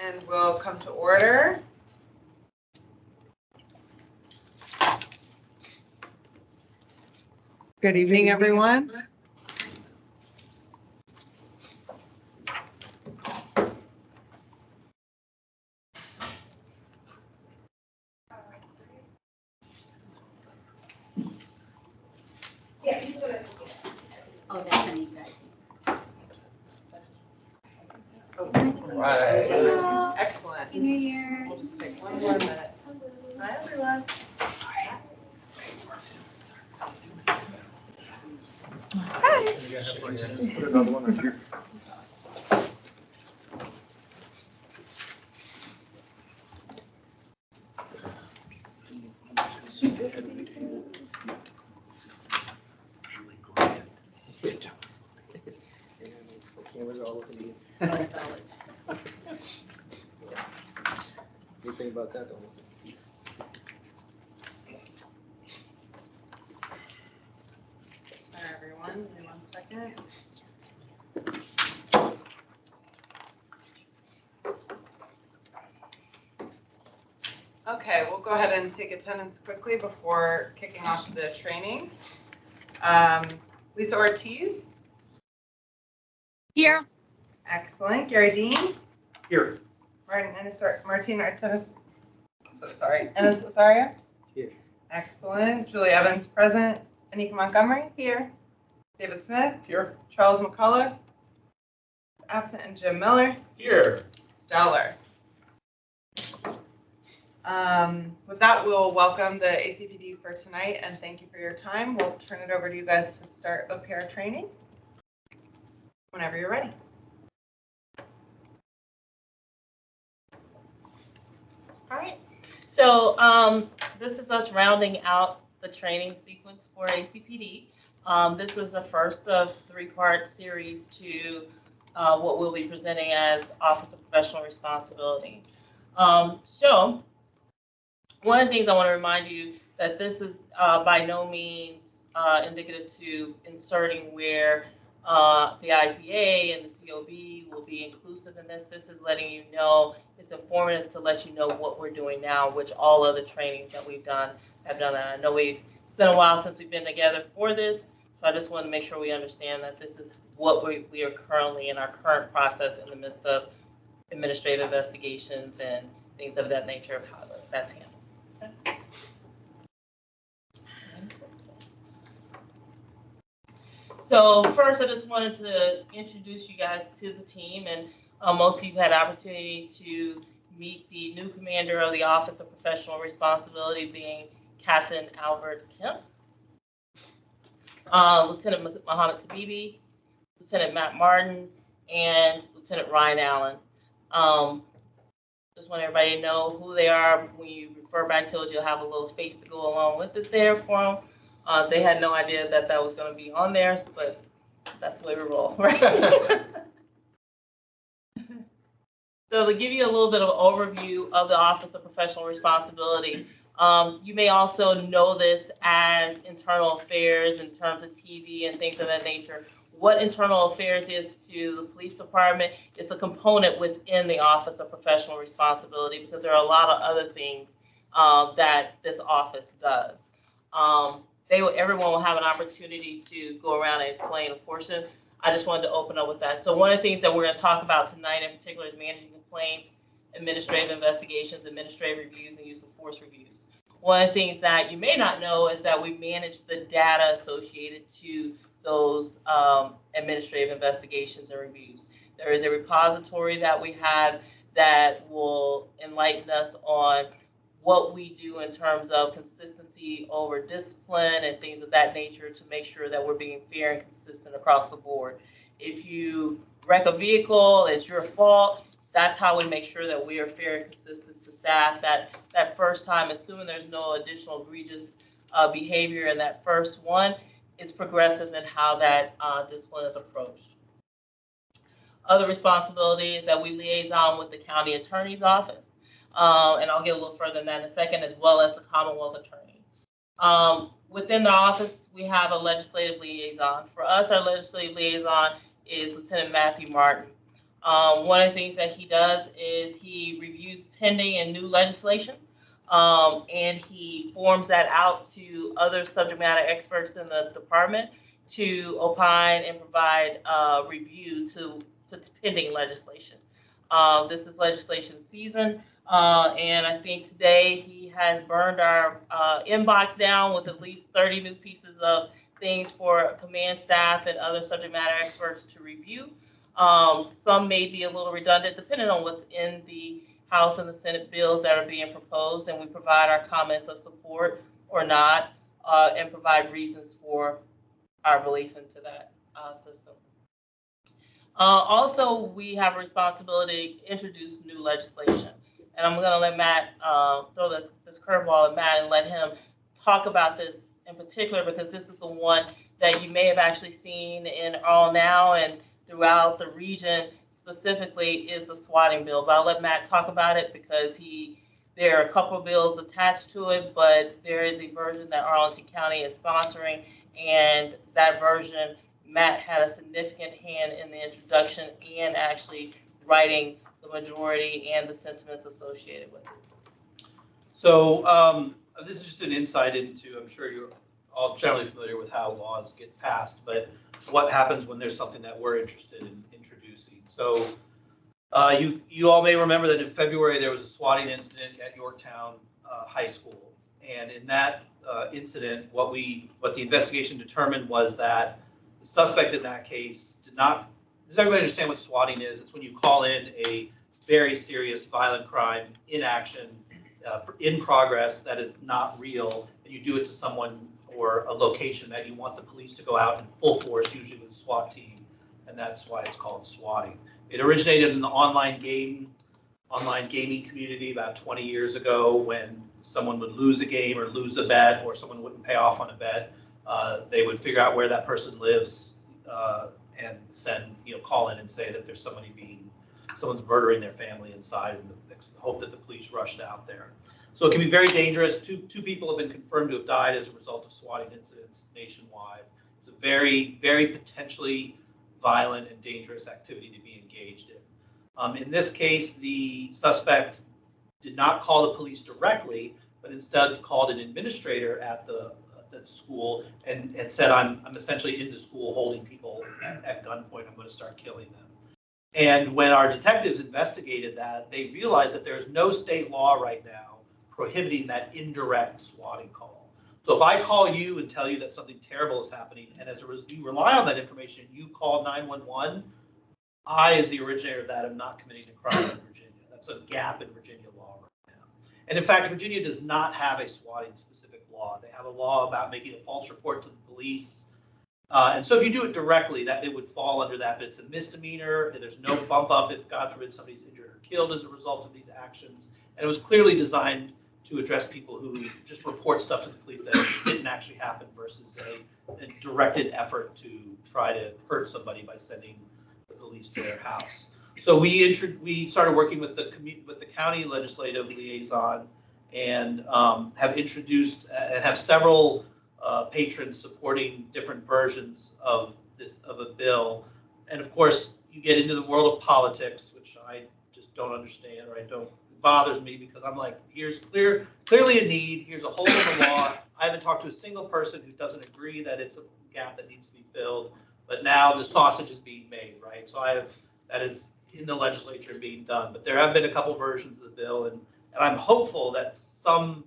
And we'll come to order. Good evening, everyone. Oh, that's an easy. Right. Excellent. Happy New Year. We'll just take one more minute. Hi, everyone. Put another one right here. Cameras all looking at you. You think about that, don't you? Sorry, everyone. Give me 1 second. Okay, we'll go ahead and take attendance quickly before kicking off the training. Lisa Ortiz. Here. Excellent. Gary Dean. Here. Martin Artenis. Sorry. Ennis Osario. Here. Excellent. Julie Evans present. Anika Montgomery. Here. David Smith. Here. Charles McCullough. Absent. And Jim Miller. Here. Stellar. With that, we'll welcome the ACPD for tonight and thank you for your time. We'll turn it over to you guys to start OPR training whenever you're ready. All right, so this is us rounding out the training sequence for ACPD. This is the first of 3-part series to what we'll be presenting as Office of Professional Responsibility. So one of the things I want to remind you that this is by no means indicative to inserting where the IPA and the COB will be inclusive in this. This is letting you know, it's informative to let you know what we're doing now, which all other trainings that we've done have done that. I know it's been a while since we've been together for this, so I just want to make sure we understand that this is what we are currently in our current process in the midst of administrative investigations and things of that nature of how that's handled. Okay. So first, I just wanted to introduce you guys to the team, and most of you have had opportunity to meet the new commander of the Office of Professional Responsibility, being Captain Albert Kemp, Lieutenant Muhammad Tabibi, Lieutenant Matt Martin, and Lieutenant Ryan Allen. Just want everybody to know who they are. When you refer back to it, you'll have a little face to go along with it there for them. They had no idea that that was going to be on there, but that's the way we roll, right? So to give you a little bit of an overview of the Office of Professional Responsibility, you may also know this as internal affairs in terms of TV and things of that nature. What internal affairs is to the police department, it's a component within the Office of Professional Responsibility because there are a lot of other things that this office does. Everyone will have an opportunity to go around and explain a portion. I just wanted to open up with that. So one of the things that we're going to talk about tonight in particular is managing complaints, administrative investigations, administrative reviews, and use of force reviews. One of the things that you may not know is that we manage the data associated to those administrative investigations and reviews. There is a repository that we have that will enlighten us on what we do in terms of consistency over discipline and things of that nature to make sure that we're being fair and consistent across the board. If you wreck a vehicle, it's your fault. That's how we make sure that we are fair and consistent to staff. That first time, assuming there's no additional egregious behavior in that first one, it's progressive in how that discipline is approached. Other responsibilities that we liaison with the county attorney's office. And I'll get a little further than that in a second, as well as the Commonwealth Attorney. Within the office, we have a legislative liaison. For us, our legislative liaison is Lieutenant Matthew Martin. One of the things that he does is he reviews pending and new legislation, and he forms that out to other subject matter experts in the department to opine and provide review to pending legislation. This is legislation season, and I think today he has burned our inbox down with at least 30 new pieces of things for command staff and other subject matter experts to review. Some may be a little redundant depending on what's in the House and the Senate bills that are being proposed, and we provide our comments of support or not, and provide reasons for our belief into that system. Also, we have a responsibility to introduce new legislation. And I'm going to let Matt throw this curveball at Matt and let him talk about this in particular, because this is the one that you may have actually seen in All Now and throughout the region specifically is the swatting bill. But I'll let Matt talk about it because there are a couple of bills attached to it, but there is a version that Arlington County is sponsoring, and that version, Matt had a significant hand in the introduction and actually writing the majority and the sentiments associated with it. So this is just an insight into, I'm sure you're all generally familiar with how laws get passed, but what happens when there's something that we're interested in introducing. So you all may remember that in February there was a swatting incident at Yorktown High School, and in that incident, what the investigation determined was that the suspect in that case did not. Does everybody understand what swatting is? It's when you call in a very serious violent crime in action, in progress, that is not real, and you do it to someone or a location that you want the police to go out in full force, usually with a SWAT team, and that's why it's called swatting. It originated in the online gaming community about 20 years ago when someone would lose a game or lose a bet, or someone wouldn't pay off on a bet. They would figure out where that person lives and call in and say that there's someone's murdering their family inside, and hope that the police rushed out there. So it can be very dangerous. Two people have been confirmed to have died as a result of swatting incidents nationwide. It's a very, very potentially violent and dangerous activity to be engaged in. In this case, the suspect did not call the police directly, but instead called an administrator at the school and said, I'm essentially in the school holding people at gunpoint. I'm going to start killing them. And when our detectives investigated that, they realized that there's no state law right now prohibiting that indirect swatting call. So if I call you and tell you that something terrible is happening, and as a result you rely on that information, you call 911, I, as the originator of that, am not committing a crime in Virginia. That's a gap in Virginia law right now. And in fact, Virginia does not have a swatting specific law. They have a law about making a false report to the police. And so if you do it directly, that it would fall under that, but it's a misdemeanor, and there's no bump up if, God forbid, somebody's injured or killed as a result of these actions. And it was clearly designed to address people who just report stuff to the police that didn't actually happen versus a directed effort to try to hurt somebody by sending the police to their house. So we started working with the county legislative liaison and have introduced and have several patrons supporting different versions of a bill. And of course, you get into the world of politics, which I just don't understand, or it bothers me, because I'm like, here's clearly a need, here's a hole in the law. I haven't talked to a single person who doesn't agree that it's a gap that needs to be filled, but now the sausage is being made, right? So that is in the legislature being done, but there have been a couple versions of the bill, and I'm hopeful that some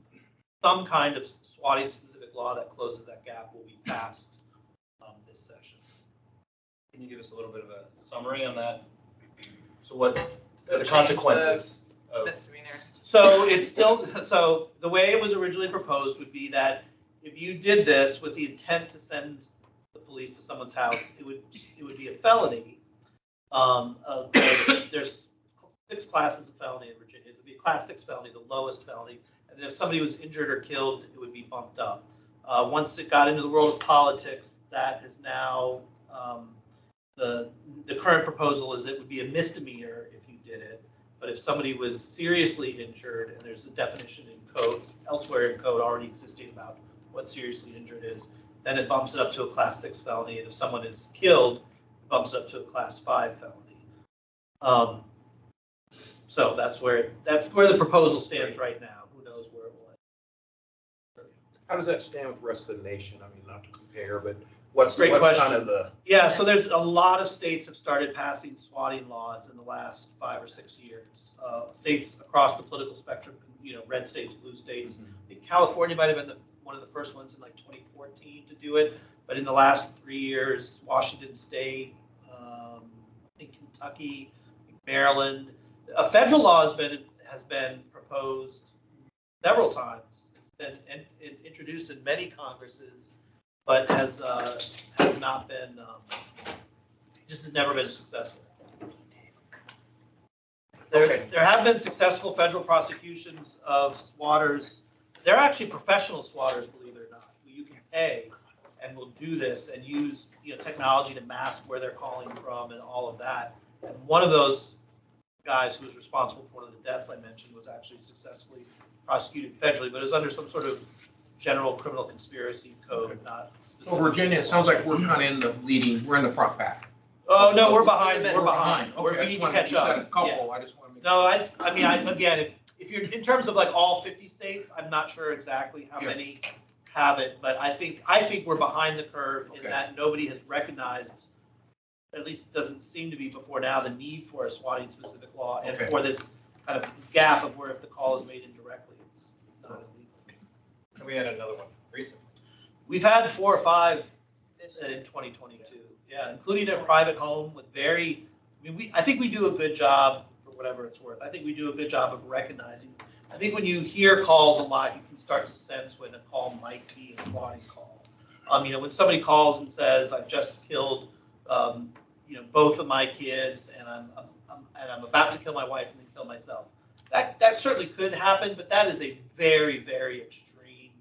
kind of swatting specific law that closes that gap will be passed this session. Can you give us a little bit of a summary on that? So what are the consequences of Misdemeanor. So the way it was originally proposed would be that if you did this with the intent to send the police to someone's house, it would be a felony. There's 6 classes of felony in Virginia. It would be a class 6 felony, the lowest felony. And then if somebody was injured or killed, it would be bumped up. Once it got into the world of politics, that is now the current proposal is it would be a misdemeanor if you did it. But if somebody was seriously injured, and there's a definition in code, elsewhere in code already existing about what seriously injured is, then it bumps it up to a class 6 felony. And if someone is killed, it bumps it up to a class 5 felony. So that's where the proposal stands right now. Who knows where it will end. How does that stand with the rest of the nation? I mean, not to compare, but what's Great kind question. of the, Yeah, so there's a lot of states have started passing swatting laws in the last 5 or 6 years. States across the political spectrum, red states, blue states. I think California might have been one of the first ones in like 2014 to do it, but in the last 3 years, Washington State, I think Kentucky, Maryland. A federal law has been proposed several times. It's been introduced in many Congresses, but has not been, just has never been successful. There have been successful federal prosecutions of swatters. They're actually professional swatters, believe it or not. You can pay and will do this and use technology to mask where they're calling from and all of that. And one of those guys who was responsible for one of the deaths I mentioned was actually successfully prosecuted federally, but it was under some sort of general criminal conspiracy code, not so specific. Virginia, it sounds like we're kind of in the leading, we're in the front pack. Oh, no, we're behind, we're behind. Okay, I We need just to wanted, catch you said a up. Yeah. couple, I just want to make. No, I mean, again, if you're, in terms of like all 50 states, I'm not sure exactly how Yeah. many have it, but I think we're behind the curve in Okay. that nobody has recognized, at least it doesn't seem to be before now, the need for a swatting specific law and Okay. for this kind of gap of where if the call is made indirectly, it's not illegal. And we had another one recently. We've had 4 or 5 in 2022, yeah, including a private home with I think we do a good job, for whatever it's worth. I think we do a good job of recognizing. I think when you hear calls a lot, you can start to sense when a call might be a swatting call. When somebody calls and says, "I've just killed, both of my kids, and I'm about to kill my wife and then kill myself," that certainly could happen, but that is a very, very extreme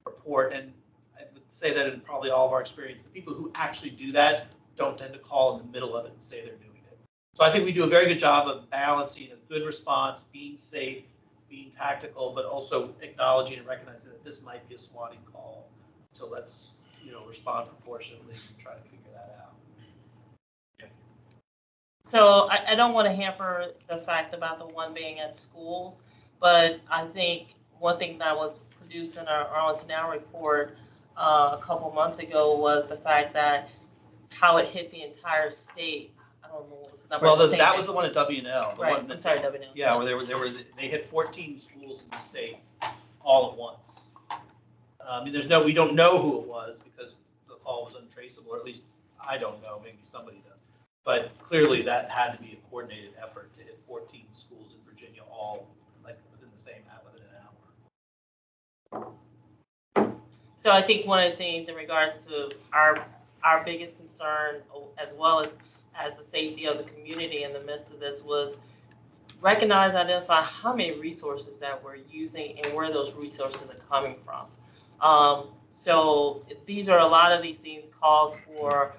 report. And I would say that in probably all of our experience, the people who actually do that don't tend to call in the middle of it and say they're doing it. So I think we do a very good job of balancing a good response, being safe, being tactical, but also acknowledging and recognizing that this might be a swatting call. So let's, respond proportionately and try to figure that out. So I don't want to hamper the fact about the one being at schools, but I think one thing that was produced in our Arlington Now report a couple months ago was the fact that how it hit the entire state. I don't know what was the number. Well, the same that day. was the one at WNL. Right, One that, I'm sorry, WNL. Yeah, where they hit 14 schools in the state all at once. We don't know who it was because the call was untraceable, or at least I don't know, maybe somebody does. But clearly that had to be a coordinated effort to hit 14 schools in Virginia, all like within an hour. So I think one of the things in regards to our biggest concern, as well as the safety of the community in the midst of this, was recognize, identify how many resources that we're using and where those resources are coming from. So these are a lot of these things calls for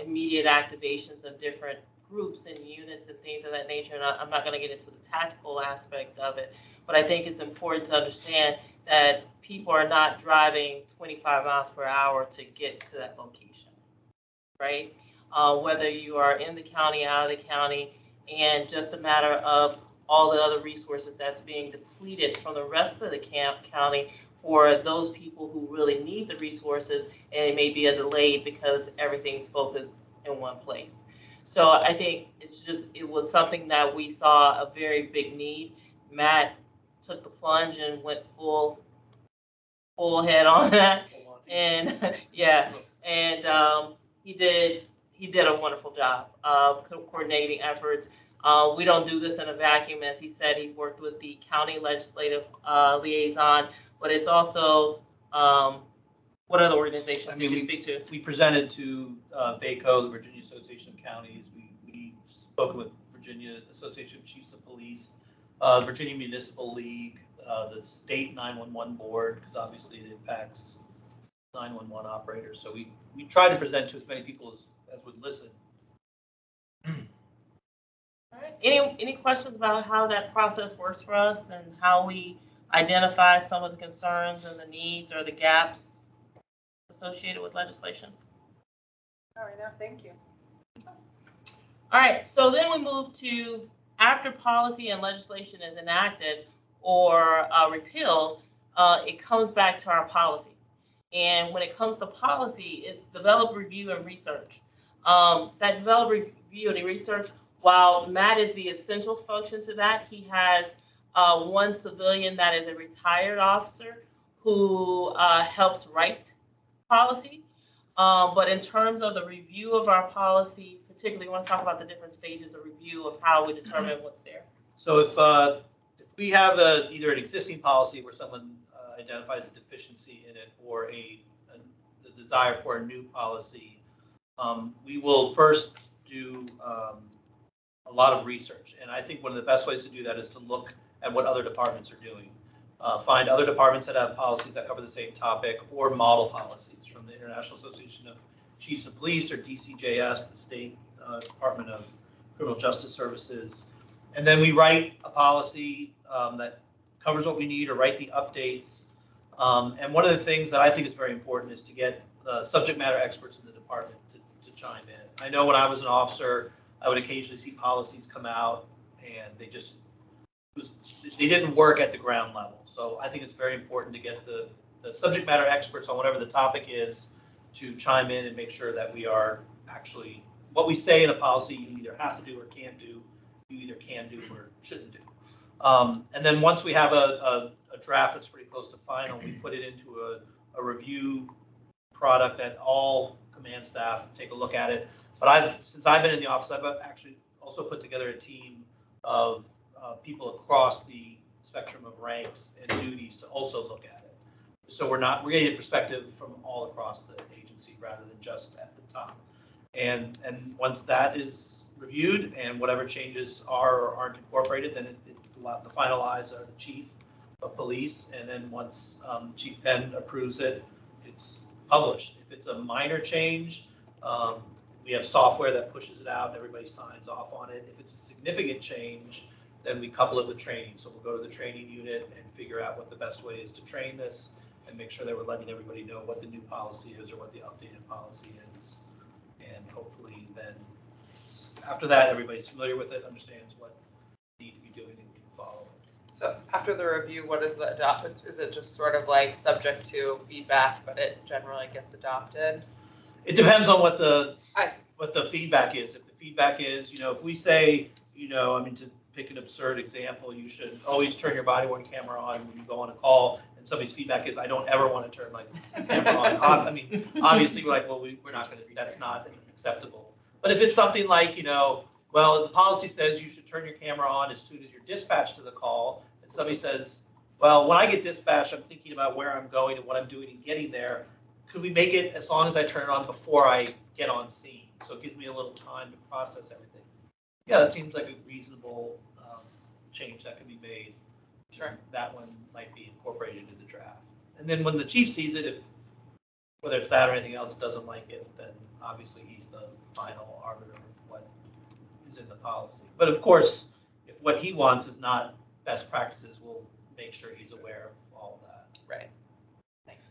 immediate activations of different groups and units and things of that nature. And I'm not going to get into the tactical aspect of it, but I think it's important to understand that people are not driving 25 miles per hour to get to that location, right? Whether you are in the county, out of the county, and just a matter of all the other resources that's being depleted from the rest of the county for those people who really need the resources, and it may be a delay because everything's focused in one place. So I think it was something that we saw a very big need. Matt took the plunge and went full head on that, and yeah, and he did a wonderful job coordinating efforts. We don't do this in a vacuum. As he said, he worked with the county legislative liaison, but it's also, what other organizations did you speak to? We presented to VACO, the Virginia Association of Counties. We spoke with Virginia Association of Chiefs of Police, the Virginia Municipal League, the state 911 board, because obviously it impacts 911 operators. So we try to present to as many people as would listen. All right. Any questions about how that process works for us and how we identify some of the concerns and the needs or the gaps associated with legislation? All right, now, thank you. All right, so then we move to after policy and legislation is enacted or repealed, it comes back to our policy. And when it comes to policy, it's develop, review, and research. That develop, review, and research, while Matt is the essential function to that, he has one civilian that is a retired officer who helps write policy. But in terms of the review of our policy, particularly, we want to talk about the different stages of review of how we determine what's there. So if we have either an existing policy where someone identifies a deficiency in it or the desire for a new policy, we will first do a lot of research. And I think one of the best ways to do that is to look at what other departments are doing. Find other departments that have policies that cover the same topic or model policies from the International Association of Chiefs of Police or DCJS, the State Department of Criminal Justice Services. And then we write a policy that covers what we need or write the updates. And one of the things that I think is very important is to get subject matter experts in the department to chime in. I know when I was an officer, I would occasionally see policies come out and they didn't work at the ground level. So I think it's very important to get the subject matter experts on whatever the topic is to chime in and make sure that we are actually, what we say in a policy you either have to do or can't do, you either can do or shouldn't do. And then once we have a draft that's pretty close to final, we put it into a review product that all command staff take a look at it. But since I've been in the office, I've actually also put together a team of people across the spectrum of ranks and duties to also look at it. So we're getting a perspective from all across the agency rather than just at the top. And once that is reviewed and whatever changes are or aren't incorporated, then the final eyes are the chief of police. And then once Chief Penn approves it, it's published. If it's a minor change, we have software that pushes it out and everybody signs off on it. If it's a significant change, then we couple it with training. So we'll go to the training unit and figure out what the best way is to train this and make sure that we're letting everybody know what the new policy is or what the updated policy is. And hopefully then after that, everybody's familiar with it, understands what they need to be doing and can follow it. So after the review, what is the adopted? Is it just sort of like subject to feedback, but it generally gets adopted? It depends on what the I see. feedback is. If the feedback is, if we say, to pick an absurd example, you should always turn your body worn camera on when you go on a call, and somebody's feedback is, I don't ever want to turn my camera on. Obviously, we're like, well, we're not going to, that's not acceptable. But if it's something like, well, the policy says you should turn your camera on as soon as you're dispatched to the call, and somebody says, well, when I get dispatched, I'm thinking about where I'm going and what I'm doing and getting there. Could we make it as long as I turn it on before I get on scene? So it gives me a little time to process everything. Yeah, that seems like a reasonable change that can be made. Sure. That one might be incorporated into the draft. And then when the chief sees it, if whether it's that or anything else doesn't like it, then obviously he's the final arbiter of what is in the policy. But of course, if what he wants is not best practices, we'll make sure he's aware of all of that. Right. Thanks.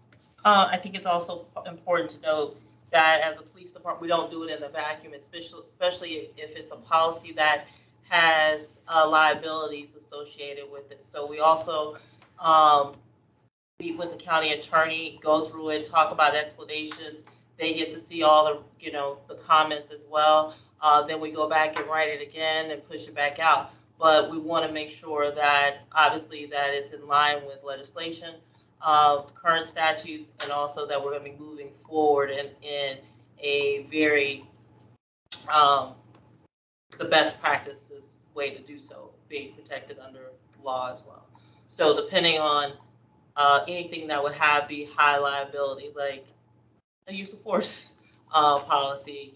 I think it's also important to note that as a police department, we don't do it in a vacuum, especially if it's a policy that has liabilities associated with it. So we also meet with the county attorney, go through it, talk about explanations. They get to see all the, the comments as well. Then we go back and write it again and push it back out. But we want to make sure that obviously that it's in line with legislation, current statutes, and also that we're going to be moving forward in a very the best practices way to do so, being protected under law as well. So depending on anything that would be high liability, like a use of force policy,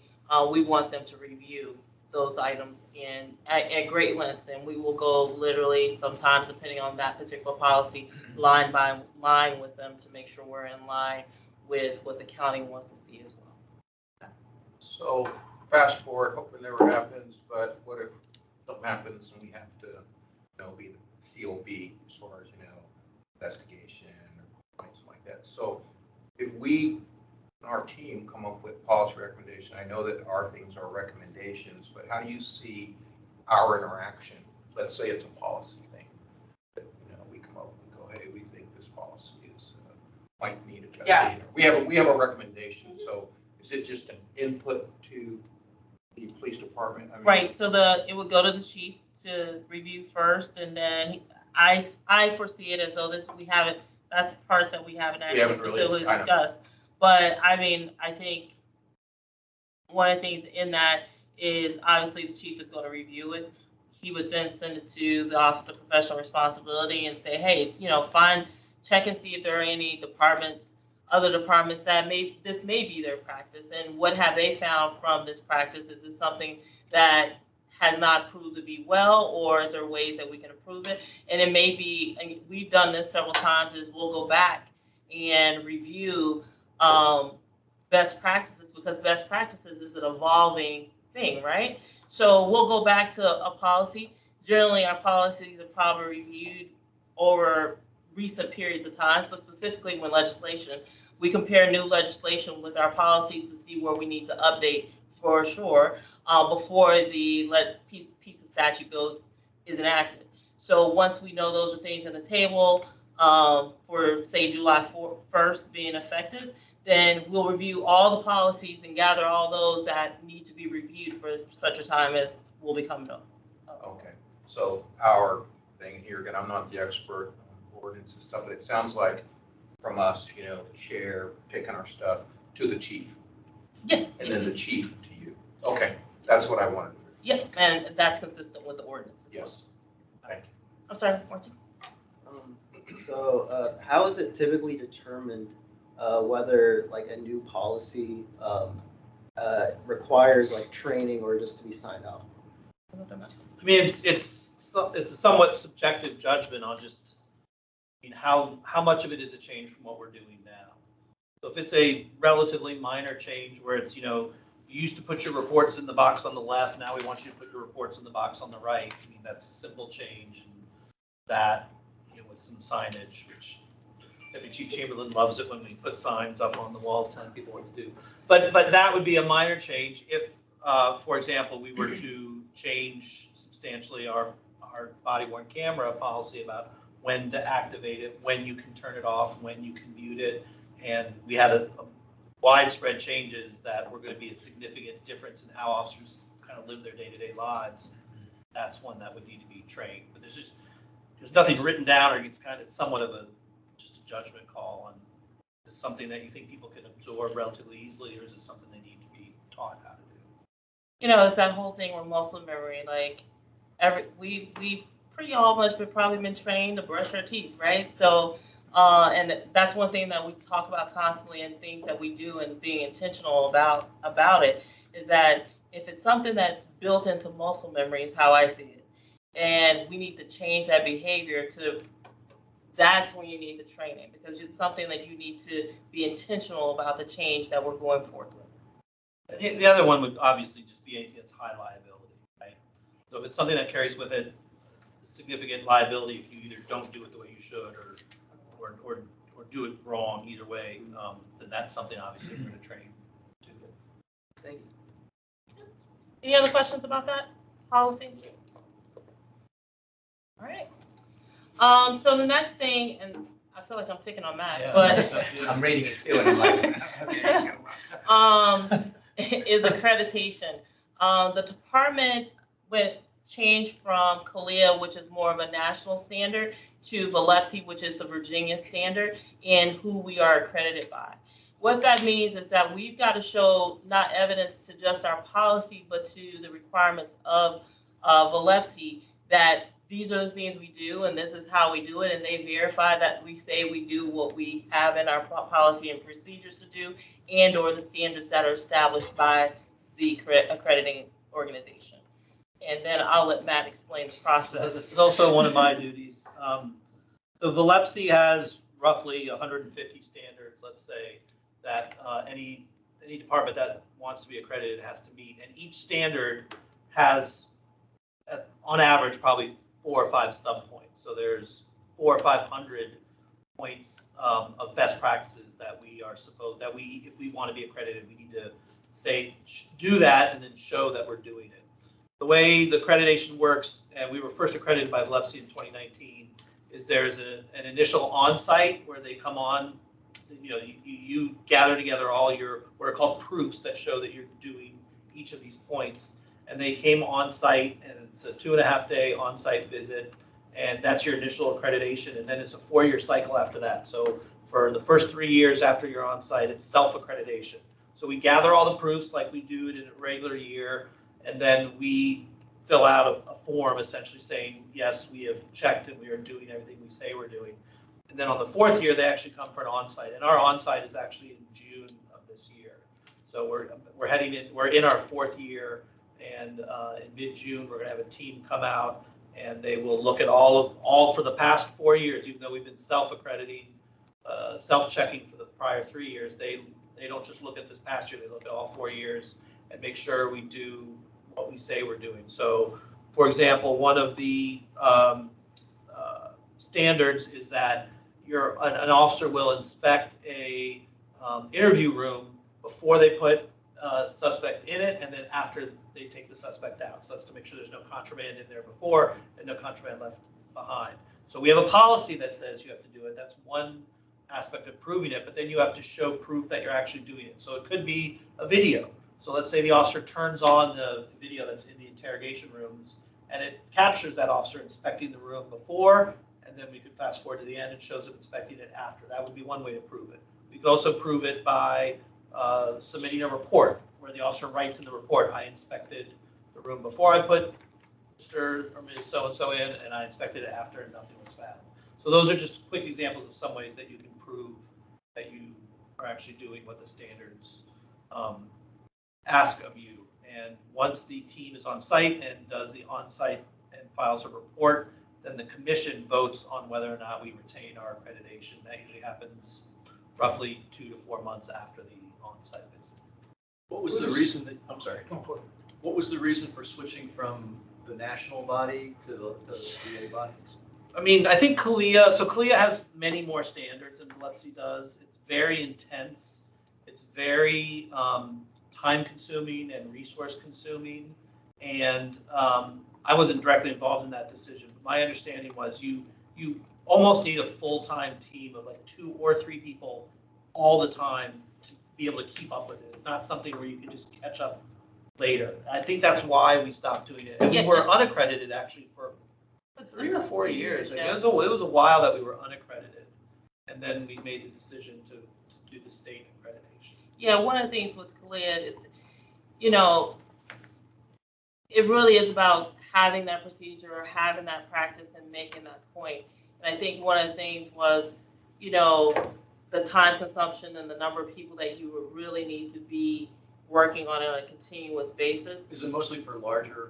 we want them to review those items at great lengths, and we will go literally sometimes, depending on that particular policy, line by line with them to make sure we're in line with what the county wants to see as well. So fast forward, hope it never happens, but what if something happens and we have to, be the COB as far as, investigation or something like that. So if we our team come up with policy recommendation? I know that our things are recommendations, but how do you see our interaction? Let's say it's a policy thing. We come up and go, hey, we think this policy is might need adjusting. Yeah. We have a recommendation. So is it just an input to the police department? I mean, Right, so it would go to the chief to review first, and then I foresee it as though that's parts that we haven't actually haven't really specifically kind of- discussed. But I mean, I think one of the things in that is obviously the chief is going to review it. He would then send it to the Office of Professional Responsibility and say, hey, check and see if there are any other departments that this may be their practice, and what have they found from this practice? Is this something that has not proved to be well, or is there ways that we can improve it? And it may be, and we've done this several times, is we'll go back and review best practices, because best practices is an evolving thing, right? So we'll go back to a policy. Generally, our policies are probably reviewed over recent periods of times, but specifically when legislation, we compare new legislation with our policies to see where we need to update for sure before the piece of statute is enacted. So once we know those are things on the table for, say, July 1st being effective, then we'll review all the policies and gather all those that need to be reviewed for such a time as will be coming up. Okay, so our thing here, again, I'm not the expert on ordinance and stuff, but it sounds like from us, the chair taking our stuff to the chief, Yes. and then the chief to you. Okay, that's what I wanted to do. Yep, and that's consistent with the ordinance as well. Yes, thank you. I'm sorry, Martin. So how is it typically determined whether like a new policy requires like training or just to be signed off? I mean, it's a somewhat subjective judgment on just, how much of it is a change from what we're doing now. So if it's a relatively minor change where it's, you used to put your reports in the box on the left, now we want you to put your reports in the box on the right. I mean, that's a simple change, and that, with some signage, which Deputy Chief Chamberlain loves it when we put signs up on the walls telling people what to do. But that would be a minor change if, for example, we were to change substantially our body-worn camera policy about when to activate it, when you can turn it off, when you can mute it, and we had a widespread changes that were going to be a significant difference in how officers kind of live their day-to-day lives. That's one that would need to be trained. But there's nothing written down, or it's somewhat of just a judgment call on, is this something that you think people can absorb relatively easily, or is it something they need to be taught how to do? It's that whole thing with muscle memory. Like we've pretty almost probably been trained to brush our teeth, right? So, and that's one thing that we talk about constantly, and things that we do, and being intentional about it, is that if it's something that's built into muscle memory, is how I see it, and we need to change that behavior that's when you need the training, because it's something that you need to be intentional about the change that we're going forth with. The other one would obviously just be anything that's high liability, right? So if it's something that carries with it significant liability, if you either don't do it the way you should, or do it wrong, either way, then that's something obviously we're going to train to. Thank you. Any other questions about that policy? All right. So the next thing, and I feel like I'm picking on Matt, but I'm reading it too, and I'm like, is accreditation. The department changed from CALEA, which is more of a national standard, to VALEPSI, which is the Virginia standard, in who we are accredited by. What that means is that we've got to show not evidence to just our policy, but to the requirements of VALEPSI, that these are the things we do, and this is how we do it, and they verify that we say we do what we have in our policy and procedures to do, and or the standards that are established by the accrediting organization. And then I'll let Matt explain the process. This is also one of my duties. The VALEPSI has roughly 150 standards, let's say, that any department that wants to be accredited has to meet. And each standard has, on average, probably 4 or 5 subpoints. So there's 400 or 500 points of best practices that if we want to be accredited, we need to do that and then show that we're doing it. The way the accreditation works, and we were first accredited by VLEPSI in 2019, is there's an initial on-site where they come on, you gather together all your, what are called proofs that show that you're doing each of these points. And they came on-site, and it's a 2.5-day on-site visit, and that's your initial accreditation, and then it's a 4-year cycle after that. So for the first 3 years after you're on-site, it's self-accreditation. So we gather all the proofs like we do it in a regular year, and then we fill out a form essentially saying, yes, we have checked and we are doing everything we say we're doing. And then on the 4th year, they actually come for an on-site, and our on-site is actually in June of this year. So we're in our 4th year, and in mid-June, we're gonna have a team come out, and they will look at all for the past 4 years, even though we've been self-accrediting, self-checking for the prior 3 years. They don't just look at this past year, they look at all 4 years and make sure we do what we say we're doing. So, for example, one of the standards is that an officer will inspect a interview room before they put a suspect in it, and then after they take the suspect out. So that's to make sure there's no contraband in there before and no contraband left behind. So we have a policy that says you have to do it. That's one aspect of proving it, but then you have to show proof that you're actually doing it. So it could be a video. So let's say the officer turns on the video that's in the interrogation rooms, and it captures that officer inspecting the room before, and then we could fast forward to the end and shows him inspecting it after. That would be one way to prove it. We could also prove it by submitting a report where the officer writes in the report, I inspected the room before I put Mr. or Ms. So-and-so in, and I inspected it after and nothing was found. So those are just quick examples of some ways that you can prove that you are actually doing what the standards ask of you. And once the team is on site and does the on-site and files a report, then the commission votes on whether or not we retain our accreditation. That usually happens roughly 2 to 4 months after the on-site visit. What was the reason that, I'm sorry, what was the reason for switching from the national body to the VA body? I mean, I think CALEA has many more standards than VLEPSI does. It's very intense. It's very time-consuming and resource-consuming. And I wasn't directly involved in that decision. But my understanding was you almost need a full-time team of like 2 or 3 people all the time to be able to keep up with it. It's not something where you can just catch up later. I think that's why we stopped doing it. And we were unaccredited actually for 3 or 4 years. Yeah. It was a while that we were unaccredited. And then we made the decision to do the state accreditation. Yeah, one of the things with CALEA, it really is about having that procedure or having that practice and making that point. And I think one of the things was, the time consumption and the number of people that you would really need to be working on it on a continuous basis. Is it mostly for larger,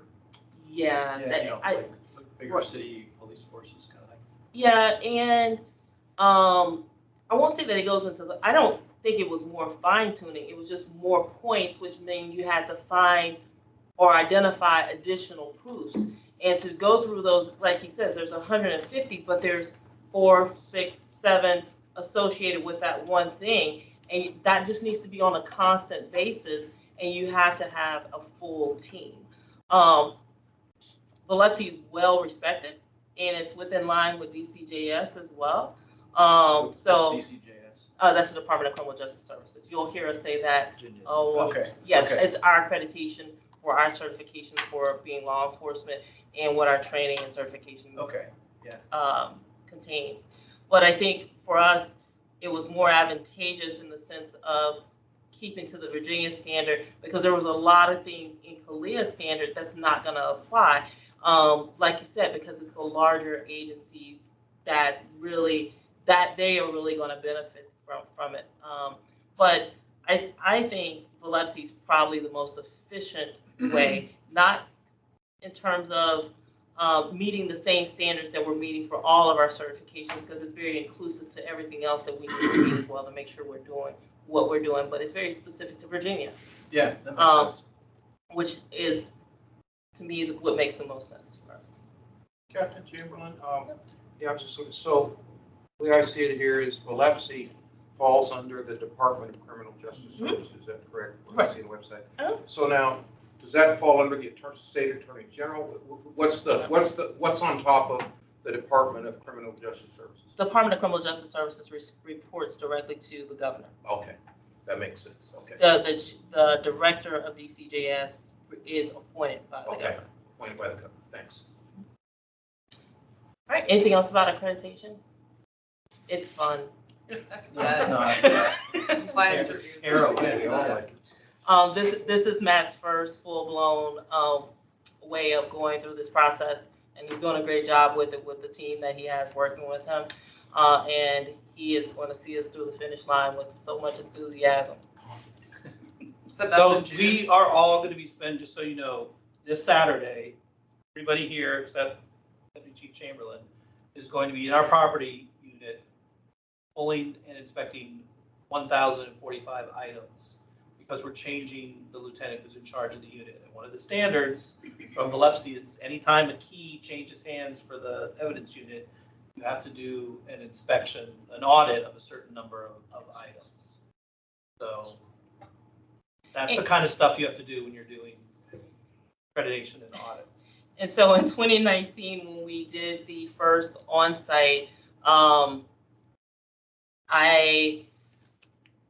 Yeah. like bigger city police forces kind of thing? Yeah, and I won't say that it goes into I don't think it was more fine tuning. It was just more points, which mean you had to find or identify additional proofs. And to go through those, like he says, there's 150, but there's 4, 6, 7 associated with that one thing. And that just needs to be on a constant basis, and you have to have a full team. VLEPSI is well respected, and it's within line with DCJS as well. What's DCJS? That's the Department of Criminal Justice Services. You'll hear us say that. Okay. Yeah, Okay. it's our accreditation for our certifications for being law enforcement and what our training and certification Okay. contains. But I think for us, it was more advantageous in the sense of keeping to the Virginia standard, because there was a lot of things in CALEA standard that's not going to apply. Like you said, because it's the larger agencies that they are really going to benefit from it. But I think VLEPSI is probably the most efficient way, not in terms of meeting the same standards that we're meeting for all of our certifications, because it's very inclusive to everything else that we need to meet as well to make sure we're doing what we're doing. But it's very specific to Virginia, Yeah, that makes sense. which is, to me, what makes the most sense for us. Captain Chamberlain, yeah, I'm just looking, so The way I see it here is Bilepsy falls under the Department of Criminal Justice Services, is that correct? What I see on the website. Oh. So now, does that fall under the State Attorney General? What's on top of the Department of Criminal Justice Services? Department of Criminal Justice Services reports directly to the governor. Okay, that makes sense, okay. The director of DCJS is appointed by the Okay, governor. appointed by the governor, thanks. All right, anything else about accreditation? It's fun. Yeah. Compliance It's reviews. terrible. This is Matt's first full-blown way of going through this process, and he's doing a great job with it with the team that he has working with him. And he is going to see us through the finish line with so much enthusiasm. So that's So in June. we are all going to be spent, just so you know, this Saturday, everybody here except Deputy Chief Chamberlain is going to be in our property unit pulling and inspecting 1,045 items because we're changing the lieutenant who's in charge of the unit. And one of the standards from Bilepsy is anytime a key changes hands for the evidence unit, you have to do an inspection, an audit of a certain number of items. So that's the kind of stuff you have to do when you're doing accreditation and audits. And so in 2019, when we did the first on-site, I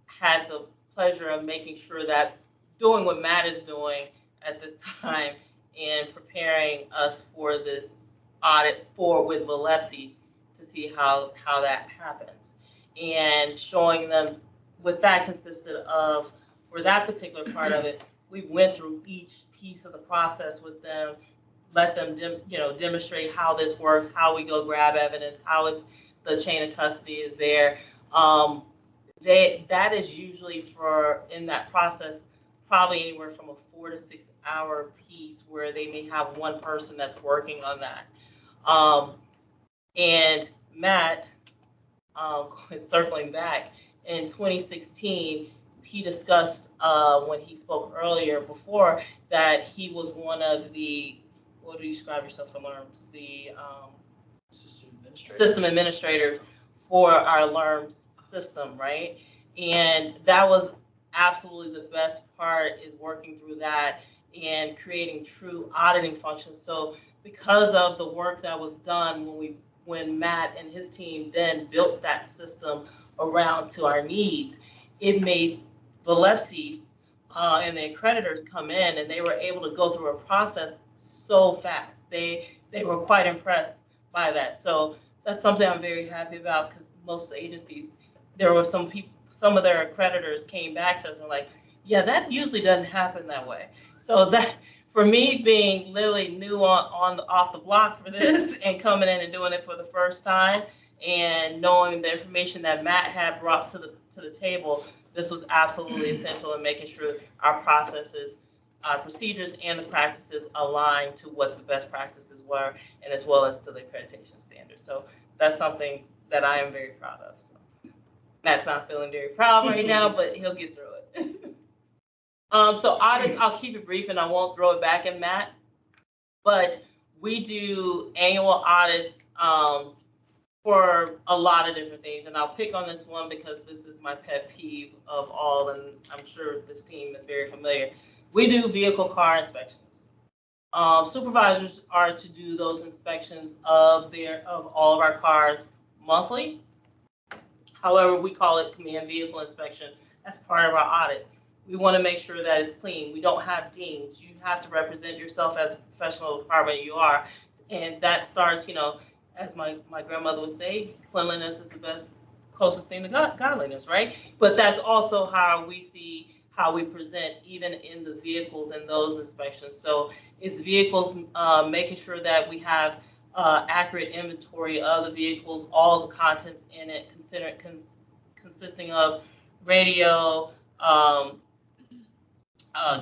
had the pleasure of making sure that doing what Matt is doing at this time and preparing us for this audit with Bilepsy to see how that happens. And showing them what that consisted of for that particular part of it, we went through each piece of the process with them, let them demonstrate how this works, how we go grab evidence, how it's the chain of custody is there. That is usually in that process, probably anywhere from a 4 to 6 hour piece where they may have one person that's working on that. And Matt, circling back, in 2016, he discussed when he spoke earlier before that he was one of the, what do you describe yourself from ARMS? The system administrator for our LERMS system, right? And that was absolutely the best part, is working through that and creating true auditing functions. So because of the work that was done when Matt and his team then built that system around to our needs, it made Bilepsy's and the accreditors come in, and they were able to go through a process so fast. They were quite impressed by that. So that's something I'm very happy about, because most agencies, there were some of their accreditors came back to us and were like, yeah, that usually doesn't happen that way. So that, for me, being literally new off the block for this and coming in and doing it for the first time and knowing the information that Matt had brought to the table, this was absolutely essential in making sure our processes, our procedures, and the practices align to what the best practices were, and as well as to the accreditation standards. So that's something that I am very proud of. So Matt's not feeling very proud right now, but he'll get through it. So audits, I'll keep it brief and I won't throw it back at Matt, but we do annual audits for a lot of different things. And I'll pick on this one because this is my pet peeve of all, and I'm sure this team is very familiar. We do vehicle car inspections. Supervisors are to do those inspections of all of our cars monthly. However, we call it command vehicle inspection as part of our audit. We want to make sure that it's clean. We don't have dings. You have to represent yourself as a professional department you are. And that starts, as my grandmother would say, cleanliness is the closest thing to godliness, right? But that's also how we see how we present even in the vehicles and those inspections. So it's vehicles, making sure that we have accurate inventory of the vehicles, all the contents in it, consisting of radio,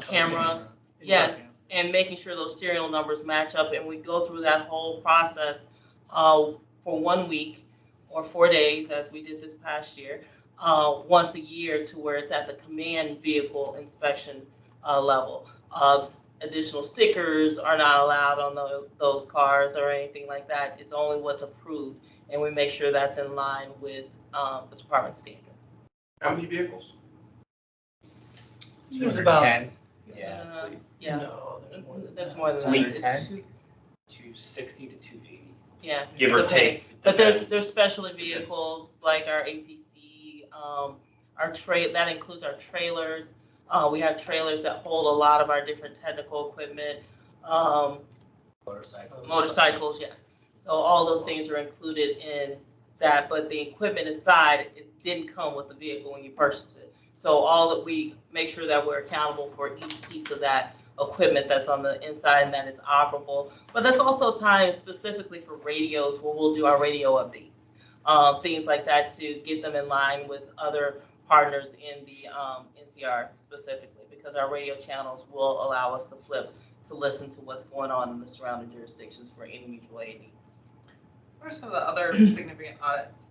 cameras, yes, and making sure those serial numbers match up. And we go through that whole process for 1 week or 4 days, as we did this past year, once a year, to where it's at the command vehicle inspection level. Additional stickers are not allowed on those cars or anything like that. It's only what's approved and we make sure that's in line with the department standard. How many vehicles? There's about, 10. Yeah, no, there's more than there's that. more than that. Fleet It's 10? 260 to 280. Yeah. Give or depending. take. But there's Depends. specialty vehicles like our APC, that includes our trailers. We have trailers that hold a lot of our different technical equipment, motorcycles, yeah. So all those things are included in that, but the equipment inside, it didn't come with the vehicle when you purchased it. So all that we make sure that we're accountable for each piece of that equipment that's on the inside and that it's operable. But that's also timed specifically for radios where we'll do our radio updates, things like that to get them in line with other partners in the NCR specifically, because our radio channels will allow us to flip to listen to what's going on in the surrounding jurisdictions for any mutual aid needs. What are some of the other significant audits?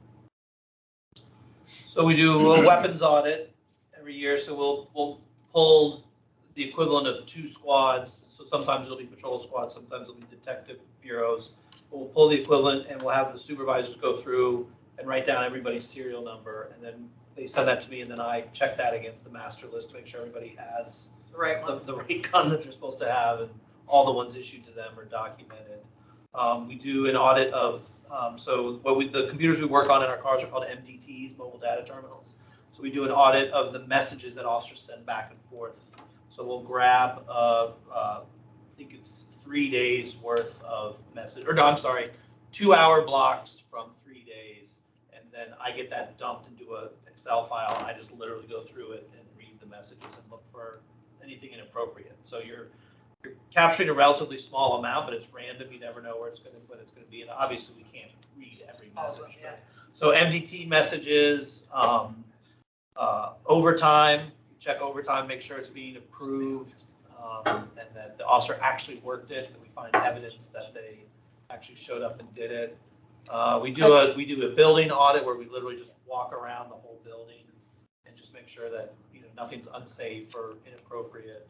So we do a weapons audit every year, so we'll pull the equivalent of 2 squads. So sometimes it'll be patrol squads, sometimes it'll be detective bureaus. But we'll pull the equivalent and we'll have the supervisors go through and write down everybody's serial number, and then they send that to me, and then I check that against the master list to make sure everybody has The right one. the right gun that they're supposed to have, and all the ones issued to them are documented. We do an audit of, the computers we work on in our cars are called MDTs, mobile data terminals. So we do an audit of the messages that officers send back and forth. So we'll grab, I think it's 3 days worth of message, or no, I'm sorry, 2-hour blocks from 3 days. And then I get that dumped into an Excel file, and I just literally go through it and read the messages and look for anything inappropriate. So you're capturing a relatively small amount, but it's random. You never know what it's going to be. And obviously we can't read every message. Yeah. So MDT messages, overtime, check overtime, make sure it's being approved, and that the officer actually worked it, and we find evidence that they actually showed up and did it. We do a building audit where we literally just walk around the whole building and just make sure that nothing's unsafe or inappropriate.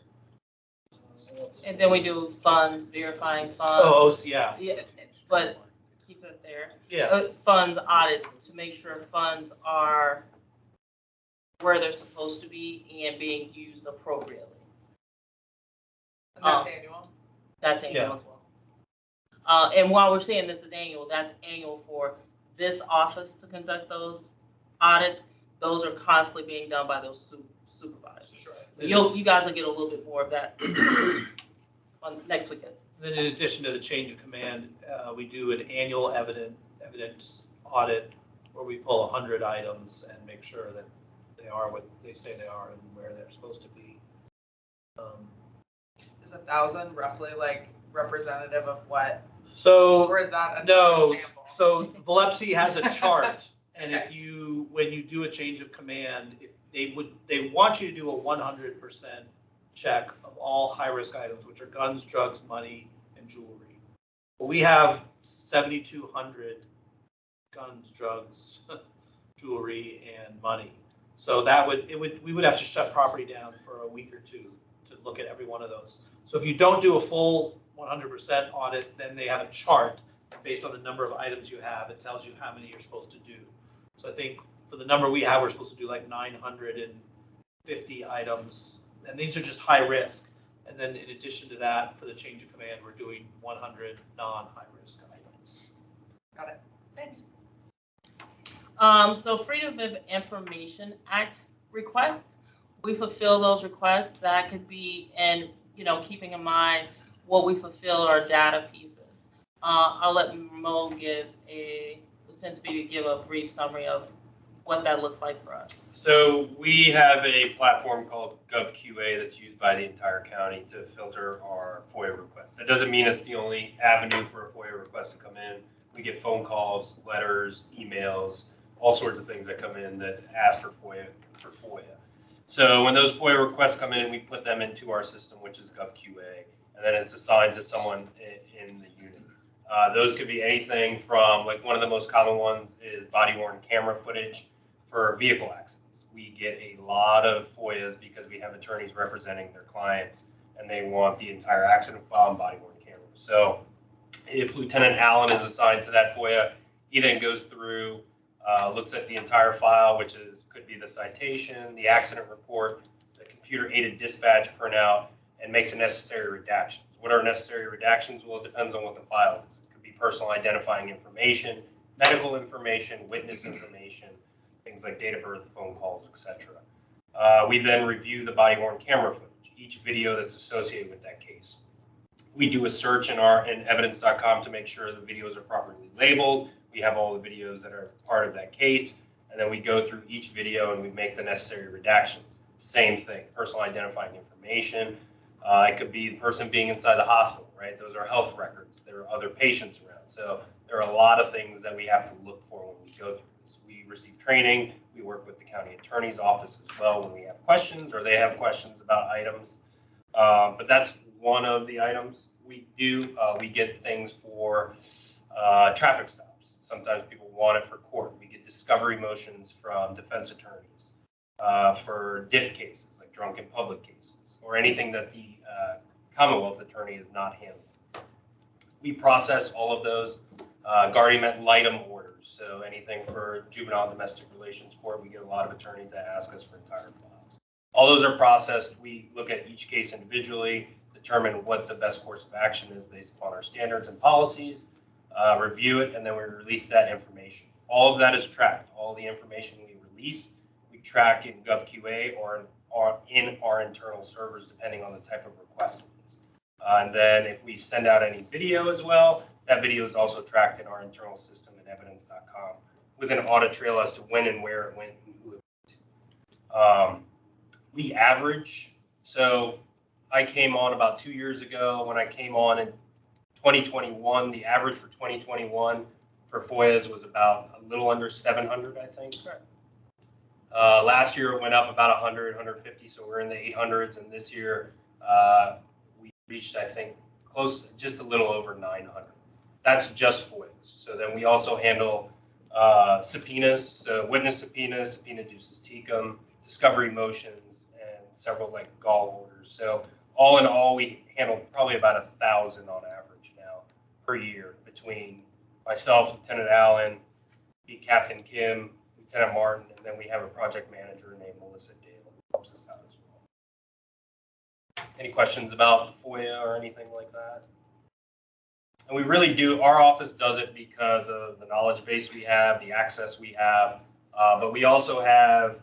And then we do funds, verifying funds. Oh, yeah. Yeah, but keep it there. Yeah. Funds audits to make sure funds are where they're supposed to be and being used appropriately. And that's annual. That's annual Yeah. as well. And while we're saying this is annual, that's annual for this office to conduct those audits. Those are constantly being done by those supervisors. You guys will get a little bit more of that on next weekend. Then in addition to the change of command, we do an annual evidence audit where we pull 100 items and make sure that they are what they say they are and where they're supposed to be. Is 1,000 roughly like representative of what? So Or is that a no, sample? so Valepsi has a chart, and Okay. when you do a change of command, if they want you to do a 100% check of all high-risk items, which are guns, drugs, money, and jewelry. But we have 7,200 guns, drugs, jewelry, and money. So we would have to shut property down for a week or two to look at every one of those. So if you don't do a full 100% audit, then they have a chart based on the number of items you have. It tells you how many you're supposed to do. So I think for the number we have, we're supposed to do like 950 items, and these are just high risk. And then in addition to that, for the change of command, we're doing 100 non-high risk items. Got it. Thanks. So Freedom of Information Act requests, we fulfill those requests. That could be, and keeping in mind what we fulfill are data pieces. I'll let Mo give a brief summary of what that looks like for us. So we have a platform called GovQA that's used by the entire county to filter our FOIA requests. That doesn't mean it's the only avenue for a FOIA request to come in. We get phone calls, letters, emails, all sorts of things that come in that ask for FOIA. So when those FOIA requests come in, we put them into our system, which is GovQA, and then it's assigned to someone in the unit. Those could be anything from, like, one of the most common ones is body-worn camera footage for vehicle accidents. We get a lot of FOIAs because we have attorneys representing their clients, and they want the entire accident file and body-worn camera. So if Lieutenant Allen is assigned to that FOIA, He then goes through, looks at the entire file, which could be the citation, the accident report, the computer-aided dispatch printout, and makes the necessary redactions. What are necessary redactions? Well, it depends on what the file is. It could be personal identifying information, medical information, witness information, things like date of birth, phone calls, etc. We then review the body-worn camera footage, each video that's associated with that case. We do a search in evidence.com to make sure the videos are properly labeled. We have all the videos that are part of that case, and then we go through each video and we make the necessary redactions. Same thing, personal identifying information. It could be the person being inside the hospital, right? Those are health records. There are other patients around. So there are a lot of things that we have to look for when we go through this. We receive training. We work with the county attorney's office as well when we have questions or they have questions about items. But that's one of the items we do. We get things for traffic stops. Sometimes people want it for court. We get discovery motions from defense attorneys for DIP cases, like drunk in public cases, or anything that the Commonwealth attorney is not handling. We process all of those guardian ad litem orders. So anything for juvenile domestic relations court, we get a lot of attorneys that ask us for entire files. All those are processed. We look at each case individually, determine what the best course of action is based upon our standards and policies, review it, and then we release that information. All of that is tracked. All the information we release, we track in GovQA or in our internal servers, depending on the type of request it is. And then if we send out any video as well, that video is also tracked in our internal system at evidence.com with an audit trail as to when and where it went and who it went to. We average, so I came on about 2 years ago. When I came on in 2021, the average for 2021 for FOIAs was about a little under 700, I think. Last year it went up about 100, 150, so we're in the 800s, and this year we reached, I think, just a little over 900. That's just FOIAs. So then we also handle subpoenas, so witness subpoenas, subpoena ducis tecum, discovery motions, and several like gall orders. So all in all, we handle probably about 1,000 on average now per year between myself, Lieutenant Allen, Captain Kim, Lieutenant Martin, and then we have a project manager named Melissa Dale who helps us out as well. Any questions about FOIA or anything like that? And we really do, our office does it because of the knowledge base we have, the access we have, but we also have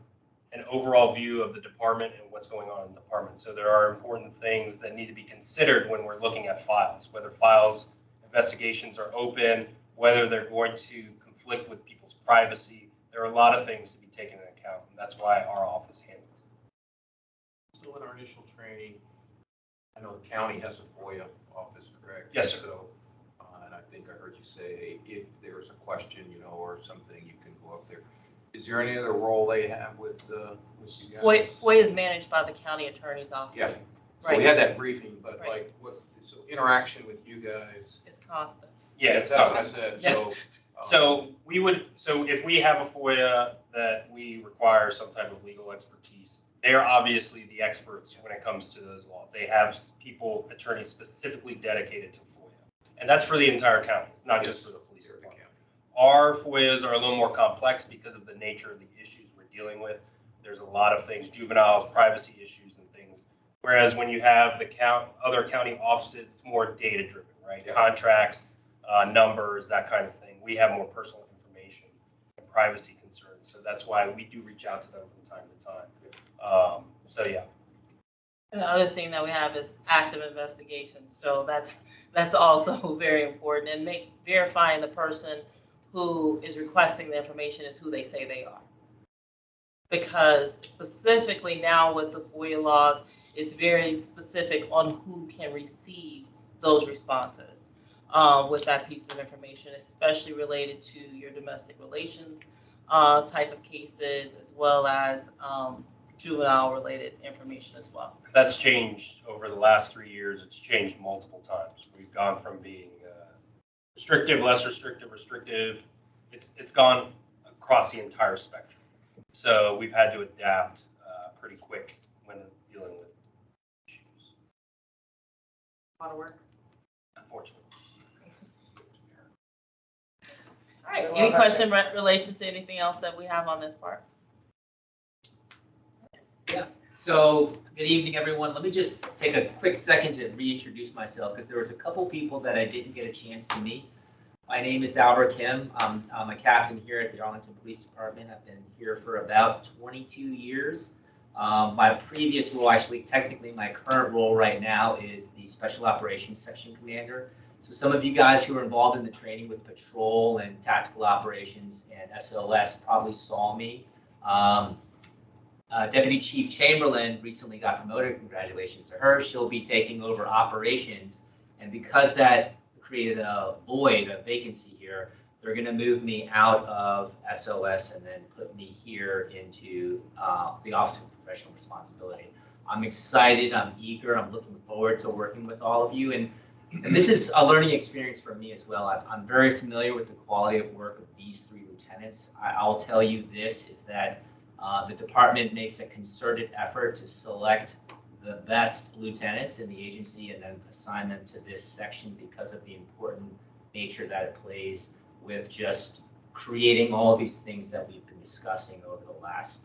an overall view of the department and what's going on in the department. So there are important things that need to be considered when we're looking at files, whether files, investigations are open, whether they're going to conflict with people's privacy. There are a lot of things to be taken into account, and that's why our office handles it. So in our initial training, I know the county has a FOIA office, correct? Yes, sir. So, and I think I heard you say, hey, if there's a question, or something, you can go up there. Is there any other role they have with you guys? FOIA is managed by the county attorney's office. Yeah. So Right. we had that briefing, but Right. so interaction with you guys? It's constant. Yeah, That's what I said. Yes. So, So if we have a FOIA that we require some type of legal expertise, they are obviously the experts when it comes to those laws. They have people, attorneys specifically dedicated to FOIA. And that's for the entire county. It's not just for the police department. Our FOIAs are a little more complex because of the nature of the issues we're dealing with. There's a lot of things, juveniles, privacy issues and things. Whereas when you have the other county offices, it's more data driven, right? Yeah. Contracts, numbers, that kind of thing. We have more personal information and privacy concerns. So that's why we do reach out to them from time to time. So yeah. And the other thing that we have is active investigations. So that's also very important, and verifying the person who is requesting the information is who they say they are. Because specifically now with the FOIA laws, it's very specific on who can receive those responses with that piece of information, especially related to your domestic relations type of cases, as well as juvenile related information as well. That's changed over the last 3 years. It's changed multiple times. We've gone from being restrictive, less restrictive, restrictive. It's gone across the entire spectrum. So we've had to adapt pretty quick when dealing with issues. A lot of work. Unfortunately. All right, any question in relation to anything else that we have on this part? So, good evening, everyone. Let me just take a quick second to reintroduce myself because there was a couple people that I didn't get a chance to meet. My name is Albert Kim. I'm a captain here at the Arlington Police Department. I've been here for about 22 years. My previous role, actually, technically my current role right now is the Special Operations Section Commander. So some of you guys who are involved in the training with patrol and tactical operations and SOS probably saw me. Deputy Chief Chamberlain recently got promoted. Congratulations to her. She'll be taking over operations. And because that created a void, a vacancy here, they're going to move me out of SOS and then put me here into the Office of Professional Responsibility. I'm excited. I'm eager. I'm looking forward to working with all of you. And this is a learning experience for me as well. I'm very familiar with the quality of work of these three lieutenants. I'll tell you this is that the department makes a concerted effort to select the best lieutenants in the agency and then assign them to this section because of the important nature that it plays with just creating all of these things that we've been discussing over the last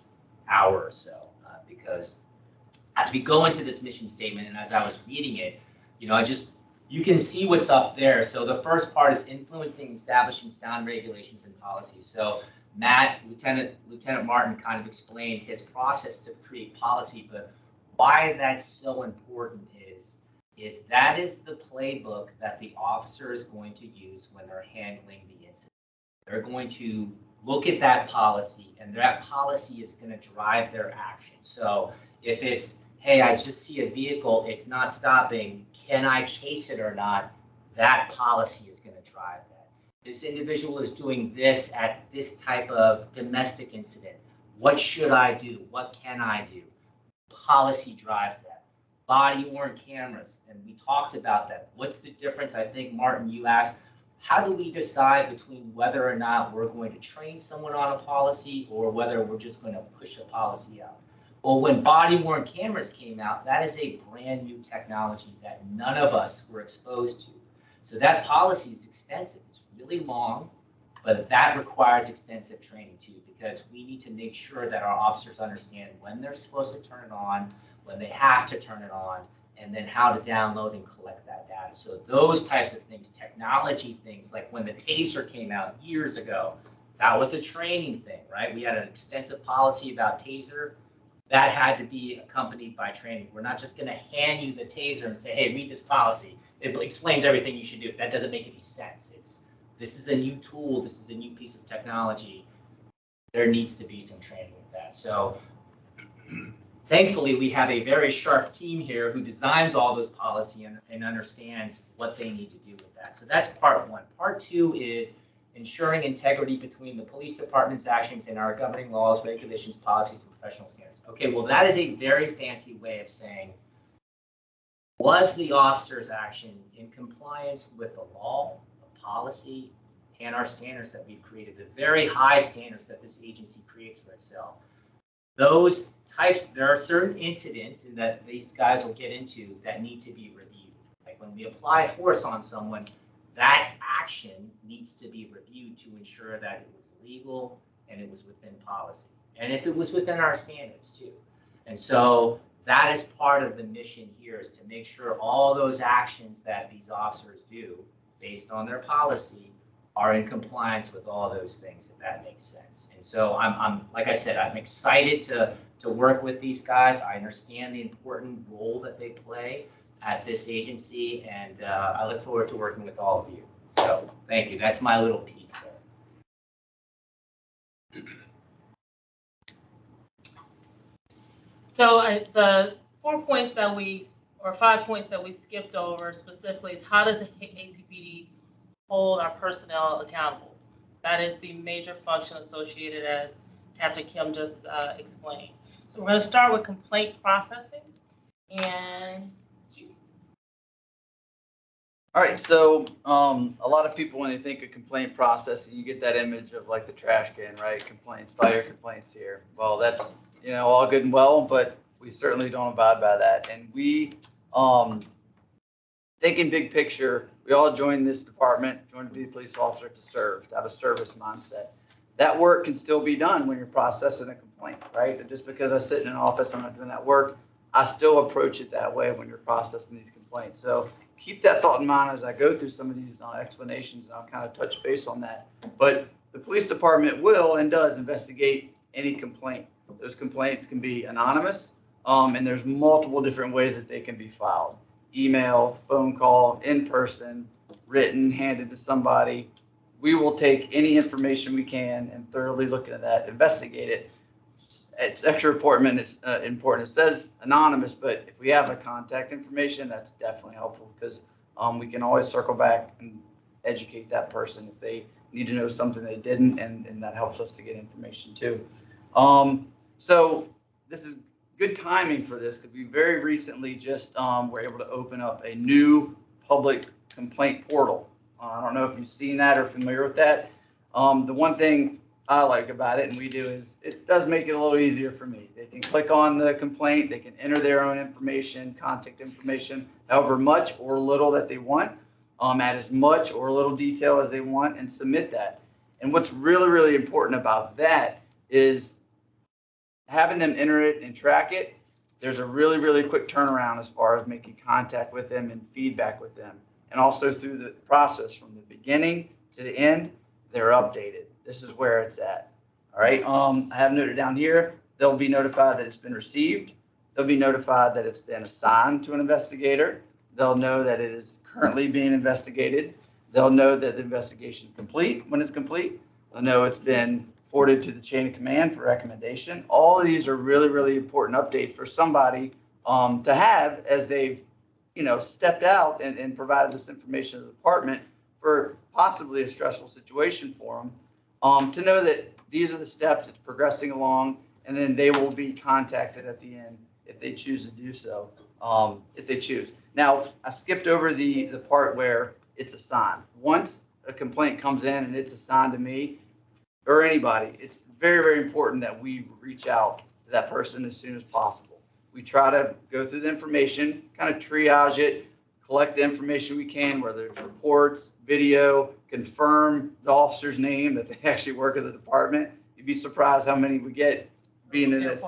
hour or so. Because as we go into this mission statement and as I was reading it, you can see what's up there. So the first part is influencing, establishing sound regulations and policies. So Matt, Lieutenant Martin kind of explained his process to create policy, but why that's so important is that is the playbook that the officer is going to use when they're handling the incident. They're going to look at that policy, and that policy is going to drive their action. So if it's, hey, I just see a vehicle, it's not stopping, can I chase it or not? That policy is going to drive that. This individual is doing this at this type of domestic incident. What should I do? What can I do? Policy drives that. Body-worn cameras, and we talked about that. What's the difference? I think, Martin, you asked, how do we decide between whether or not we're going to train someone on a policy or whether we're just going to push a policy out? Well, when body-worn cameras came out, that is a brand new technology that none of us were exposed to. So that policy is extensive. It's really long, but that requires extensive training too, because we need to make sure that our officers understand when they're supposed to turn it on, when they have to turn it on, and then how to download and collect that data. So those types of things, technology things, like when the TASER came out years ago, that was a training thing, right? We had an extensive policy about TASER. That had to be accompanied by training. We're not just going to hand you the TASER and say, hey, read this policy. It explains everything you should do. That doesn't make any sense. This is a new tool. This is a new piece of technology. There needs to be some training with that. So thankfully, we have a very sharp team here who designs all those policies and understands what they need to do with that. So that's part one. Part two is ensuring integrity between the police department's actions and our governing laws, regulations, policies, and professional standards. Okay, well, that is a very fancy way of saying, was the officer's action in compliance with the law, the policy, and our standards that we've created, the very high standards that this agency creates for itself? Those types, there are certain incidents that these guys will get into that need to be reviewed. Like when we apply force on someone, that action needs to be reviewed to ensure that it was legal and it was within policy. And if it was within our standards too. And so that is part of the mission here, is to make sure all those actions that these officers do based on their policy are in compliance with all those things, if that makes sense. And so I'm like I said, I'm excited to work with these guys. I understand the important role that they play at this agency, and I look forward to working with all of you. So thank you. That's my little piece there. So the 5 points that we skipped over specifically is, how does the ACPD hold our personnel accountable? That is the major function associated, as Captain Kim just explained. So we're going to start with complaint processing. And all right, so a lot of people, when they think of complaint processing, you get that image of like the trash can, right? Complaints, fire complaints here. Well, that's, all good and well, but we certainly don't abide by that. And we thinking big picture, we all joined this department, joined to be a police officer to serve, to have a service mindset. That work can still be done when you're processing a complaint, right? Just because I sit in an office, I'm not doing that work, I still approach it that way when you're processing these complaints. So keep that thought in mind as I go through some of these explanations, and I'll kind of touch base on that. But the police department will and does investigate any complaint. Those complaints can be anonymous, and there's multiple different ways that they can be filed. Email, phone call, in person, written, handed to somebody. We will take any information we can and thoroughly look into that, investigate it. It's extra important. It's important. It says anonymous, but if we have a contact information, that's definitely helpful because we can always circle back and educate that person if they need to know something they didn't, and that helps us to get information too. So this is good timing for this because we very recently just were able to open up a new public complaint portal. I don't know if you've seen that or familiar with that. The one thing I like about it, and we do, is it does make it a little easier for me. They can click on the complaint, they can enter their own information, contact information, however much or little that they want, add as much or little detail as they want, and submit that. And what's really, really important about that is having them enter it and track it. There's a really, really quick turnaround as far as making contact with them and feedback with them. And also through the process from the beginning to the end, they're updated. This is where it's at. All right. I have noted down here, they'll be notified that it's been received. They'll be notified that it's been assigned to an investigator. They'll know that it is currently being investigated. They'll know that the investigation is complete when it's complete. They'll know it's been forwarded to the chain of command for recommendation. All of these are really, really important updates for somebody to have as they've, stepped out and provided this information to the department for possibly a stressful situation for them, to know that these are the steps, it's progressing along, and then they will be contacted at the end if they choose to do so, if they choose. Now, I skipped over the part where it's assigned. Once a complaint comes in and it's assigned to me or anybody, it's very, very important that we reach out to that person as soon as possible. We try to go through the information, kind of triage it, collect the information we can, whether it's reports, video, confirm the officer's name that they actually work at the department. You'd be surprised how many we get being in this.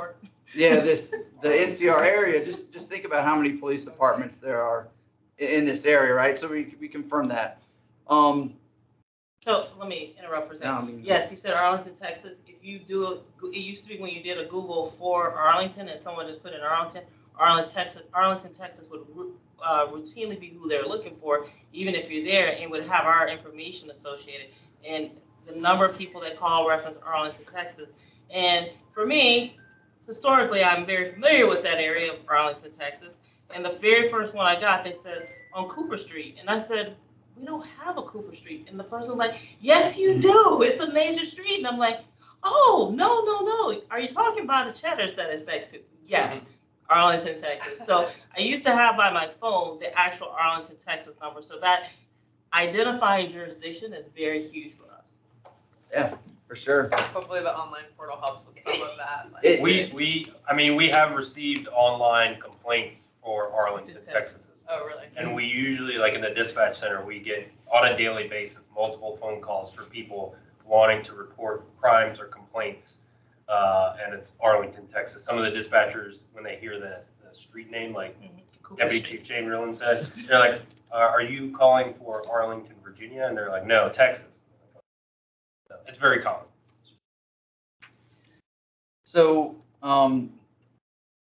Yeah, the NCR area. Just think about how many police departments there are in this area, right? So we confirm that. So let me interrupt for a second. Yes, you said Arlington, Texas. If you do, it used to be when you did a Google for Arlington and someone just put in Arlington, Texas would routinely be who they're looking for, even if you're there, and would have our information associated. And the number of people that call reference Arlington, Texas. And for me, historically, I'm very familiar with that area of Arlington, Texas. And the very first one I got, they said, on Cooper Street. And I said, we don't have a Cooper Street. And the person was like, yes, you do. It's a major street. And I'm like, oh, no. Are you talking about the Cheddars that it's next to? Yes, Arlington, Texas. So I used to have by my phone the actual Arlington, Texas number. So that identifying jurisdiction is very huge for us. Yeah, for sure. Hopefully the online portal helps with some of that. We have received online complaints for Arlington, Texas. Oh, really? And we usually, like in the dispatch center, we get on a daily basis multiple phone calls for people wanting to report crimes or complaints. And it's Arlington, Texas. Some of the dispatchers, when they hear the street name, like Deputy Chief Chamberlain said, they're like, are you calling for Arlington, Virginia? And they're like, no, Texas. So it's very common. So,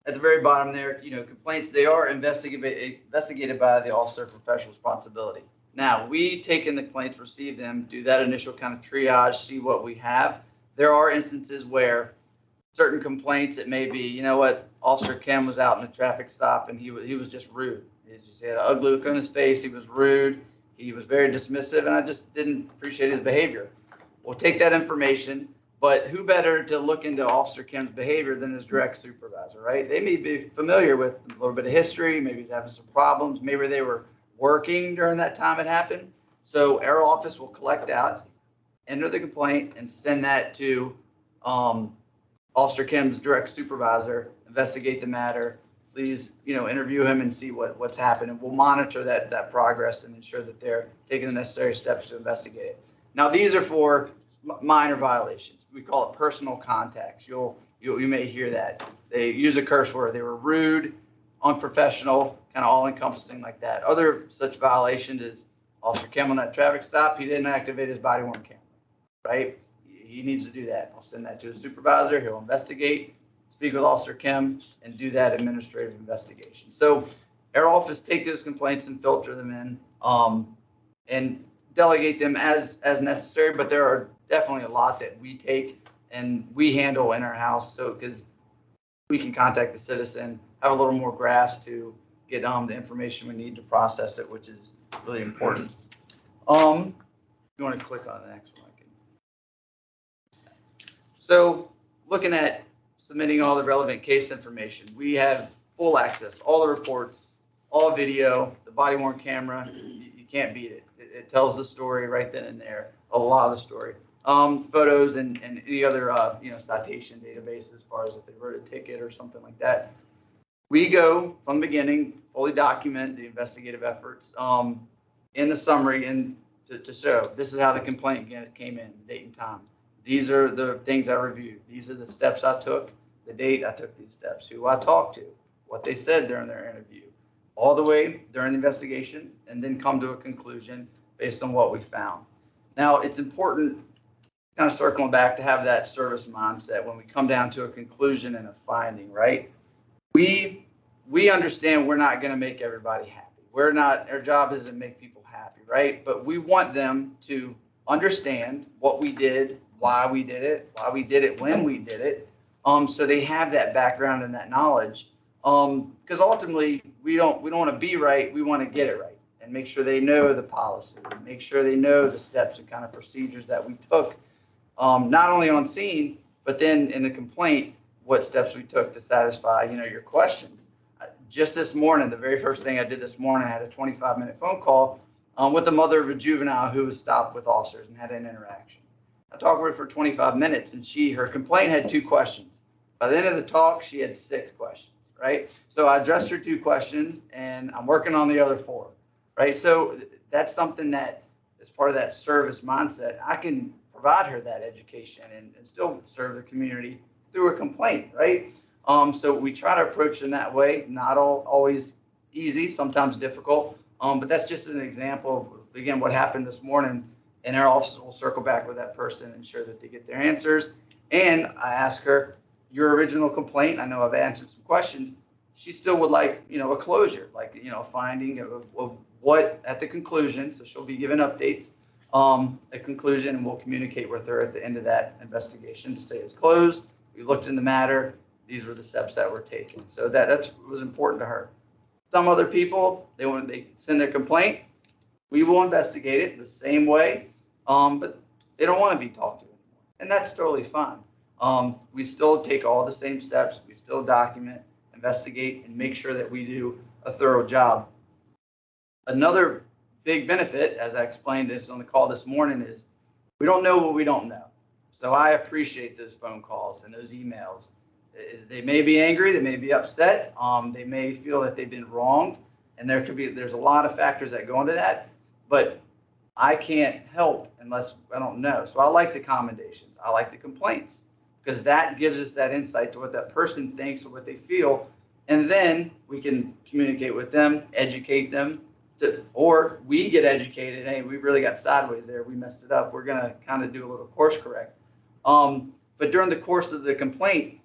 at the very bottom there, complaints, they are investigated by the Officer of Professional Responsibility. Now, we take in the complaints, receive them, do that initial kind of triage, see what we have. There are instances where certain complaints, it may be, Officer Kim was out in a traffic stop and he was just rude. He just had an ugly look on his face. He was rude. He was very dismissive, and I just didn't appreciate his behavior. We'll take that information. But who better to look into Officer Kim's behavior than his direct supervisor, right? They may be familiar with a little bit of history, maybe he's having some problems, maybe they were working during that time it happened. So our office will collect that, enter the complaint, and send that to Officer Kim's direct supervisor, investigate the matter, please, interview him and see what's happened. And we'll monitor that progress and ensure that they're taking the necessary steps to investigate it. Now, these are for minor violations. We call it personal contacts. You may hear that. They use a curse word. They were rude, unprofessional, kind of all-encompassing like that. Other such violations is Officer Kim on that traffic stop, he didn't activate his body-worn camera, right? He needs to do that. I'll send that to his supervisor. He'll investigate, speak with Officer Kim, and do that administrative investigation. So our office take those complaints and filter them in, and delegate them as necessary, but there are definitely a lot that we take and we handle in our house. So, because we can contact the citizen, have a little more grasp to get the information we need to process it, which is really important. If you want to click on the next one, I can. So, looking at submitting all the relevant case information, we have full access, all the reports, all video, the body-worn camera. You can't beat it. It tells the story right then and there, a lot of the story. Photos and any other citation database as far as if they wrote a ticket or something like that. We go from the beginning, fully document the investigative efforts in the summary and to show this is how the complaint came in, date and time. These are the things I reviewed. These are the steps I took, the date I took these steps, who I talked to, what they said during their interview, all the way during the investigation, and then come to a conclusion based on what we found. Now, it's important, kind of circling back, to have that service mindset when we come down to a conclusion and a finding, right? We understand we're not going to make everybody happy. We're not, our job isn't to make people happy, right? But we want them to understand what we did, why we did it, when we did it, so they have that background and that knowledge. Because ultimately, we don't want to be right. We want to get it right and make sure they know the policy, make sure they know the steps and kind of procedures that we took, not only on scene, but then in the complaint, what steps we took to satisfy, your questions. Just this morning, the very first thing I did this morning, I had a 25-minute phone call with the mother of a juvenile who was stopped with officers and had an interaction. I talked with her for 25 minutes, and her complaint had 2 questions. By the end of the talk, she had 6 questions, right? So I addressed her 2 questions, and I'm working on the other 4, right? So that's something that is part of that service mindset. I can provide her that education and still serve the community through a complaint, right? So we try to approach them that way. Not always easy, sometimes difficult, but that's just an example of, again, what happened this morning. And our officers will circle back with that person, ensure that they get their answers. And I ask her, your original complaint, I know I've answered some questions. She still would like, a closure, like, a finding of what at the conclusion. So she'll be given updates, a conclusion, and we'll communicate with her at the end of that investigation to say it's closed. We looked in the matter. These were the steps that were taken. So that was important to her. Some other people, they send their complaint. We will investigate it the same way, but they don't want to be talked to anymore. And that's totally fine. We still take all the same steps. We still document, investigate, and make sure that we do a thorough job. Another big benefit, as I explained this on the call this morning, is we don't know what we don't know. So I appreciate those phone calls and those emails. They may be angry, they may be upset, they may feel that they've been wronged, and there's a lot of factors that go into that, but I can't help unless I don't know. So I like the commendations, I like the complaints, because that gives us that insight to what that person thinks or what they feel, and then we can communicate with them, educate them, or we get educated. Hey, we really got sideways there, we messed it up, we're going to kind of do a little course correct. But during the course of the complaint,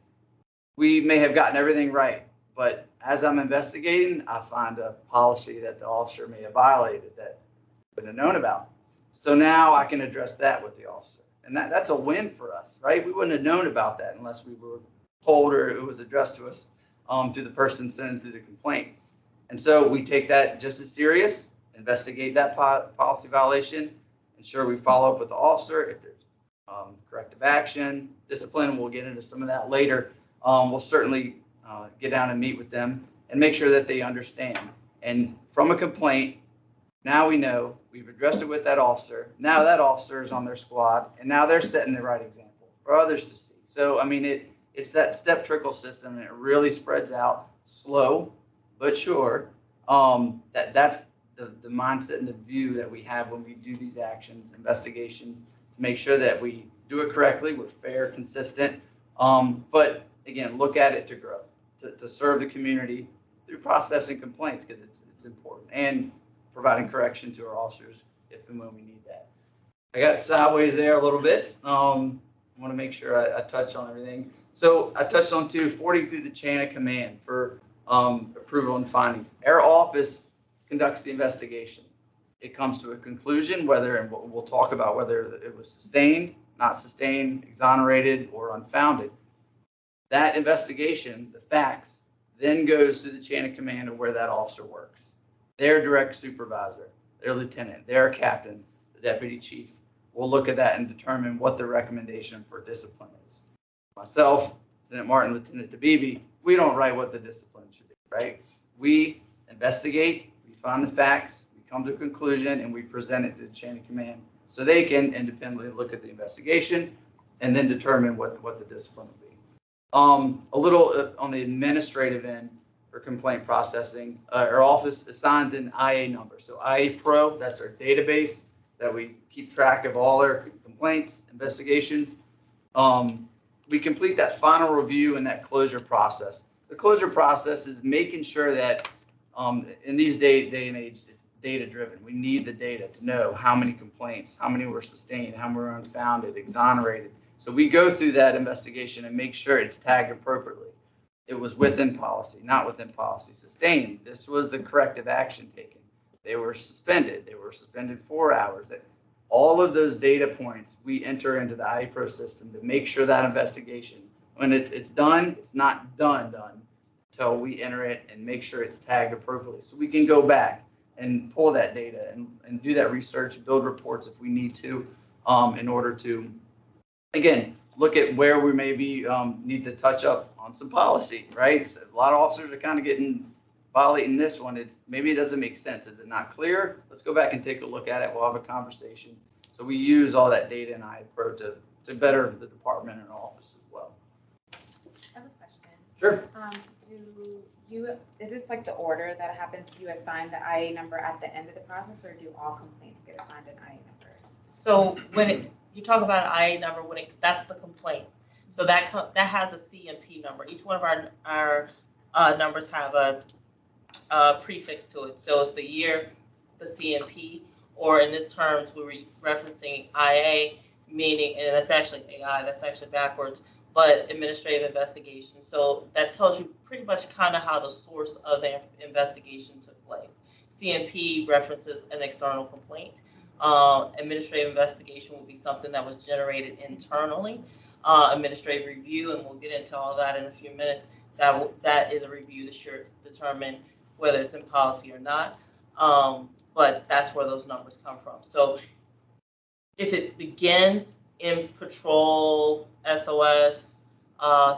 we may have gotten everything right, but as I'm investigating, I find a policy that the officer may have violated that I wouldn't have known about. So now I can address that with the officer. And that's a win for us, right? We wouldn't have known about that unless we were told or it was addressed to us through the person sending through the complaint. And so we take that just as serious, investigate that policy violation, ensure we follow up with the officer. If there's corrective action, discipline, we'll get into some of that later. We'll certainly get down and meet with them and make sure that they understand. And from a complaint, now we know we've addressed it with that officer. Now that officer is on their squad, and now they're setting the right example for others to see. So, I mean, it's that step trickle system, and it really spreads out. slow but sure. That's the mindset and the view that we have when we do these actions, investigations, to make sure that we do it correctly, we're fair, consistent. But again, look at it to grow, to serve the community through processing complaints, because it's important, and providing correction to our officers if and when we need that. I got sideways there a little bit. I want to make sure I touch on everything. So I touched on forwarding through the chain of command for approval and findings. Our office conducts the investigation. It comes to a conclusion, and we'll talk about whether it was sustained, not sustained, exonerated, or unfounded. That investigation, the facts, then goes to the chain of command of where that officer works. Their direct supervisor, their lieutenant, their captain, the deputy chief will look at that and determine what the recommendation for discipline is. Myself, Lieutenant Martin, Lieutenant DeBeebe, we don't write what the discipline should be, right? We investigate, we find the facts, we come to a conclusion, and we present it to the chain of command so they can independently look at the investigation and then determine what the discipline will be. A little on the administrative end for complaint processing, our office assigns an IA number. So IA Pro, that's our database that we keep track of all our complaints, investigations. We complete that final review and that closure process. The closure process is making sure that in these day and age, it's data driven. We need the data to know how many complaints, how many were sustained, how many were unfounded, exonerated. So we go through that investigation and make sure it's tagged appropriately. It was within policy, not within policy. Sustained, this was the corrective action taken. They were suspended. They were suspended 4 hours. All of those data points we enter into the iPro system to make sure that investigation, when it's done, it's not done until we enter it and make sure it's tagged appropriately. So we can go back and pull that data and do that research, build reports if we need to, in order to, again, look at where we maybe need to touch up on some policy, right? So a lot of officers are kind of violating this one. Maybe it doesn't make sense. Is it not clear? Let's go back and take a look at it. We'll have a conversation. So we use all that data in iPro to better the department and office as well. I have a question. Sure. Is this like the order that happens? Do you assign the IA number at the end of the process, or do all complaints get assigned an IA number? So when you talk about an IA number, that's the complaint. So that has a CMP number. Each one of our numbers have a prefix to it. So it's the year, the CMP, or in this terms, we were referencing IA, meaning, and that's actually AI, that's actually backwards, but administrative investigation. So that tells you pretty much kind of how the source of the investigation took place. CMP references an external complaint. Administrative investigation will be something that was generated internally. Administrative review, and we'll get into all that in a few minutes, that is a review to determine whether it's in policy or not. But that's where those numbers come from. So if it begins in patrol, SOS,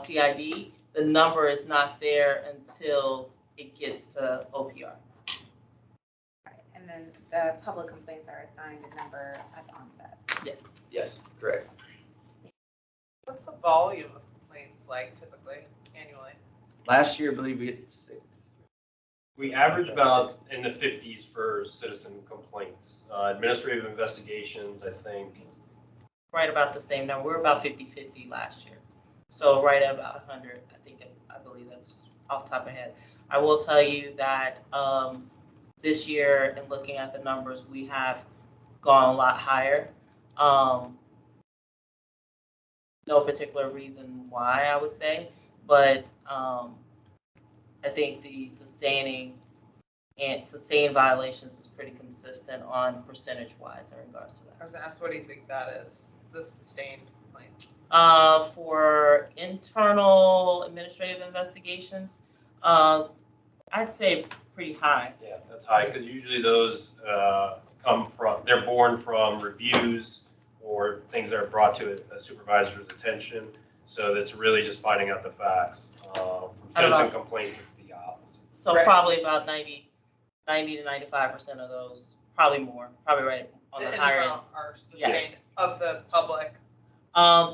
CID, the number is not there until it gets to OPR. Right. And then the public complaints are assigned a number at the onset. Yes. Yes, correct. What's the volume of complaints like typically annually? Last year, I believe we had 6. We average about in the 50s for citizen complaints. Administrative investigations, I think. Right about the same number. We're about 50-50 last year. So right at about 100, I believe that's off the top of my head. I will tell you that this year, in looking at the numbers, we have gone a lot higher. No particular reason why, I would say, but I think the sustained violations is pretty consistent on percentage-wise in regards to that. I was gonna ask, what do you think that is, the sustained complaints? For internal administrative investigations, I'd say pretty high. Yeah, that's high, because usually those they're born from reviews or things that are brought to a supervisor's attention. So that's really just finding out the facts. From citizen complaints, it's the opposite. So Right. Probably about 90 to 95% of those, probably more, probably right on the higher end. Are sustained Yes. of the public.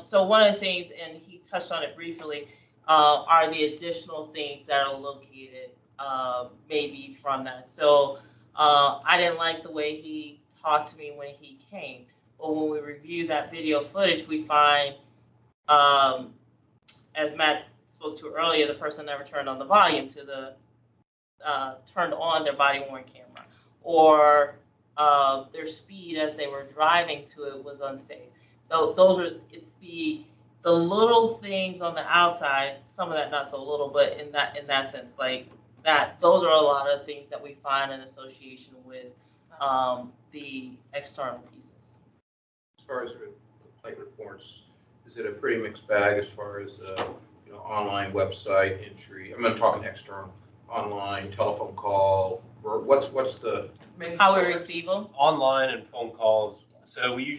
So one of the things, and he touched on it briefly, are the additional things that are located maybe from that. So I didn't like the way he talked to me when he came. But when we review that video footage, we find, as Matt spoke to earlier, the person never turned on the volume to the turned on their body worn camera, or their speed as they were driving to it was unsafe. Those are, it's the little things on the outside, some of that not so little, but in that sense, like that, those are a lot of things that we find in association with the external pieces. As far as the complaint reports, is it a pretty mixed bag as far as, online website entry? I'm not talking external, online, telephone call, or what's the? How we receive them? Online and phone calls. So we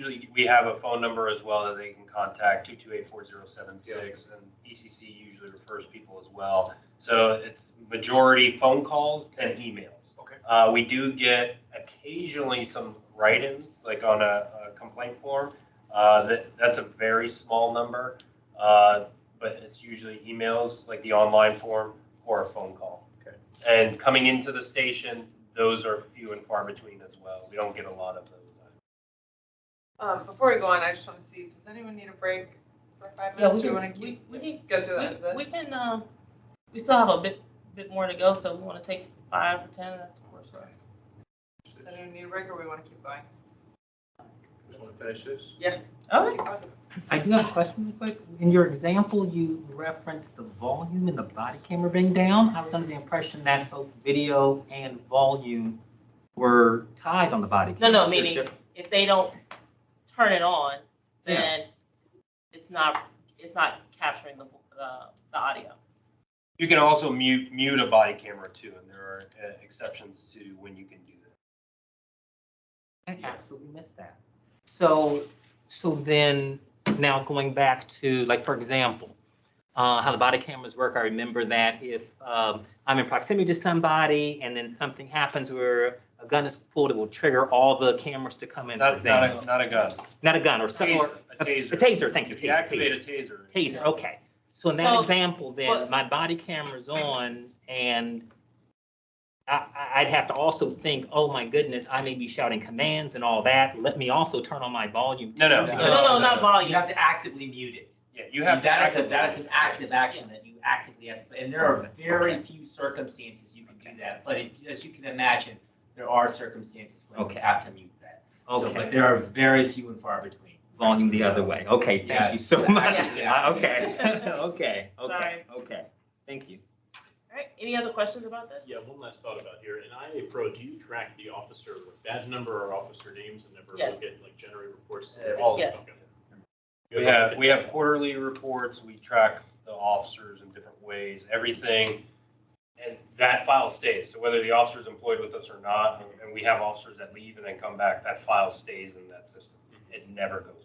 have a phone number as well that they can contact, 228-4076, and ECC usually refers people as well. So it's majority phone calls and emails. Okay. We do get occasionally some write-ins, like on a complaint form. That's a very small number, but it's usually emails, like the online form, or a phone call. Okay. And coming into the station, those are few and far between as well. We don't get a lot of those. Before we go on, I just want to see, does anyone need a break for 5 Yeah, minutes? we Or can, want to we can go through that? we can, we still have a bit more to go, so we want to take 5 or 10 and that works for us. Does anyone need a break, or we want to keep going? Just want to finish this? Okay. Keep going. I do have a question real quick. In your example, you referenced the volume and the body camera being down. I was under the impression that both video and volume were tied on the body camera. No, meaning if they don't turn it on, then it's not capturing the audio. You can also mute a body camera too, and there are exceptions to when you can do that. I absolutely missed that. So then now going back to, like, for example, how the body cameras work, I remember that if I'm in proximity to somebody and then something happens where a gun is pulled, it will trigger all the cameras to come in. Not a gun. Not a gun, or something. A taser. A taser, thank you. If you activate a taser. Taser, okay. So in that So, example, then my body camera's on, and I'd have to also think, oh my goodness, I may be shouting commands and all that. Let me also turn on my volume. No, Not volume. You have to actively mute it. Yeah, you have to. That is an active action that you actively have to, and there are very few circumstances you can do that. But as you can imagine, there are circumstances when you have to mute that. Okay. So, but there are very few and far between. Volume the other way. Okay, thank you Yes. so much. Yeah. Okay. Sorry. Okay. Thank you. All right, any other questions about this? Yeah, one last thought about here. In IA Pro, do you track the officer with badge number or officer names and never Yes. look at, like, generate reports? Yes. Okay. We have quarterly reports. We track the officers in different ways. Everything, and that file stays. So whether the officer's employed with us or not, and we have officers that leave and then come back, that file stays in that system. It never goes.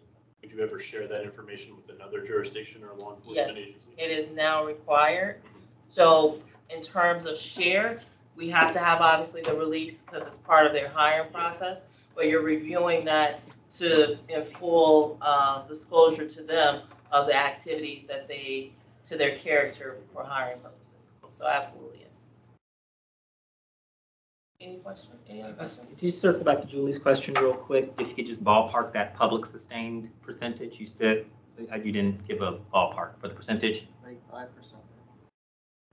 Would you ever share that information with another jurisdiction or law Yes, enforcement agency? it is now required. So in terms of share, we have to have obviously the release because it's part of their hiring process, but you're reviewing that in full disclosure to them of the activities that to their character for hiring purposes. So absolutely, yes. Any question? Any other questions? Could you circle back to Julie's question real quick? If you could just ballpark that public sustained percentage, you said you didn't give a ballpark for the percentage. Like 5%.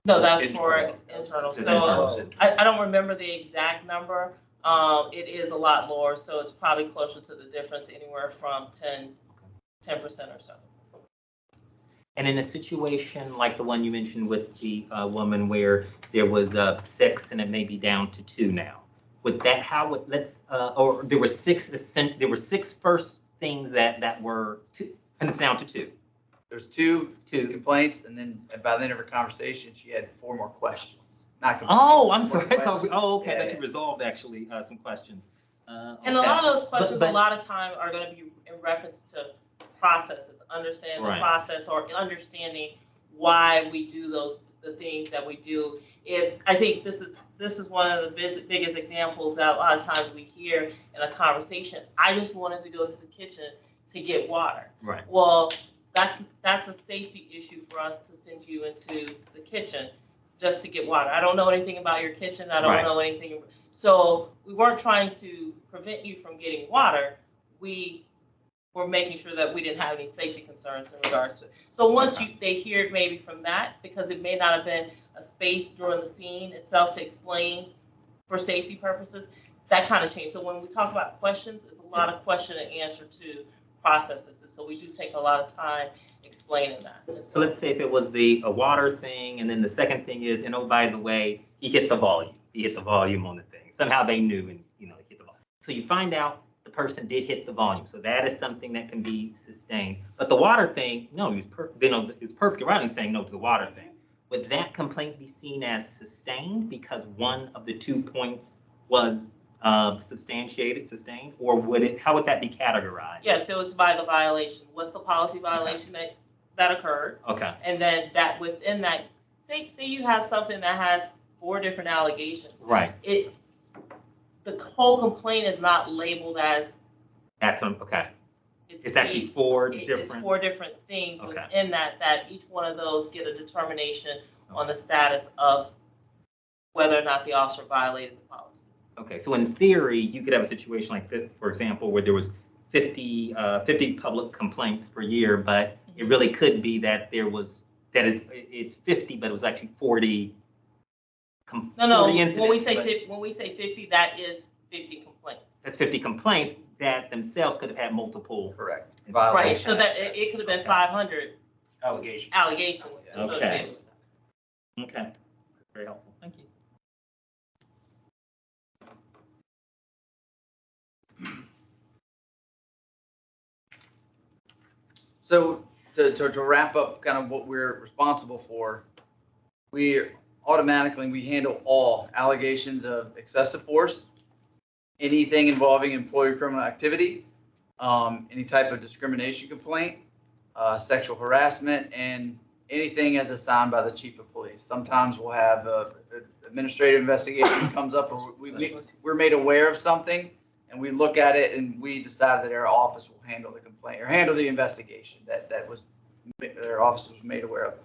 No, that's for internal. So I don't remember the exact number. It is a lot lower, so it's probably closer to the difference, anywhere from 10% or so. And in a situation like the one you mentioned with the woman where there was 6 and it may be down to 2 now, would that, or there were 6 first things that were 2, and it's down to 2. There's two complaints, and then by the end of her conversation, she had 4 more questions. Not complaints. Oh, I'm 4 sorry. I thought questions. okay. I Yeah, thought you resolved actually some questions. And a lot of those questions, a lot of time, are going to be in reference to processes, understanding the process, or understanding why we do the things that we do. I think this is one of the biggest examples that a lot of times we hear in a conversation. I just wanted to go to the kitchen to get water. Right. Well, that's a safety issue for us to send you into the kitchen just to get water. I don't know anything about your kitchen. I don't Right. know anything. So we weren't trying to prevent you from getting water. We were making sure that we didn't have any safety concerns in regards to it. So once they hear it maybe from that, because it may not have been a space during the scene itself to explain for safety purposes, that kind of changed. So when we talk about questions, it's a lot of question and answer to processes. And so we do take a lot of time explaining that. So let's say if it was a water thing, and then the second thing is, and oh, by the way, he hit the volume. He hit the volume on the thing. Somehow they knew, and he hit the volume. So you find out the person did hit the volume. So that is something that can be sustained. But the water thing, no, he was perfectly right in saying no to the water thing. Would that complaint be seen as sustained because one of the 2 points was sustained, or how would that be categorized? Yeah, so it's by the violation. What's the policy violation that occurred? Okay. And then that within that, say you have something that has 4 different allegations. Right. The whole complaint is not labeled as. That's okay. It's actually 4 different. It's 4 different things Okay. within that each one of those get a determination on the status of whether or not the officer violated the policy. Okay, so in theory, you could have a situation like this, for example, where there was 50 public complaints per year, but it really could be that it's 50, but it was actually 40. No. 40 incidents, when we say 50, that is 50 complaints. That's 50 complaints that themselves could have had multiple. Correct. Right. So that it could have been 500 Allegations. associated with that. Okay. Very helpful. Thank you. So to wrap up kind of what we're responsible for, we handle all allegations of excessive force, anything involving employee criminal activity, any type of discrimination complaint, sexual harassment, and anything as assigned by the chief of police. Sometimes we'll have an administrative investigation comes up, or we're made aware of something, and we look at it and we decide that our office will handle the complaint or handle the investigation that our office was made aware of.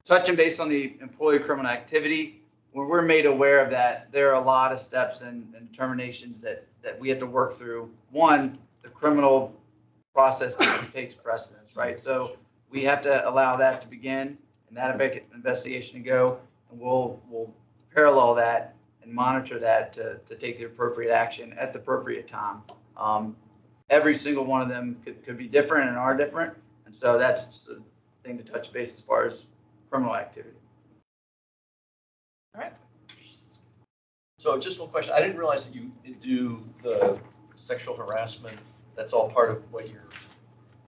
Touching base on the employee criminal activity, when we're made aware of that, there are a lot of steps and determinations that we have to work through. One, the criminal process takes precedence, right? So we have to allow that to begin and that investigation to go, and we'll parallel that and monitor that to take the appropriate action at the appropriate time. Every single one of them could be different and are different, and so that's just a thing to touch base as far as criminal activity. All right. So just one question. I didn't realize that you do the sexual harassment. That's all part of what your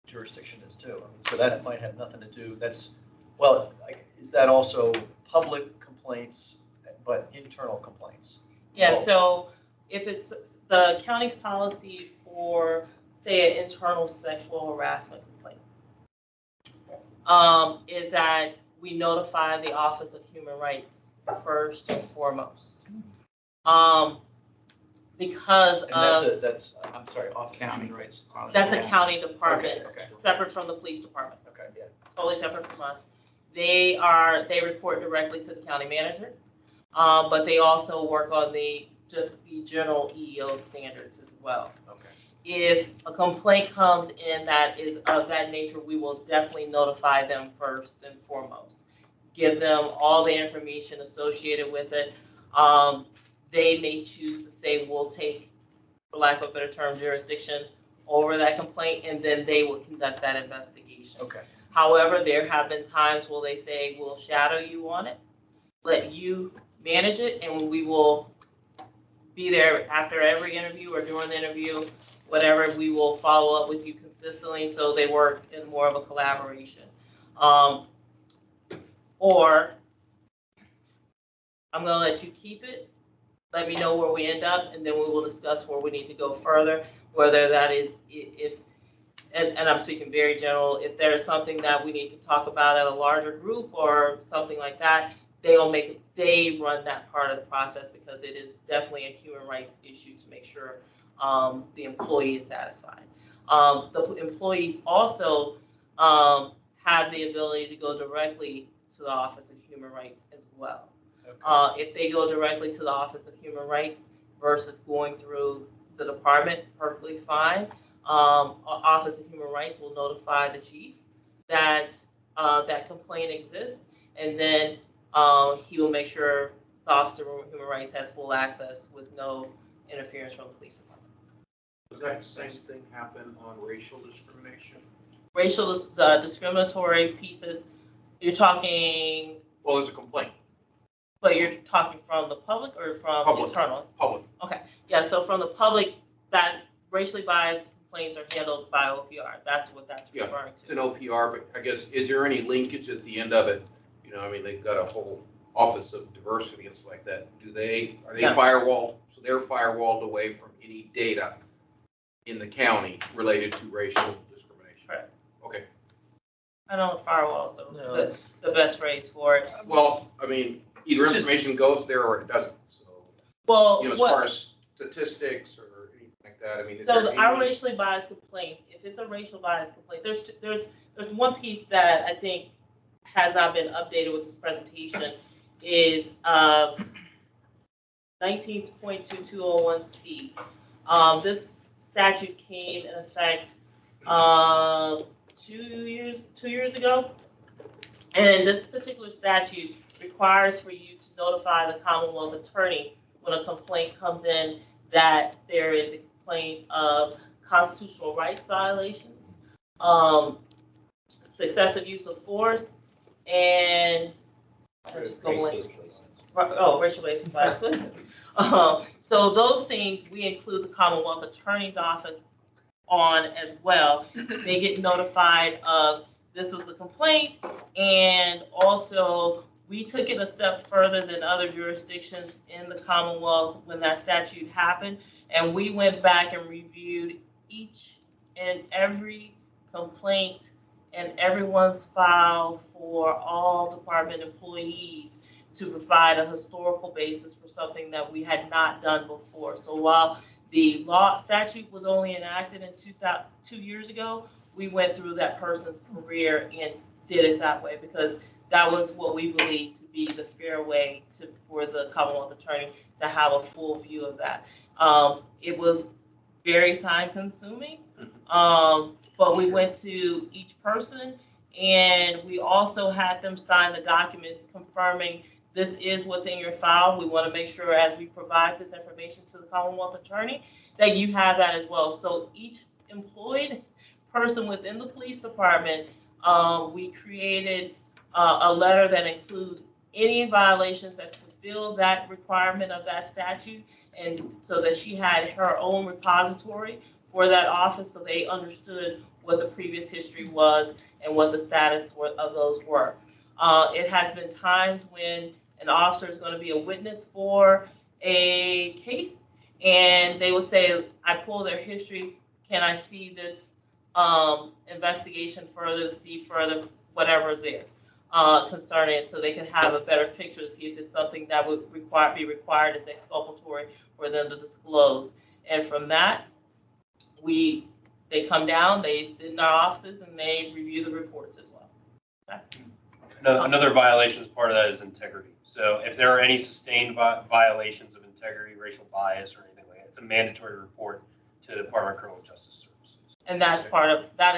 jurisdiction is too. I mean, so that might have nothing to do. Is that also public complaints, but internal complaints? Yeah, so if it's the county's policy for, say, an internal sexual harassment complaint, is that we notify the Office of Human Rights first and foremost. Because that's I'm sorry, Office of Human Rights. That's a county department, Okay. Separate from the police department. Okay, yeah. Totally separate from us. They report directly to the county manager, but they also work on the general EEO standards as well. Okay. If a complaint comes in that is of that nature, we will definitely notify them first and foremost. Give them all the information associated with it. They may choose to say, we'll take, for lack of a better term, jurisdiction over that complaint, and then they will conduct that investigation. Okay. However, there have been times where they say, we'll shadow you on it, let you manage it, and we will be there after every interview or during the interview, whatever, we will follow up with you consistently, so they work in more of a collaboration. Or I'm gonna let you keep it, let me know where we end up, and then we will discuss where we need to go further, whether that is and I'm speaking very general, if there's something that we need to talk about at a larger group or something like that, they run that part of the process, because it is definitely a human rights issue to make sure the employee is satisfied. The employees also have the ability to go directly to the Office of Human Rights as well. If they go directly to the Office of Human Rights versus going through the department, perfectly fine. Office of Human Rights will notify the chief that that complaint exists, and then he will make sure the Office of Human Rights has full access with no interference from the police department. Does that same thing happen on racial discrimination? Racial, discriminatory pieces, you're talking, Well, there's a complaint. but you're talking from the public or from Public. internal? Public. Okay, yeah, so from the public, that racially biased complaints are handled by OPR. That's what that's Yeah, referring It's to. an OPR, but I guess, is there any linkage at the end of it? You know, I mean, they've got a whole office of diversity and stuff like that. Are they No. firewalled? So they're firewalled away from any data in the county related to racial discrimination? Correct. Okay. I don't know if firewall is No. the best phrase for it. Well, I mean, either information goes there or it doesn't, so, Well, you know, as what, far as statistics or anything like that, I mean, is so there our any? racially biased complaints, if it's a racial biased complaint, there's one piece that I think has not been updated with this presentation is 19.2201C. This statute came in effect 2 years ago. And this particular statute requires for you to notify the Commonwealth attorney when a complaint comes in that there is a complaint of constitutional rights violations, excessive use of force, and racial-based bias policing. So those things we include the Commonwealth Attorney's Office on as well. They get notified of this was the complaint, and also we took it a step further than other jurisdictions in the Commonwealth when that statute happened, and we went back and reviewed each and every complaint and everyone's file for all department employees to provide a historical basis for something that we had not done before. So while the law statute was only enacted in 2 years ago, we went through that person's career and did it that way because that was what we believed to be the fair way for the Commonwealth Attorney to have a full view of that. It was very time consuming, but we went to each person and we also had them sign the document confirming this is what's in your file. We want to make sure as we provide this information to the Commonwealth Attorney that you have that as well. So each employed person within the police department, we created a letter that includes any violations that fulfill that requirement of that statute, and so that she had her own repository for that office so they understood what the previous history was and what the status of those were. It has been times when an officer is going to be a witness for a case and they will say, I pull their history, can I see this investigation further to see further whatever is there concerning it, so they can have a better picture to see if it's something that would be required as exculpatory for them to disclose. And from that, they come down, they sit in our offices, and they review the reports as well. Okay. Another violation as part of that is integrity. So if there are any sustained violations of integrity, racial bias, or anything like that, it's a mandatory report to the Department of Criminal Justice Services. And that is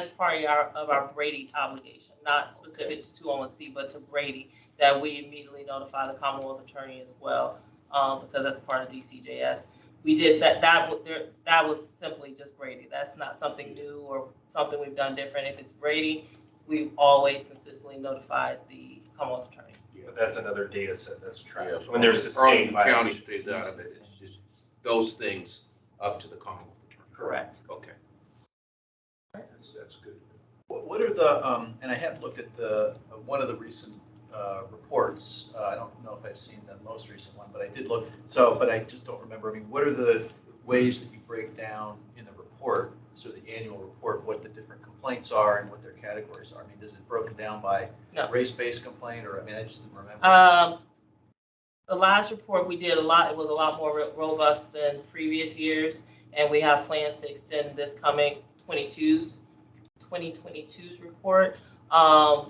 part of our Brady obligation, not specific to 201C, but to Brady, that we immediately notify the Commonwealth Attorney as well, because that's part of DCJS. We did that. That was simply just Brady. That's not something new or something we've done different. If it's Brady, we've always consistently notified the Commonwealth Attorney. But that's another data set that's tracked. Yeah, so When there's sustained Arlington County violations. stays out of it, it's just those things up to the Commonwealth Attorney. Correct. Okay. That's good. What are the, and I had looked at one of the recent reports. I don't know if I've seen the most recent one, but I did look. But I just don't remember. I mean, what are the ways that you break down in a report, so the annual report, what the different complaints are and what their categories are? I mean, is it broken down by race-based complaint, or, I mean, I just didn't remember. The last report we did it was a lot more robust than previous years, and we have plans to extend this coming 22's 2022's report. I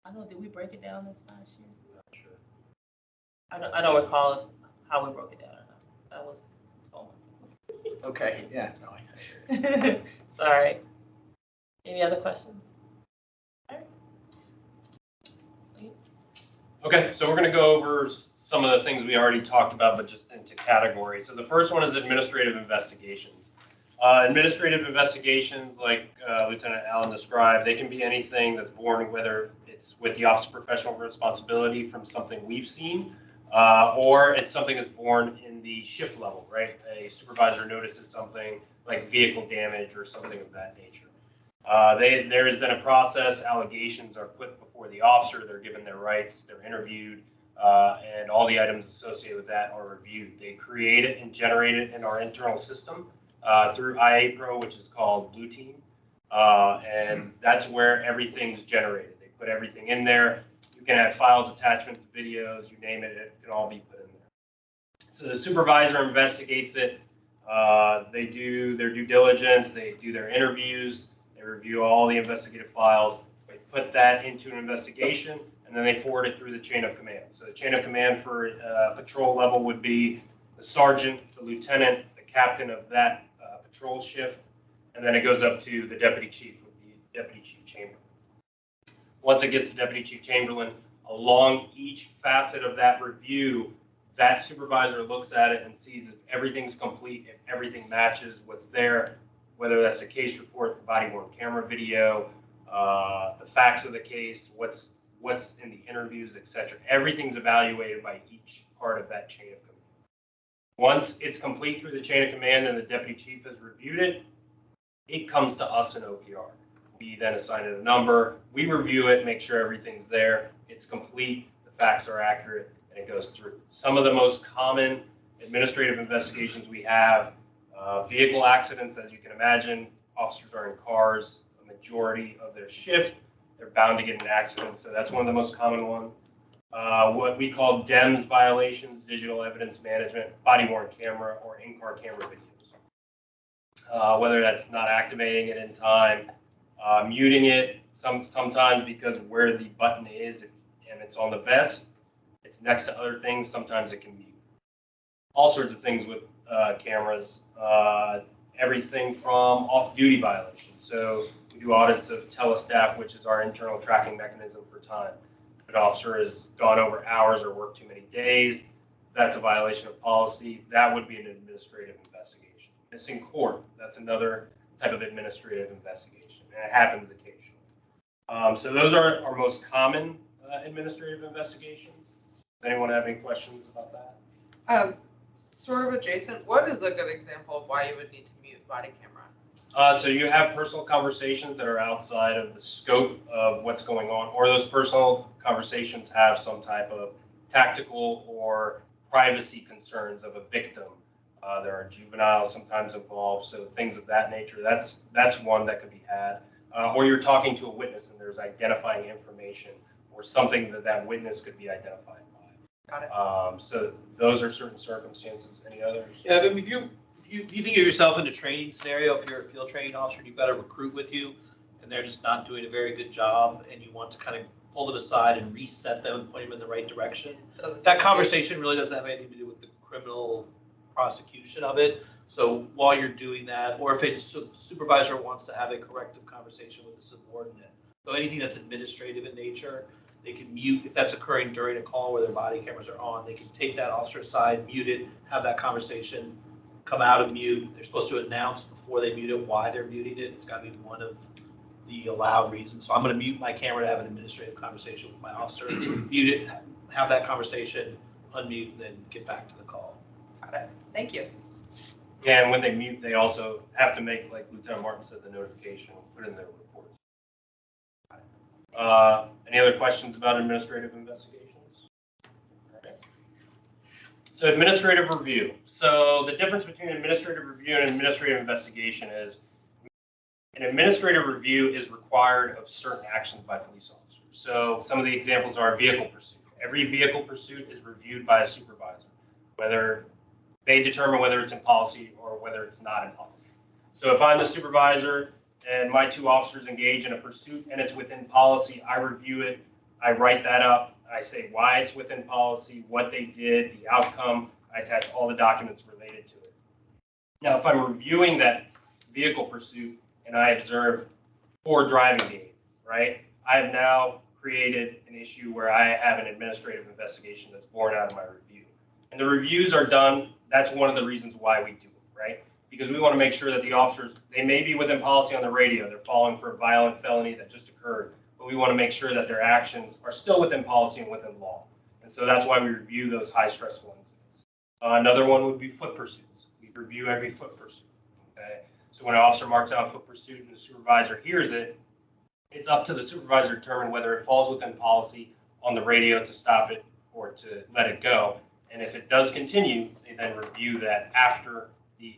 don't know, did we break it down this past year? Not sure. I don't recall how we broke it down or not. That was 12 months Okay, yeah, no, I hear you. ago. Sorry. Any other questions? All right. Sweet. Okay, so we're going to go over some of the things we already talked about, but just into categories. So the first one is administrative investigations. Administrative investigations, like Lieutenant Allen described, they can be anything that's born, whether it's with the Office of Professional Responsibility from something we've seen, or it's something that's born in the shift level, right? A supervisor notices something like vehicle damage or something of that nature. There is then a process, allegations are put before the officer, they're given their rights, they're interviewed, and all the items associated with that are reviewed. They create it and generate it in our internal system through IA Pro, which is called Blue Team. And that's where everything's generated. They put everything in there. You can add files, attachments, videos, you name it, it can all be put in there. So the supervisor investigates it. They do their due diligence, they do their interviews, they review all the investigative files, they put that into an investigation, and then they forward it through the chain of command. So the chain of command for patrol level would be the sergeant, the lieutenant, the captain of that patrol shift, and then it goes up to the deputy chief with the deputy chief chamberlain. Once it gets to deputy chief chamberlain, along each facet of that review, that supervisor looks at it and sees if everything's complete, if everything matches what's there, whether that's the case report, the body-worn camera video, the facts of the case, what's in the interviews, etc. Everything's evaluated by each part of that chain of command. Once it's complete through the chain of command and the deputy chief has reviewed it, it comes to us in OPR. We then assign it a number, we review it, make sure everything's there, it's complete, the facts are accurate, and it goes through. Some of the most common administrative investigations we have, vehicle accidents, as you can imagine, officers are in cars, a majority of their shift, they're bound to get in an accident, so that's one of the most common ones. What we call DEMS violations, digital evidence management, body-worn camera or in-car camera videos. Whether that's not activating it in time, muting it, sometimes because where the button is and it's on the vest, it's next to other things, sometimes it can mute. All sorts of things with cameras, everything from off-duty violations. So we do audits of telestaff, which is our internal tracking mechanism for time. If an officer has gone over hours or worked too many days, that's a violation of policy. That would be an administrative investigation. Missing court, that's another type of administrative investigation, and it happens occasionally. So those are our most common administrative investigations. Does anyone have any questions about that? Sort of adjacent, what is a good example of why you would need to mute body camera? So you have personal conversations that are outside of the scope of what's going on, or those personal conversations have some type of tactical or privacy concerns of a victim. There are juveniles sometimes involved, so things of that nature. That's one that could be had. Or you're talking to a witness and there's identifying information or something that witness could be identified by. Got it. So those are certain circumstances. Any others? Yeah, I mean, if you think of yourself in a training scenario, if you're a field training officer and you've got a recruit with you and they're just not doing a very good job and you want to kind of pull them aside and reset them and point them in the right direction, that conversation really doesn't have anything to do with the criminal prosecution of it. So while you're doing that, or if a supervisor wants to have a corrective conversation with a subordinate, so anything that's administrative in nature, they can mute, if that's occurring during a call where their body cameras are on, they can take that officer aside, mute it, have that conversation, come out of mute. They're supposed to announce before they mute it why they're muting it. It's got to be one of the allowed reasons. So I'm going to mute my camera to have an administrative conversation with my officer, mute it, have that conversation, unmute, and then get back to the call. Got it. Thank you. Yeah, and when they mute, they also have to make, like Lieutenant Martin said, the notification, put in their report. Any other questions about administrative investigations? Okay. So administrative review. So the difference between administrative review and administrative investigation is an administrative review is required of certain actions by police officers. So some of the examples are vehicle pursuit. Every vehicle pursuit is reviewed by a supervisor, whether they determine whether it's in policy or whether it's not in policy. So if I'm the supervisor and my 2 officers engage in a pursuit and it's within policy, I review it, I write that up, I say why it's within policy, what they did, the outcome, I attach all the documents related to it. Now, if I'm reviewing that vehicle pursuit and I observe poor driving behavior, right? I have now created an issue where I have an administrative investigation that's born out of my review. And the reviews are done, that's one of the reasons why we do it, right? Because we want to make sure that the officers, they may be within policy on the radio, they're following for a violent felony that just occurred, but we want to make sure that their actions are still within policy and within law. And so that's why we review those high stressful incidents. Another one would be foot pursuits. We review every foot pursuit, okay? So when an officer marks out foot pursuit and the supervisor hears it, it's up to the supervisor to determine whether it falls within policy on the radio to stop it or to let it go. And if it does continue, they then review that after the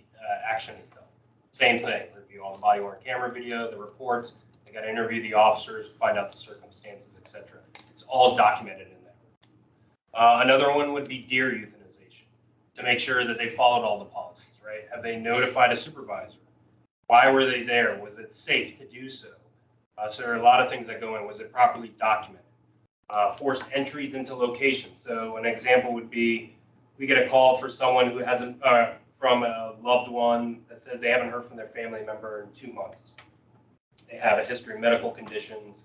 action is done. Same thing, review all the body worn camera video, the reports. They got to interview the officers, find out the circumstances, etc. It's all documented in that. Another one would be deer euthanization, to make sure that they followed all the policies, right? Have they notified a supervisor? Why were they there? Was it safe to do so? So there are a lot of things that go in. Was it properly documented? Forced entries into locations. So an example would be, we get a call for someone who hasn't, from a loved one that says they haven't heard from their family member in 2 months. They have a history of medical conditions.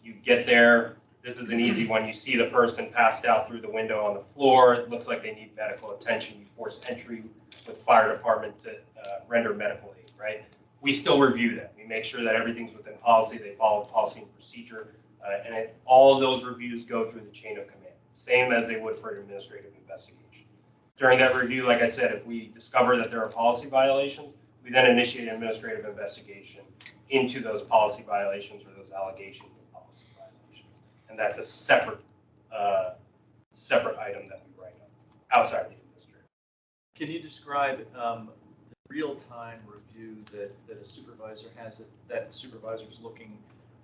You get there. This is an easy one. You see the person passed out through the window on the floor. It looks like they need medical attention. You force entry with fire department to render medical aid, right? We still review that. We make sure that everything's within policy. They follow policy and procedure. All of those reviews go through the chain of command, same as they would for an administrative investigation. During that review, like I said, if we discover that there are policy violations, we then initiate an administrative investigation into those policy violations or those allegations of policy violations. And that's a separate item that we write up outside the administrative. Can you describe the real-time review that a supervisor has, that supervisor's looking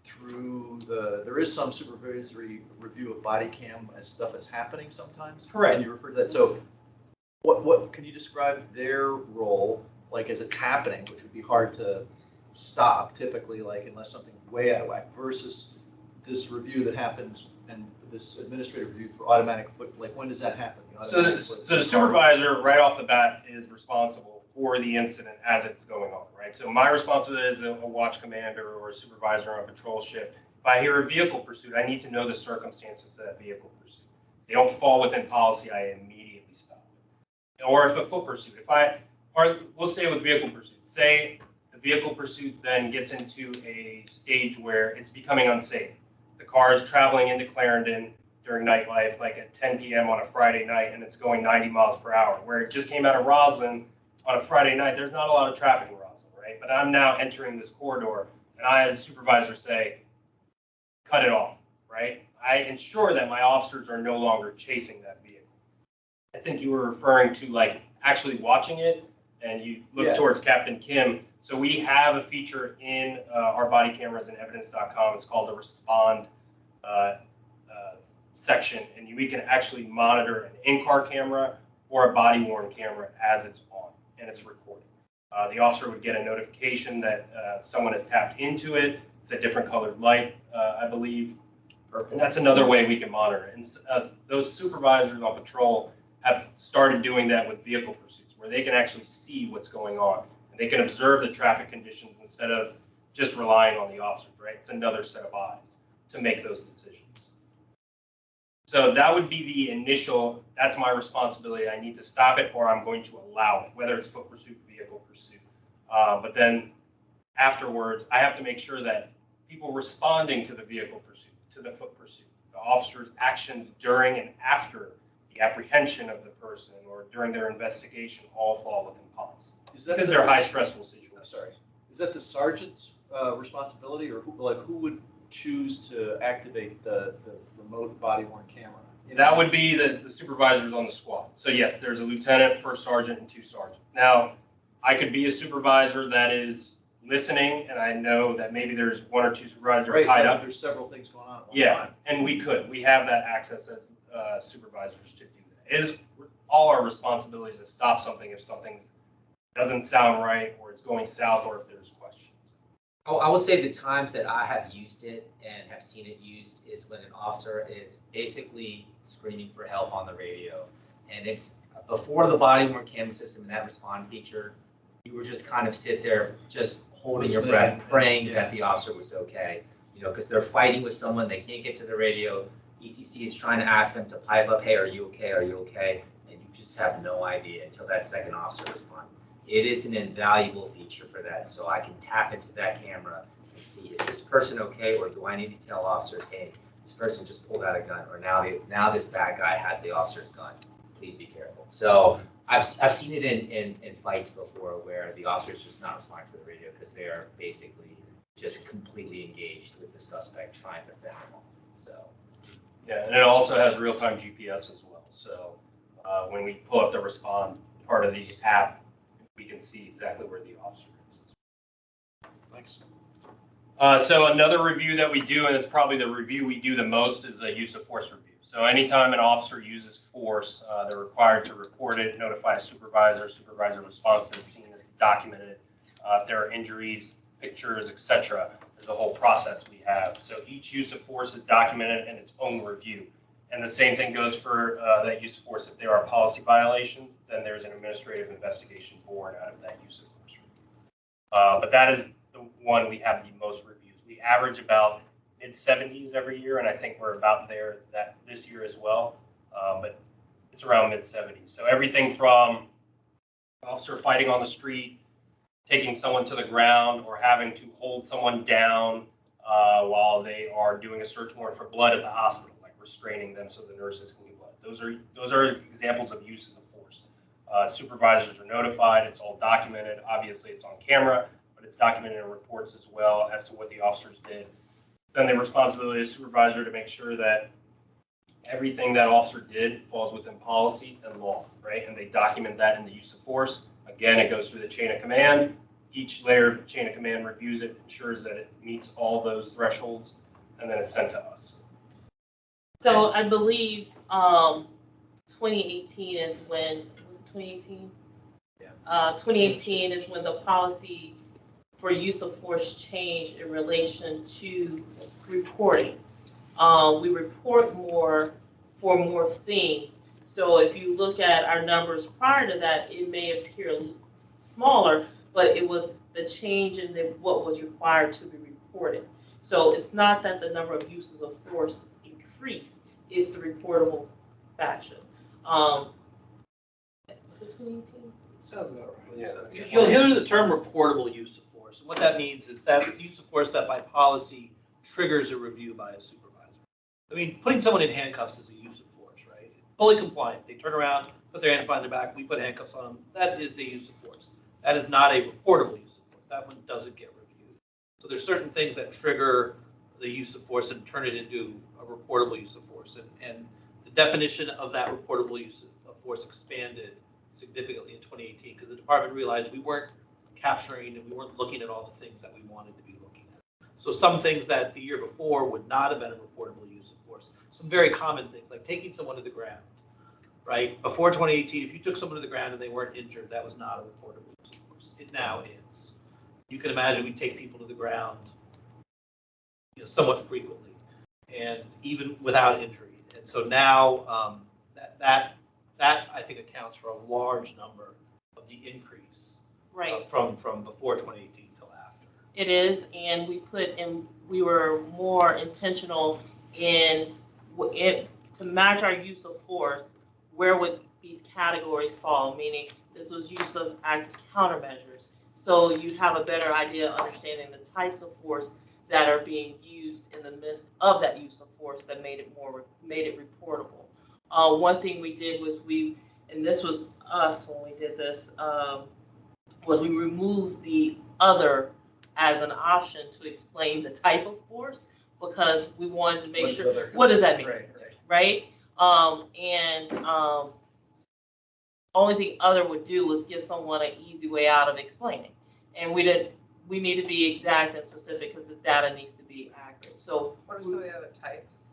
through there is some supervisory review of body cam as stuff is happening sometimes? Correct. And you refer to that. So what can you describe their role, like as it's happening, which would be hard to stop typically, like unless something's way out of whack, versus this review that happens and this administrative review for automatic foot, like when does that happen? So the supervisor right off the bat is responsible for the incident as it's going on, right? So my responsibility as a watch commander or a supervisor on a patrol ship, if I hear a vehicle pursuit, I need to know the circumstances of that vehicle pursuit. They don't fall within policy, I immediately stop it. Or if a foot pursuit, we'll stay with vehicle pursuit. Say the vehicle pursuit then gets into a stage where it's becoming unsafe. The car is traveling into Clarendon during nightlife, like at 10 p.m. on a Friday night, and it's going 90 miles per hour. Where it just came out of Roslyn on a Friday night, there's not a lot of traffic in Roslyn, right? But I'm now entering this corridor, and I, as a supervisor, say, cut it off, right? I ensure that my officers are no longer chasing that vehicle. I think you were referring to like actually watching it, and you look towards Captain Kim. So we have a feature in our body cameras and evidence.com. It's called the respond section, and we can actually monitor an in-car camera or a body-worn camera as it's on and it's recording. The officer would get a notification that someone has tapped into it. It's a different colored light, I believe. And that's another way we can monitor it. And those supervisors on patrol have started doing that with vehicle pursuits, where they can actually see what's going on. And they can observe the traffic conditions instead of just relying on the officers, right? It's another set of eyes to make those decisions. So that would be the initial, that's my responsibility. I need to stop it or I'm going to allow it, whether it's foot pursuit, vehicle pursuit. But then afterwards, I have to make sure that people responding to the vehicle pursuit, to the foot pursuit, the officer's actions during and after the apprehension of the person or during their investigation all fall within policy. Because they're high stressful situations. I'm sorry. Is that the sergeant's responsibility, or who would choose to activate the remote body-worn camera? That would be the supervisors on the squad. So yes, there's a lieutenant, first sergeant, and 2 sergeants. Now, I could be a supervisor that is listening, and I know that maybe there's 1 or 2 supervisors tied up. There's several things going on at one Yeah, time. and we have that access as supervisors to do that. It is all our responsibility to stop something if something doesn't sound right, or it's going south, or if there's questions. I would say the times that I have used it and have seen it used is when an officer is basically screaming for help on the radio. And it's before the body worn camera system and that respond feature, you were just kind of sit there, just holding your breath, praying that the officer was okay. You know, because they're fighting with someone, they can't get to the radio. ECC is trying to ask them to pipe up, hey, are you okay? Are you okay? And you just have no idea until that second officer responds. It is an invaluable feature for that. So I can tap into that camera and see, is this person okay? Or do I need to tell officers, hey, this person just pulled out a gun, or now this bad guy has the officer's gun. Please be careful. So I've seen it in fights before where the officer's just not responding to the radio because they are basically just completely engaged with the suspect trying to fend them off. So. Yeah, and it also has real-time GPS as well. So when we pull up the respond part of the app, we can see exactly where the officer is. Thanks. So another review that we do, and it's probably the review we do the most, is a use of force review. So anytime an officer uses force, they're required to report it, notify a supervisor. Supervisor responds to the scene, it's documented. If there are injuries, pictures, etc. There's a whole process we have. So each use of force is documented in its own review. And the same thing goes for that use of force. If there are policy violations, then there's an administrative investigation born out of that use of force review. But that is the one we have the most reviews. We average about mid-70s every year, and I think we're about there that this year as well. But it's around mid-70s. So everything from officer fighting on the street, taking someone to the ground, or having to hold someone down while they are doing a search warrant for blood at the hospital, like restraining them so the nurses can get blood. Those are examples of uses of force. Supervisors are notified. It's all documented. Obviously, it's on camera, but it's documented in reports as well as to what the officers did. Then the responsibility of the supervisor to make sure that everything that officer did falls within policy and law, right? And they document that in the use of force. Again, it goes through the chain of command. Each layer of the chain of command reviews it, ensures that it meets all those thresholds, and then it's sent to us. So I believe 2018 is when, was it 2018? Yeah. 2018 is when the policy for use of force changed in relation to reporting. We report more for more things. So if you look at our numbers prior to that, it may appear smaller, but it was the change in what was required to be reported. So it's not that the number of uses of force increased, it's the reportable fashion. Was it 2018? Sounds about right. Yeah. You'll hear the term reportable use of force. And what that means is that's the use of force that by policy triggers a review by a supervisor. I mean, putting someone in handcuffs is a use of force, right? Fully compliant. They turn around, put their hands behind their back, we put handcuffs on them. That is a use of force. That is not a reportable use of force. That one doesn't get reviewed. So there's certain things that trigger the use of force and turn it into a reportable use of force. And the definition of that reportable use of force expanded significantly in 2018 because the department realized we weren't capturing and we weren't looking at all the things that we wanted to be looking at. So some things that the year before would not have been a reportable use of force, some very common things like taking someone to the ground, right? Before 2018, if you took someone to the ground and they weren't injured, that was not a reportable use of force. It now is. You can imagine we take people to the ground, somewhat frequently, and even without injury. And so now that I think accounts for a large number of the increase, Right. From before 2018 till after. It is, and we were more intentional in it to match our use of force. Where would these categories fall? Meaning, this was use of active countermeasures. So you have a better idea of understanding the types of force that are being used in the midst of that use of force that made it reportable. One thing we did was and this was us when we did this, was we removed the other as an option to explain the type of force because we wanted to make sure, what does that mean, right? Only thing other would do was give someone an easy way out of explaining. And we need to be exact and specific because this data needs to be accurate. So what are some of the other types?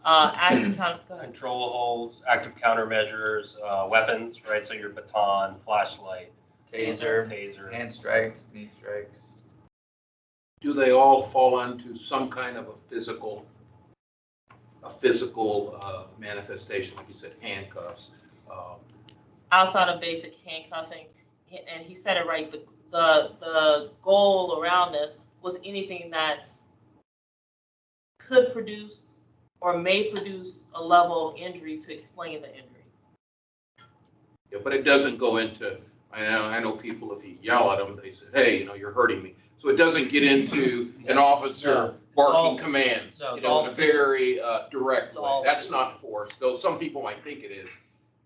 Active control holds, active countermeasures, weapons, right? So your baton, flashlight, taser, taser, hand strikes, knee strikes. do they all fall into some kind of a physical manifestation, like you said, handcuffs? Outside of basic handcuffing, and he said it right, the goal around this was anything that could produce or may produce a level of injury to explain the injury. Yeah, but it doesn't go into, I know people, if you yell at them, they say, hey, you're hurting me. So it doesn't get into an officer barking commands, in a very direct way. That's not force, though some people might think it is.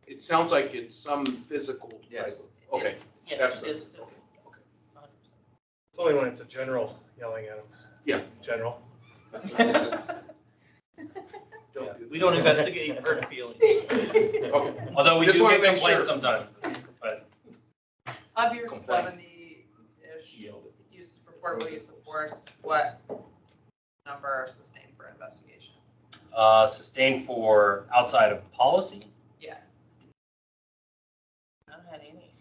It sounds like it's some physical type of, okay. Yes, it is physical. Okay. 100%. It's only when it's a general yelling at them. Yeah. General. We don't investigate hurt feelings. Okay. Although we Just do wanna get make sure. complaints sometimes, but Of your Complaint. 70-ish reportable use of force, what number are sustained for investigation? sustained for outside of policy. Yeah. I haven't had any.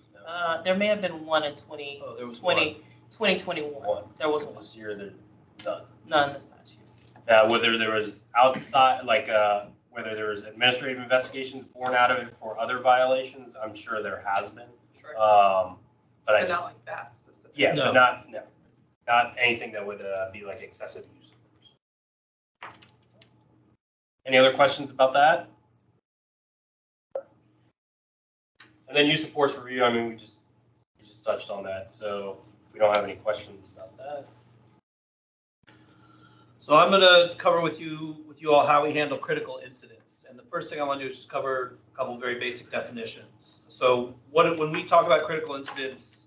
There may have been one in 2021. There was one. This year, there's none. None this past year. Whether there was outside, whether there was administrative investigations born out of it for other violations, I'm sure there has been. Sure. But I But just, not like that specific. yeah, No. but not anything that would be like excessive use. Any other questions about that? And then use of force review, I mean, we just touched on that, so we don't have any questions about that. So I'm going to cover with you all how we handle critical incidents. And the first thing I want to do is just cover a couple of very basic definitions. So when we talk about critical incidents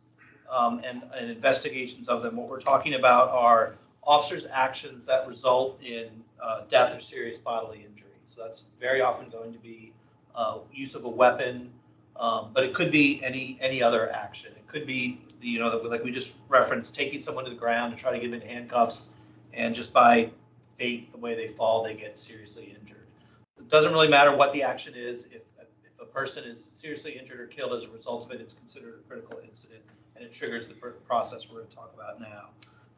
and investigations of them, what we're talking about are officers' actions that result in death or serious bodily injury. So that's very often going to be use of a weapon, but it could be any other action. It could be like we just referenced, taking someone to the ground and try to get them in handcuffs, and just by fate, the way they fall, they get seriously injured. It doesn't really matter what the action is. If a person is seriously injured or killed as a result of it, it's considered a critical incident, and it triggers the process we're going to talk about now.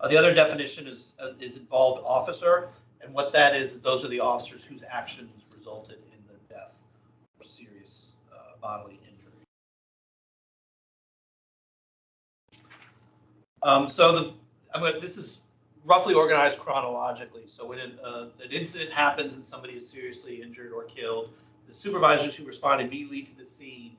The other definition is involved officer, and what that is those are the officers whose actions resulted in the death or serious bodily injury. This is roughly organized chronologically. So when an incident happens and somebody is seriously injured or killed, the supervisors who respond immediately to the scene,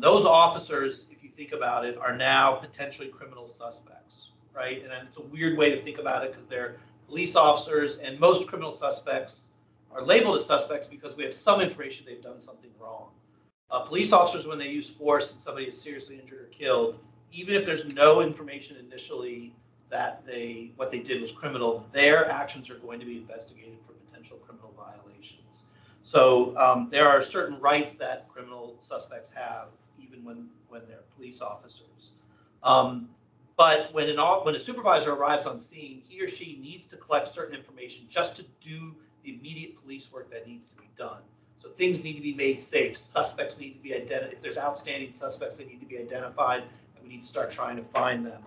those officers, if you think about it, are now potentially criminal suspects, right? And it's a weird way to think about it because they're police officers, and most criminal suspects are labeled as suspects because we have some information they've done something wrong. Police officers, when they use force and somebody is seriously injured or killed, even if there's no information initially that what they did was criminal, their actions are going to be investigated for potential criminal violations. So there are certain rights that criminal suspects have, even when they're police officers. But when a supervisor arrives on scene, he or she needs to collect certain information just to do the immediate police work that needs to be done. So things need to be made safe. Suspects need to be identified. If there's outstanding suspects, they need to be identified, and we need to start trying to find them.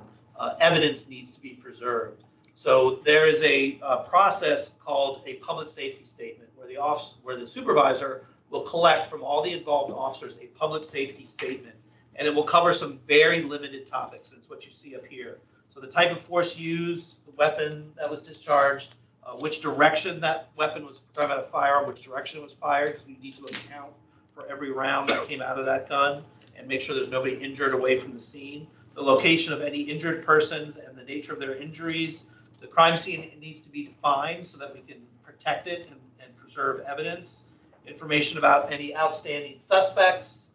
Evidence needs to be preserved. So there is a process called a public safety statement where the supervisor will collect from all the involved officers a public safety statement, and it will cover some very limited topics. And it's what you see up here. So the type of force used, the weapon that was discharged, which direction that weapon was, talking about a firearm, which direction it was fired, because we need to account for every round that came out of that gun and make sure there's nobody injured away from the scene. The location of any injured persons and the nature of their injuries. The crime scene needs to be defined so that we can protect it and preserve evidence. Information about any outstanding suspects,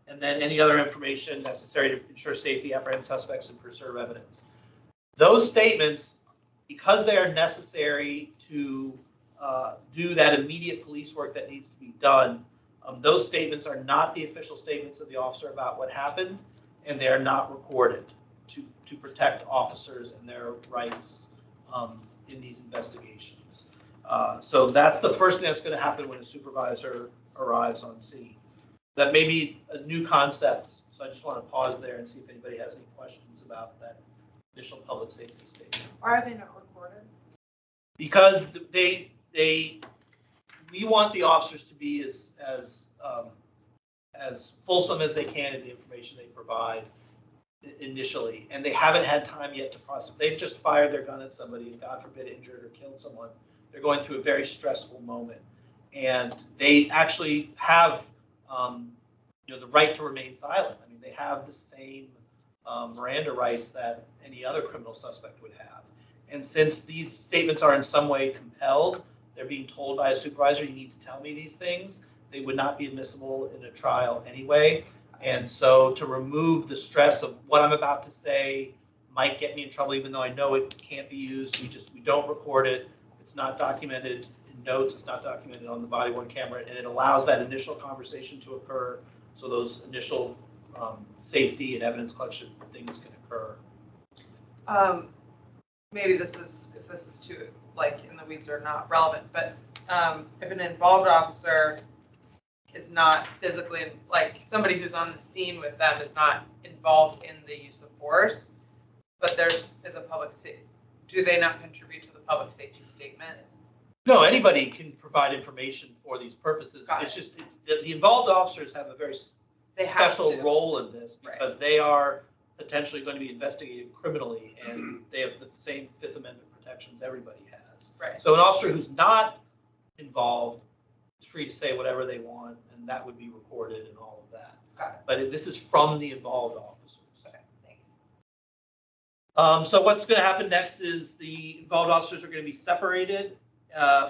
and then any other information necessary to ensure safety, apprehend suspects, and preserve evidence. Those statements, because they are necessary to do that immediate police work that needs to be done, those statements are not the official statements of the officer about what happened, and they are not recorded to protect officers and their rights in these investigations. So that's the first thing that's going to happen when a supervisor arrives on scene. That may be a new concept, so I just want to pause there and see if anybody has any questions about that initial public safety statement. Why are they not recorded? Because we want the officers to be as fulsome as they can in the information they provide initially, and they haven't had time yet to process. They've just fired their gun at somebody and, God forbid, injured or killed someone. They're going through a very stressful moment, and they actually have the right to remain silent. I mean, they have the same Miranda rights that any other criminal suspect would have. And since these statements are in some way compelled, they're being told by a supervisor, you need to tell me these things, they would not be admissible in a trial anyway. And so to remove the stress of what I'm about to say might get me in trouble, even though I know it can't be used, we don't record it. It's not documented in notes, it's not documented on the body-worn camera, and it allows that initial conversation to occur, so those initial safety and evidence collection things can occur. Maybe if this is too in the weeds or not relevant, but if an involved officer is not physically, somebody who's on the scene with them is not involved in the use of force, but there's is a public safety, do they not contribute to the public safety statement? No, anybody can provide information for these purposes. It's just the involved officers have a very special role in this because they are potentially going to be investigated criminally, and they have the same Fifth Amendment protections everybody has. Right. So an officer who's not involved is free to say whatever they want, and that would be recorded and all of that. Got it. But this is from the involved officers. Okay, thanks. So what's going to happen next is the involved officers are going to be separated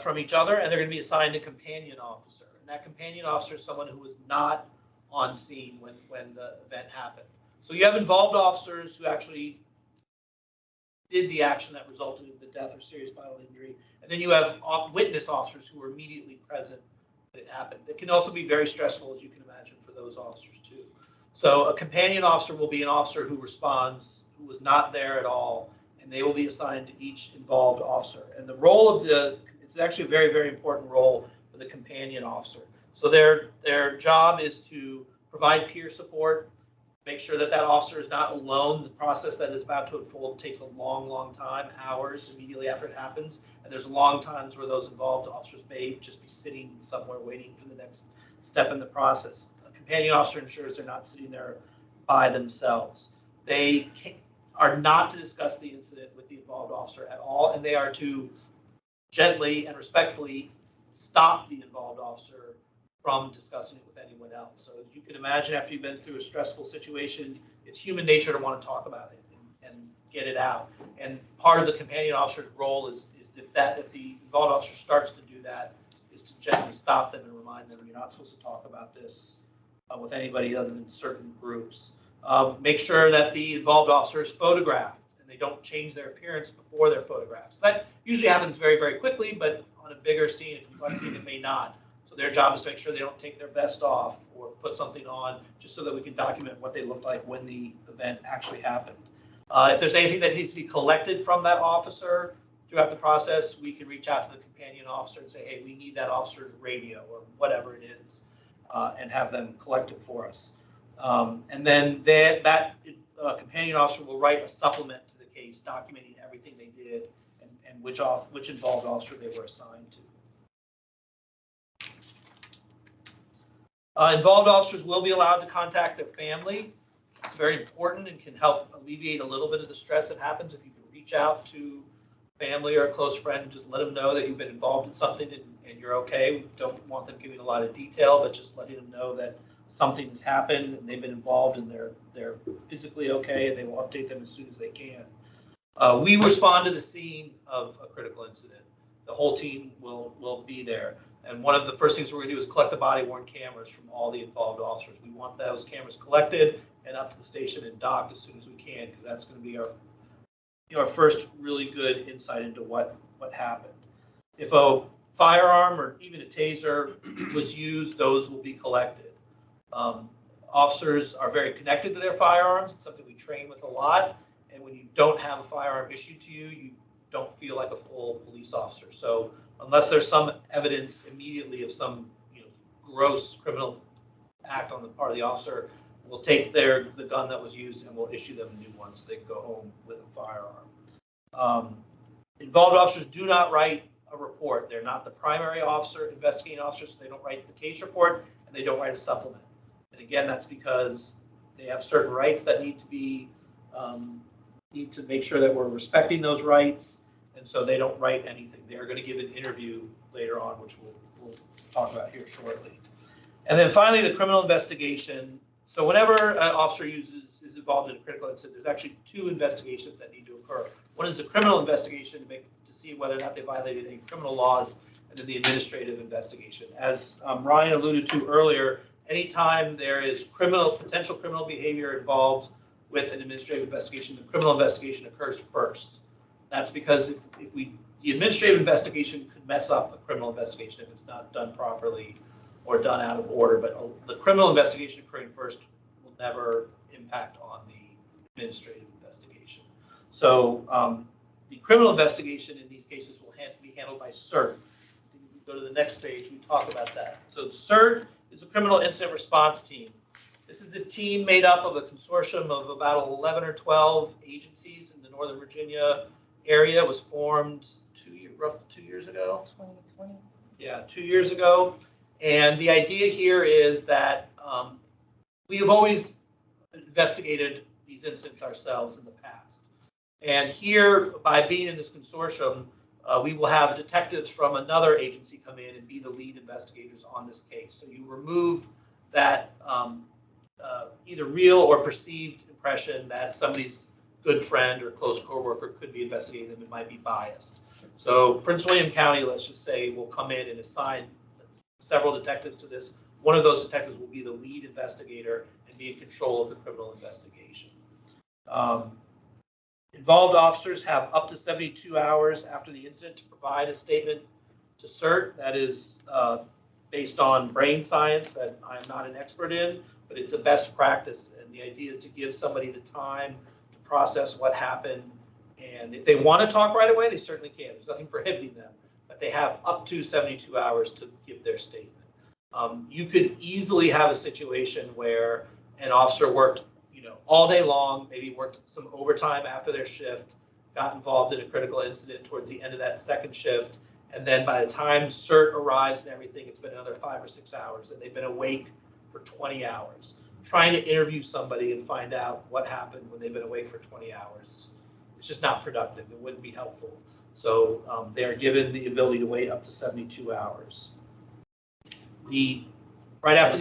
from each other, and they're going to be assigned a companion officer. And that companion officer is someone who was not on scene when the event happened. So you have involved officers who actually did the action that resulted in the death or serious bodily injury, and then you have witness officers who were immediately present when it happened. It can also be very stressful, as you can imagine, for those officers too. So a companion officer will be an officer who responds, who was not there at all, and they will be assigned to each involved officer. And the role of it's actually a very, very important role for the companion officer. So their job is to provide peer support, make sure that officer is not alone. The process that is about to unfold takes a long, long time, hours immediately after it happens. And there's long times where those involved officers may just be sitting somewhere waiting for the next step in the process. A companion officer ensures they're not sitting there by themselves. They are not to discuss the incident with the involved officer at all, and they are to gently and respectfully stop the involved officer from discussing it with anyone else. So as you can imagine, after you've been through a stressful situation, it's human nature to want to talk about it and get it out. And part of the companion officer's role is if the involved officer starts to do that, is to gently stop them and remind them you're not supposed to talk about this with anybody other than certain groups. Make sure that the involved officer is photographed and they don't change their appearance before they're photographed. So that usually happens very, very quickly, but on a bigger scene, a complex scene, it may not. So their job is to make sure they don't take their vest off or put something on, just so that we can document what they looked like when the event actually happened. If there's anything that needs to be collected from that officer throughout the process, we can reach out to the companion officer and say, hey, we need that officer's radio or whatever it is, and have them collect it for us. And then that companion officer will write a supplement to the case documenting everything they did and which involved officer they were assigned to. Involved officers will be allowed to contact their family. It's very important and can help alleviate a little bit of the stress that happens if you can reach out to family or a close friend and just let them know that you've been involved in something and you're okay. We don't want them giving a lot of detail, but just letting them know that something has happened and they've been involved and they're physically okay, and they will update them as soon as they can. We respond to the scene of a critical incident. The whole team will be there. And one of the first things we're going to do is collect the body-worn cameras from all the involved officers. We want those cameras collected and up to the station and docked as soon as we can, because that's going to be our first really good insight into what happened. If a firearm or even a taser was used, those will be collected. Officers are very connected to their firearms. It's something we train with a lot. And when you don't have a firearm issued to you, you don't feel like a full police officer. So unless there's some evidence immediately of some gross criminal act on the part of the officer, we'll take the gun that was used and we'll issue them a new one so they can go home with a firearm. Involved officers do not write a report. They're not the primary officer, investigating officer, so they don't write the case report and they don't write a supplement. And again, that's because they have certain rights that need to make sure that we're respecting those rights, and so they don't write anything. They're going to give an interview later on, which we'll talk about here shortly. And then finally, the criminal investigation. So whenever an officer is involved in a critical incident, there's actually two investigations that need to occur. One is the criminal investigation to see whether or not they violated any criminal laws, and then the administrative investigation. As Ryan alluded to earlier, anytime there is potential criminal behavior involved with an administrative investigation, the criminal investigation occurs first. That's because the administrative investigation could mess up a criminal investigation if it's not done properly or done out of order, but the criminal investigation occurring first will never impact on the administrative investigation. So the criminal investigation in these cases will be handled by CERT. If we go to the next page, we talk about that. So CERT is a criminal incident response team. This is a team made up of a consortium of about 11 or 12 agencies in the Northern Virginia area. It was formed roughly 2 years ago. 2020. Yeah, 2 years ago. And the idea here is that we have always investigated these incidents ourselves in the past. And here, by being in this consortium, we will have detectives from another agency come in and be the lead investigators on this case. So you remove that either real or perceived impression that somebody's good friend or close coworker could be investigating them and might be biased. So Prince William County, let's just say, will come in and assign several detectives to this. One of those detectives will be the lead investigator and be in control of the criminal investigation. Involved officers have up to 72 hours after the incident to provide a statement to CERT. That is based on brain science that I'm not an expert in, but it's a best practice. And the idea is to give somebody the time to process what happened. And if they want to talk right away, they certainly can. There's nothing prohibiting them, but they have up to 72 hours to give their statement. You could easily have a situation where an officer worked, all day long, maybe worked some overtime after their shift, got involved in a critical incident towards the end of that second shift, and then by the time CERT arrives and everything, it's been another 5 or 6 hours, and they've been awake for 20 hours. Trying to interview somebody and find out what happened when they've been awake for 20 hours, it's just not productive. It wouldn't be helpful. So they are given the ability to wait up to 72 hours. Right after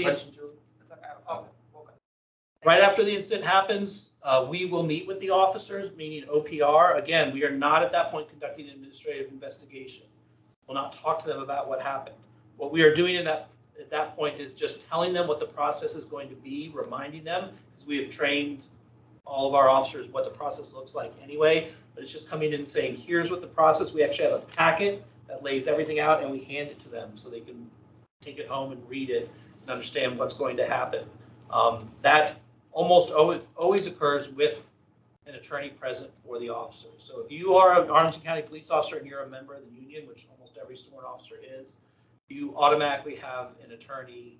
the incident happens, we will meet with the officers, meaning OPR. Again, we are not at that point conducting an administrative investigation. We'll not talk to them about what happened. What we are doing at that point is just telling them what the process is going to be, reminding them, because we have trained all of our officers what the process looks like anyway, but it's just coming in and saying, here's what the process, we actually have a packet that lays everything out and we hand it to them so they can take it home and read it and understand what's going to happen. That almost always occurs with an attorney present for the officer. So if you are an Arlington County police officer and you're a member of the union, which almost every sworn officer is, you automatically have an attorney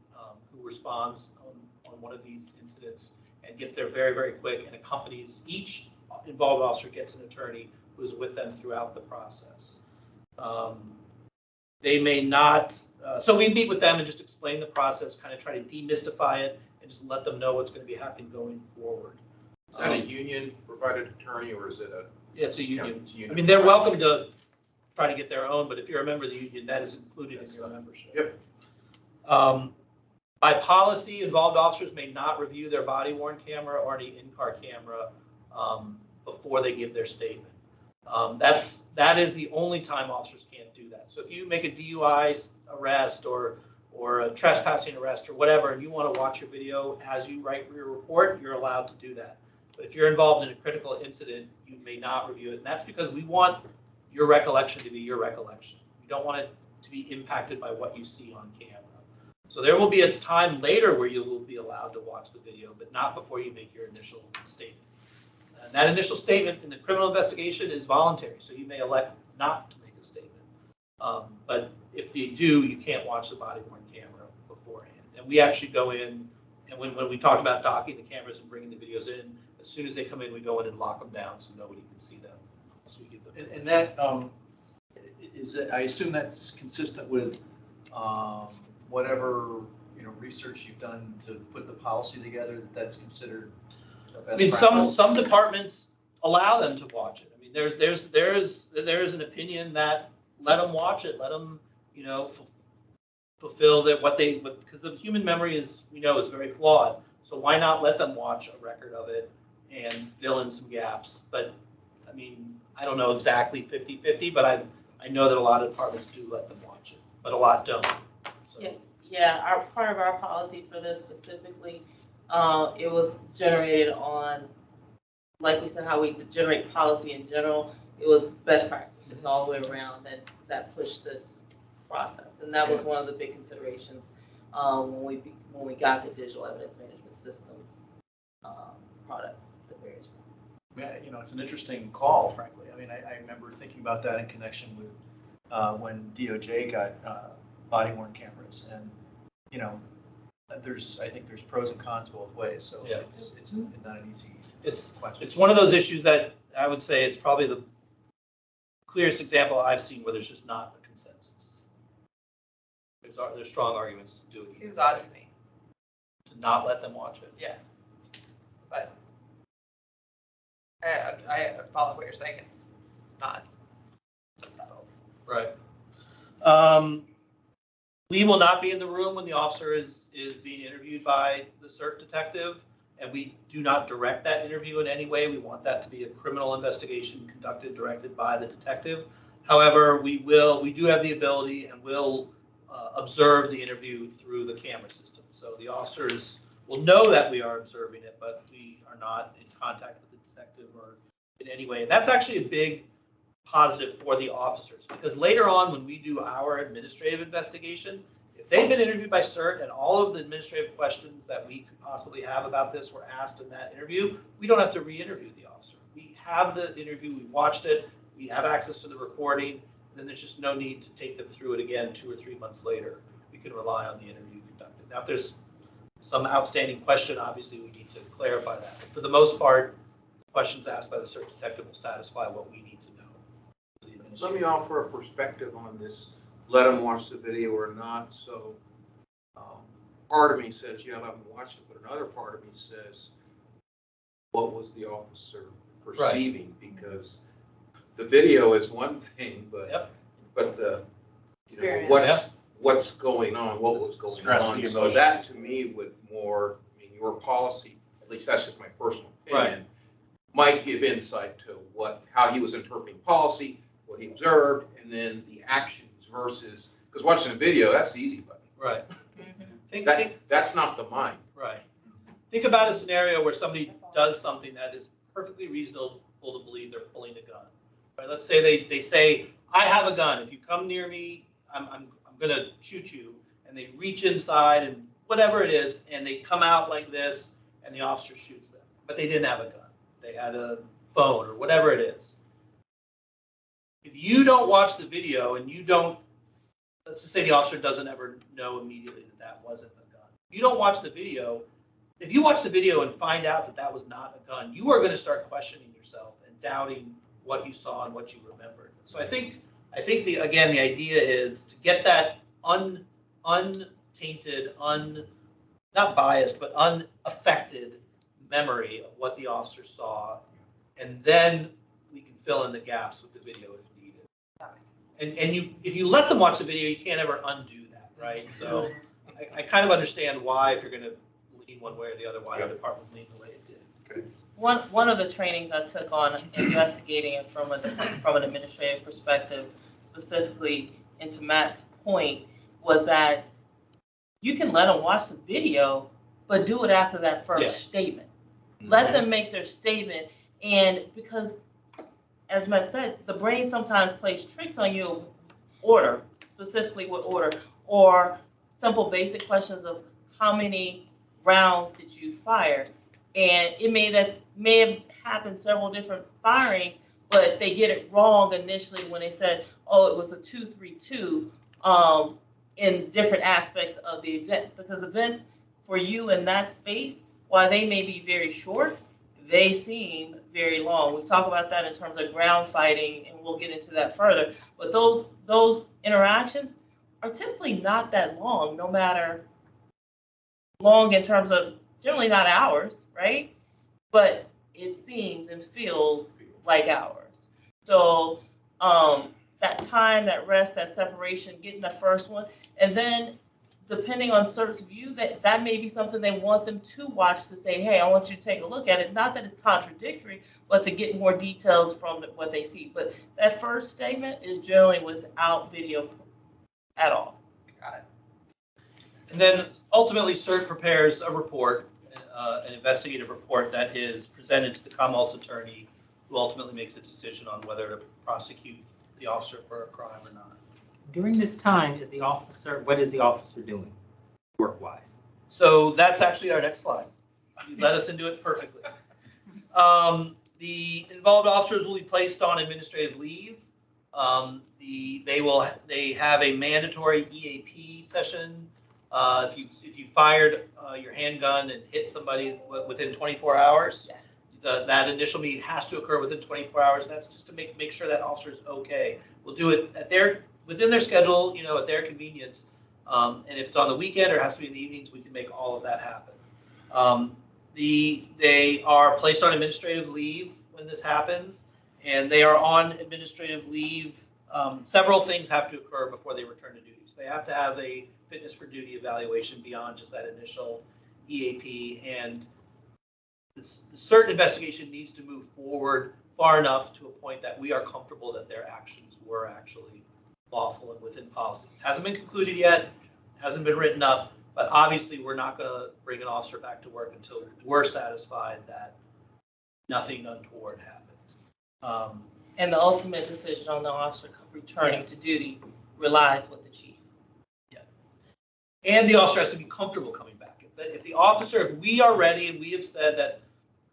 who responds on one of these incidents and gets there very, very quick and accompanies each involved officer gets an attorney who is with them throughout the process. They may not, so we meet with them and just explain the process, kind of try to demystify it and just let them know what's going to be happening going forward. Is that a union provided attorney or is it a? It's a union. Yeah, it's a union. I mean, they're welcome to try to get their own, but if you're a member of the union, that is included in your membership. Yep. By policy, involved officers may not review their body-worn camera or any in-car camera before they give their statement. That is the only time officers can't do that. So if you make a DUI arrest or a trespassing arrest or whatever, and you want to watch your video as you write your report, you're allowed to do that. But if you're involved in a critical incident, you may not review it. And that's because we want your recollection to be your recollection. We don't want it to be impacted by what you see on camera. So there will be a time later where you will be allowed to watch the video, but not before you make your initial statement. And that initial statement in the criminal investigation is voluntary, so you may elect not to make a statement. But if you do, you can't watch the body-worn camera beforehand. And we actually go in And when we talked about docking the cameras and bringing the videos in, as soon as they come in, we go in and lock them down so nobody can see them. So we give them. And that, I assume that's consistent with whatever, research you've done to put the policy together, that's considered a best I mean, practice? some departments allow them to watch it. I mean, there's an opinion that let them watch it, let them, fulfill that because the human memory is very flawed. So why not let them watch a record of it and fill in some gaps? But I mean, I don't know exactly 50-50, but I know that a lot of departments do let them watch it, but a lot don't. So. Yeah, part of our policy for this specifically, it was generated on, like we said, how we generate policy in general. It was best practices all the way around that pushed this process. And that was one of the big considerations when we got the digital evidence management systems products, the various products. Yeah, it's an interesting call, frankly. I mean, I remember thinking about that in connection with when DOJ got body worn cameras, and I think there's pros and cons both ways. So yeah. it's not an easy question. It's one of those issues that I would say it's probably the clearest example I've seen where there's just not a consensus. There's strong arguments to do it. Seems odd to me. To not let them watch it. Yeah. But I follow what you're saying. It's not so settled. Right. We will not be in the room when the officer is being interviewed by the CERT detective, and we do not direct that interview in any way. We want that to be a criminal investigation directed by the detective. However, we do have the ability and will observe the interview through the camera system. So the officers will know that we are observing it, but we are not in contact with the detective or in any way. And that's actually a big positive for the officers, because later on when we do our administrative investigation, if they've been interviewed by CERT and all of the administrative questions that we could possibly have about this were asked in that interview, we don't have to re-interview the officer. We have the interview, we watched it, we have access to the recording, then there's just no need to take them through it again 2 or 3 months later. We can rely on the interview conducted. Now, if there's some outstanding question, obviously we need to clarify that. But for the most part, questions asked by the CERT detective will satisfy what we need to know. Let me offer a perspective on this, let them watch the video or not. So part of me says, yeah, let them watch it, but another part of me says, what was the officer perceiving? Right. Because the video is one thing, but the what's going on, what was going on. So that to me would more, your policy, at least that's just my personal opinion, might give insight to how he was interpreting policy, what he observed, and then the actions versus, because watching a video, that's the easy button. Right. That's not the mind. Right. Think about a scenario where somebody does something that is perfectly reasonable to believe they're pulling a gun. Right? Let's say they say, I have a gun. If you come near me, I'm going to shoot you. And they reach inside and whatever it is, and they come out like this, and the officer shoots them. But they didn't have a gun. They had a phone or whatever it is. If you don't watch the video and you don't, let's just say the officer doesn't ever know immediately that wasn't a gun. You don't watch the video. If you watch the video and find out that was not a gun, you are going to start questioning yourself and doubting what you saw and what you remembered. So I think the idea is to get that untainted, not biased, but unaffected memory of what the officer saw, and then we can fill in the gaps with the video if needed. And if you let them watch the video, you can't ever undo that, right? So I kind of understand why, if you're going to lean one way or the other, why the department leaned the way it did. One of the trainings I took on investigating it from an administrative perspective, specifically into Matt's point, was that you can let them watch the video, but do it after that first statement. Let them make their statement, and because, as Matt said, the brain sometimes plays tricks on you, specifically with order, or simple basic questions of how many rounds did you fire, and it may have happened several different firings, but they get it wrong initially when they said, oh, it was a 2-3-2 in different aspects of the event, because events for you in that space, while they may be very short, they seem very long. We talk about that in terms of ground fighting, and we'll get into that further. But those interactions are typically not that long, no matter long in terms of generally not hours, right? But it seems and feels like hours. So that time, that rest, that separation, getting the first one, and then depending on CERT's view, that may be something they want them to watch to say, hey, I want you to take a look at it. Not that it's contradictory, but to get more details from what they see. But that first statement is generally without video at all. Got it. And then ultimately, CERT prepares a report, an investigative report that is presented to the Commonwealth's attorney, who ultimately makes a decision on whether to prosecute the officer for a crime or not. During this time, what is the officer doing work-wise? So that's actually our next slide. You led us into it perfectly. The involved officers will be placed on administrative leave. They have a mandatory EAP session. If you fired your handgun and hit somebody within 24 hours, that initial meeting has to occur within 24 hours. That's just to make sure that officer is okay. We'll do it within their schedule, at their convenience. And if it's on the weekend or has to be in the evenings, we can make all of that happen. They are placed on administrative leave when this happens, and they are on administrative leave. Several things have to occur before they return to duty. So they have to have a fitness for duty evaluation beyond just that initial EAP, and the CERT investigation needs to move forward far enough to a point that we are comfortable that their actions were actually lawful and within policy. Hasn't been concluded yet, hasn't been written up, but obviously we're not going to bring an officer back to work until we're satisfied that nothing untoward happened. And the ultimate decision on the officer returning to duty relies with the chief. Yeah. And the officer has to be comfortable coming back. If we are ready and we have said that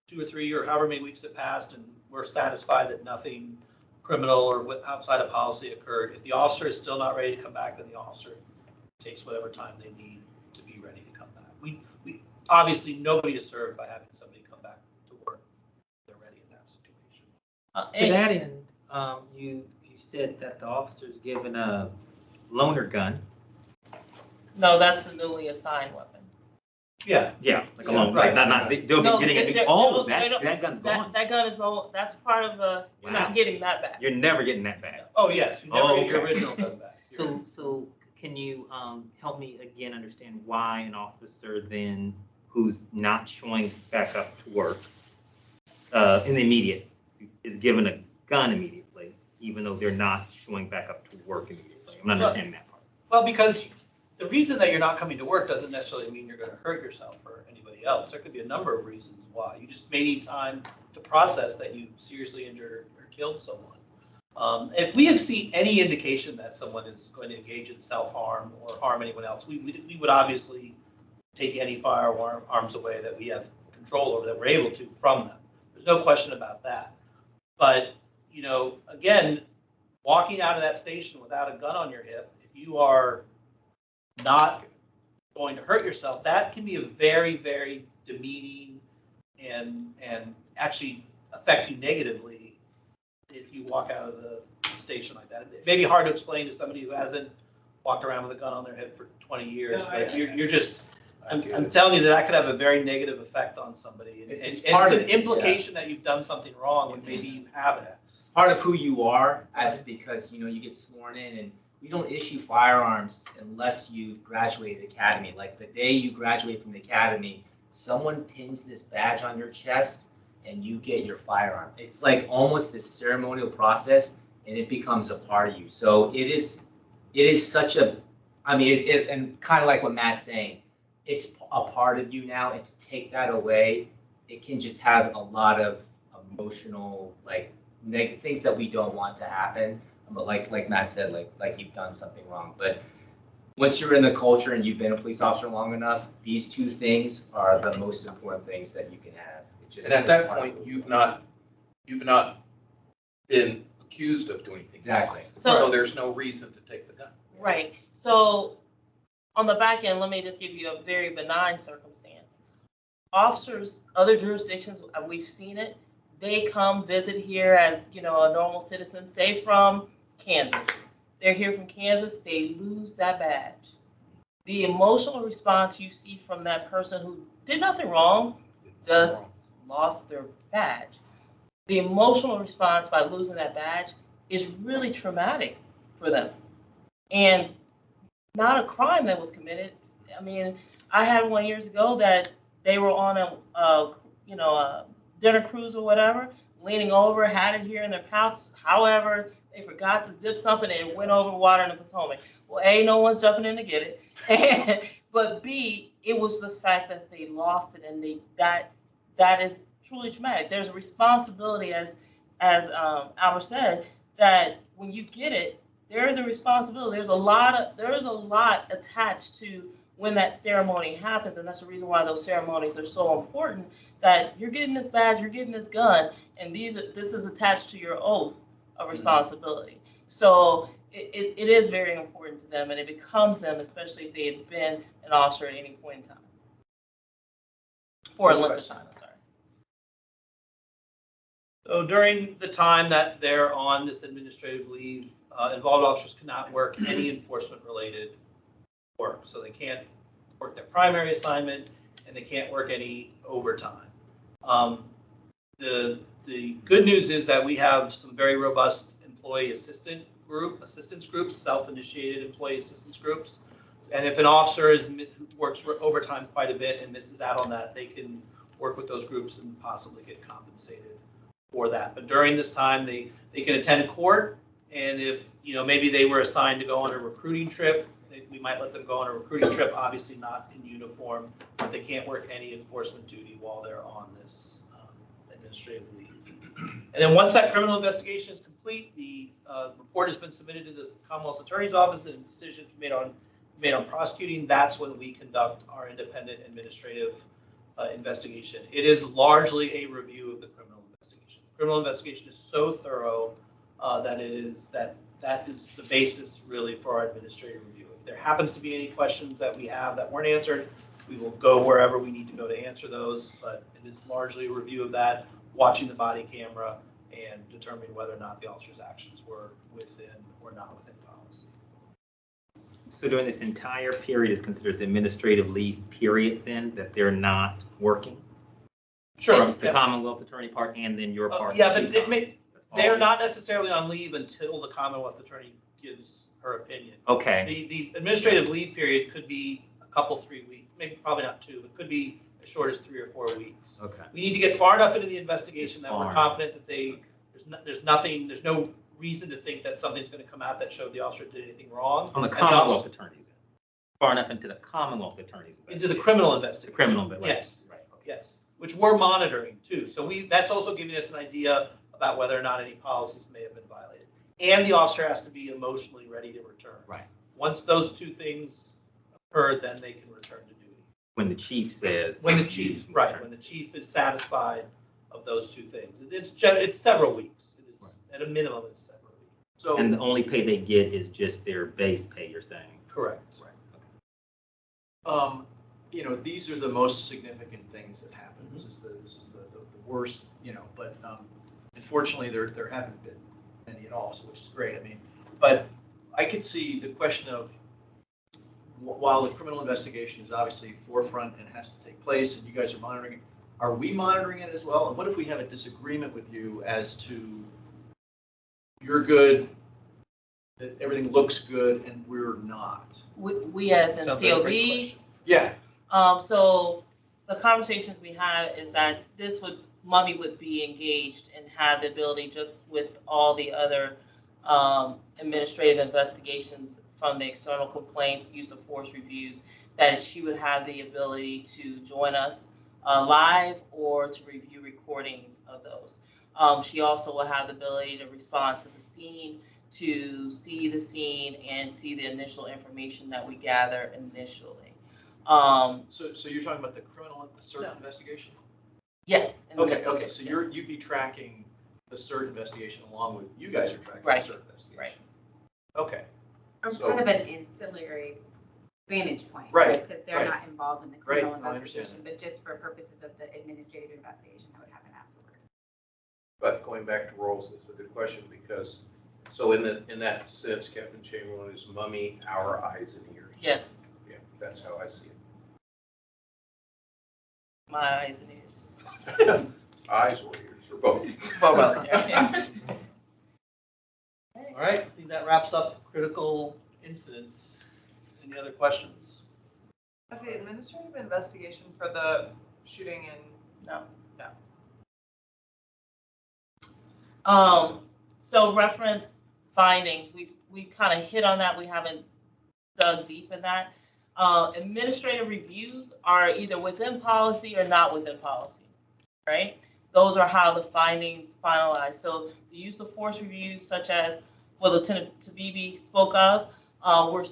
2 or 3 or however many weeks have passed and we're satisfied that nothing criminal or outside of policy occurred, if the officer is still not ready to come back, then the officer takes whatever time they need to be ready to come back. We obviously, nobody is served by having somebody come back to work if they're ready in that situation. To that end, you said that the officer's given a loaner gun. No, that's the newly assigned weapon. Yeah. Yeah, like a loaner, right. They'll be getting a new, that gun's gone. That gun is that's part of you're not getting that back. You're never getting that back. Oh, yes, you never get your original gun back. So can you help me again understand why an officer then who's not showing back up to work in the immediate is given a gun immediately, even though they're not showing back up to work immediately? I'm not understanding that part. Well, because the reason that you're not coming to work doesn't necessarily mean you're going to hurt yourself or anybody else. There could be a number of reasons why. You just may need time to process that you seriously injured or killed someone. If we have seen any indication that someone is going to engage in self-harm or harm anyone else, we would obviously take any firearms away that we have control over, that we're able to, from them. There's no question about that. But, again, walking out of that station without a gun on your hip, if you are not going to hurt yourself, that can be a very, very demeaning and actually affect you negatively if you walk out of the station like that. It may be hard to explain to somebody who hasn't walked around with a gun on their hip for 20 years, but you're just, I'm telling you that could have a very negative effect on somebody. And it's an implication that you've done something wrong when maybe you haven't. It's part of who you are, because you get sworn in, and we don't issue firearms unless you've graduated academy. Like the day you graduate from the academy, someone pins this badge on your chest and you get your firearm. It's like almost this ceremonial process, and it becomes a part of you. So it is such a, and kind of like what Matt's saying, it's a part of you now, and to take that away, it can just have a lot of emotional, things that we don't want to happen. But like Matt said, like you've done something wrong. But once you're in the culture and you've been a police officer long enough, these two things are the most important things that you can have. And at that point, you've not been accused of doing things. Exactly. So there's no reason to take the gun. Right. So on the back end, let me just give you a very benign circumstance. Officers, other jurisdictions, we've seen it. They come visit here as, a normal citizen, say from Kansas. They're here from Kansas, they lose that badge. The emotional response you see from that person who did nothing wrong, just lost their badge. The emotional response by losing that badge is really traumatic for them. And not a crime that was committed. I mean, I had one years ago that they were on a dinner cruise or whatever, leaning over, had it here in their pouch. However, they forgot to zip something and it went over water in the Potomac. Well, A, no one's jumping in to get it. But B, it was the fact that they lost it, and that is truly traumatic. There's a responsibility, as Albert said, that when you get it, there is a responsibility. There is a lot attached to when that ceremony happens, and that's the reason why those ceremonies are so important. That you're getting this badge, you're getting this gun, and this is attached to your oath of responsibility. So it is very important to them, and it becomes them, especially if they had been an officer at any point in time. For a length of time, I'm sorry. So during the time that they're on this administrative leave, involved officers cannot work any enforcement-related work. So they can't work their primary assignment, and they can't work any overtime. The good news is that we have some very robust employee assistance groups, self-initiated employee assistance groups. And if an officer works overtime quite a bit and misses out on that, they can work with those groups and possibly get compensated for that. But during this time, they can attend court, and if maybe they were assigned to go on a recruiting trip, we might let them go on a recruiting trip, obviously not in uniform, but they can't work any enforcement duty while they're on this administrative leave. And then once that criminal investigation is complete, the report has been submitted to the Commonwealth's Attorney's Office, and a decision made on prosecuting. That's when we conduct our independent administrative investigation. It is largely a review of the criminal investigation. The criminal investigation is so thorough that is the basis really for our administrative review. If there happens to be any questions that we have that weren't answered, we will go wherever we need to go to answer those, but it is largely a review of that, watching the body camera and determining whether or not the officer's actions were within or not within policy. So during this entire period is considered the administrative leave period then, that they're not working? Sure. From the Commonwealth Attorney part and then your part? Yeah, but they're not necessarily on leave until the Commonwealth Attorney gives her opinion. Okay. The administrative leave period could be a couple, 3 weeks, maybe probably not 2, but could be as short as 3 or 4 weeks. Okay. We need to get far enough into the investigation that we're confident that there's no reason to think that something's going to come out that showed the officer did anything wrong. On the Commonwealth Attorneys, far enough into the Commonwealth Attorneys. Into the criminal investigation. The criminal, right. Yes. Right. Okay. Yes. Which we're monitoring too. So that's also giving us an idea about whether or not any policies may have been violated. And the officer has to be emotionally ready to return. Right. Once those two things occur, then they can return to duty. When the chief says. When the chief, right, when the chief is satisfied of those two things. It's several weeks. It is, at a minimum, it's several weeks. So, And the only pay they get is just their base pay, you're saying? Correct. Right. these are the most significant things that happen. This is the worst, but unfortunately there haven't been any at all, so which is great. I mean, but I could see the question of, while the criminal investigation is obviously forefront and has to take place, and you guys are monitoring it, are we monitoring it as well? And what if we have a disagreement with you as to you're good, that everything looks good, and we're not? We as in COV? Yeah. So the conversations we have is that Mummy would be engaged and have the ability, just with all the other administrative investigations from the external complaints, use of force reviews, that she would have the ability to join us live or to review recordings of those. She also will have the ability to respond to the scene, to see the scene and see the initial information that we gather initially. So you're talking about the CERT investigation? Yes. Okay. So you'd be tracking the CERT investigation along with, you guys are tracking the CERT investigation. Right. Okay. I'm So- kind of an ancillary vantage point. Right, Because they're right. not involved in the Right, criminal no, I understand investigation, but just for purposes of the administrative investigation that would happen afterward. But going back to roles, it's a good question because, so in that sense, Captain Chamberlain is mummy our eyes and ears. Yes, Yeah, that's how I see it. my eyes and ears. Eyes or ears, or both. Both, yeah. All right, I think that wraps up critical incidents. Any other questions? As the administrative investigation for the shooting in, No. No. So reference findings, we've kind of hit on that. We haven't dug deep in that. Administrative reviews are either within policy or not within policy, right? Those are how the findings finalize. So the use of force reviews, such as what Lieutenant Tabibi spoke of, were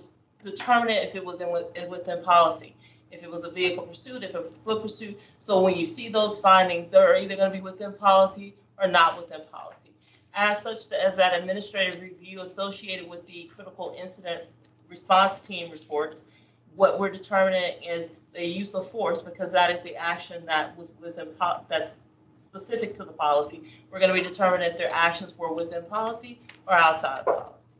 determining if it was within policy. If it was a vehicle pursuit, if it was a foot pursuit. So when you see those findings, they're either going to be within policy or not within policy. As such, as that administrative review associated with the critical incident response team report, what we're determining is the use of force, because that is the action that was within, that's specific to the policy. We're going to be determining if their actions were within policy or outside of policy.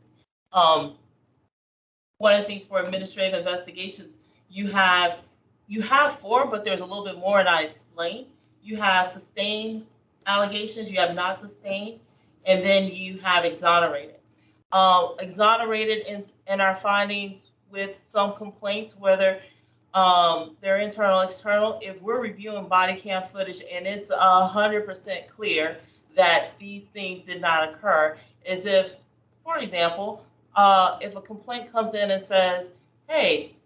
One of the things for administrative investigations, you have 4, but there's a little bit more, and I explained. You have sustained allegations, you have not sustained, and then you have exonerated. Exonerated in our findings with some complaints, whether they're internal, external. If we're reviewing body cam footage and it's 100% clear that these things did not occur, as if, for example, if a complaint comes in and says, hey,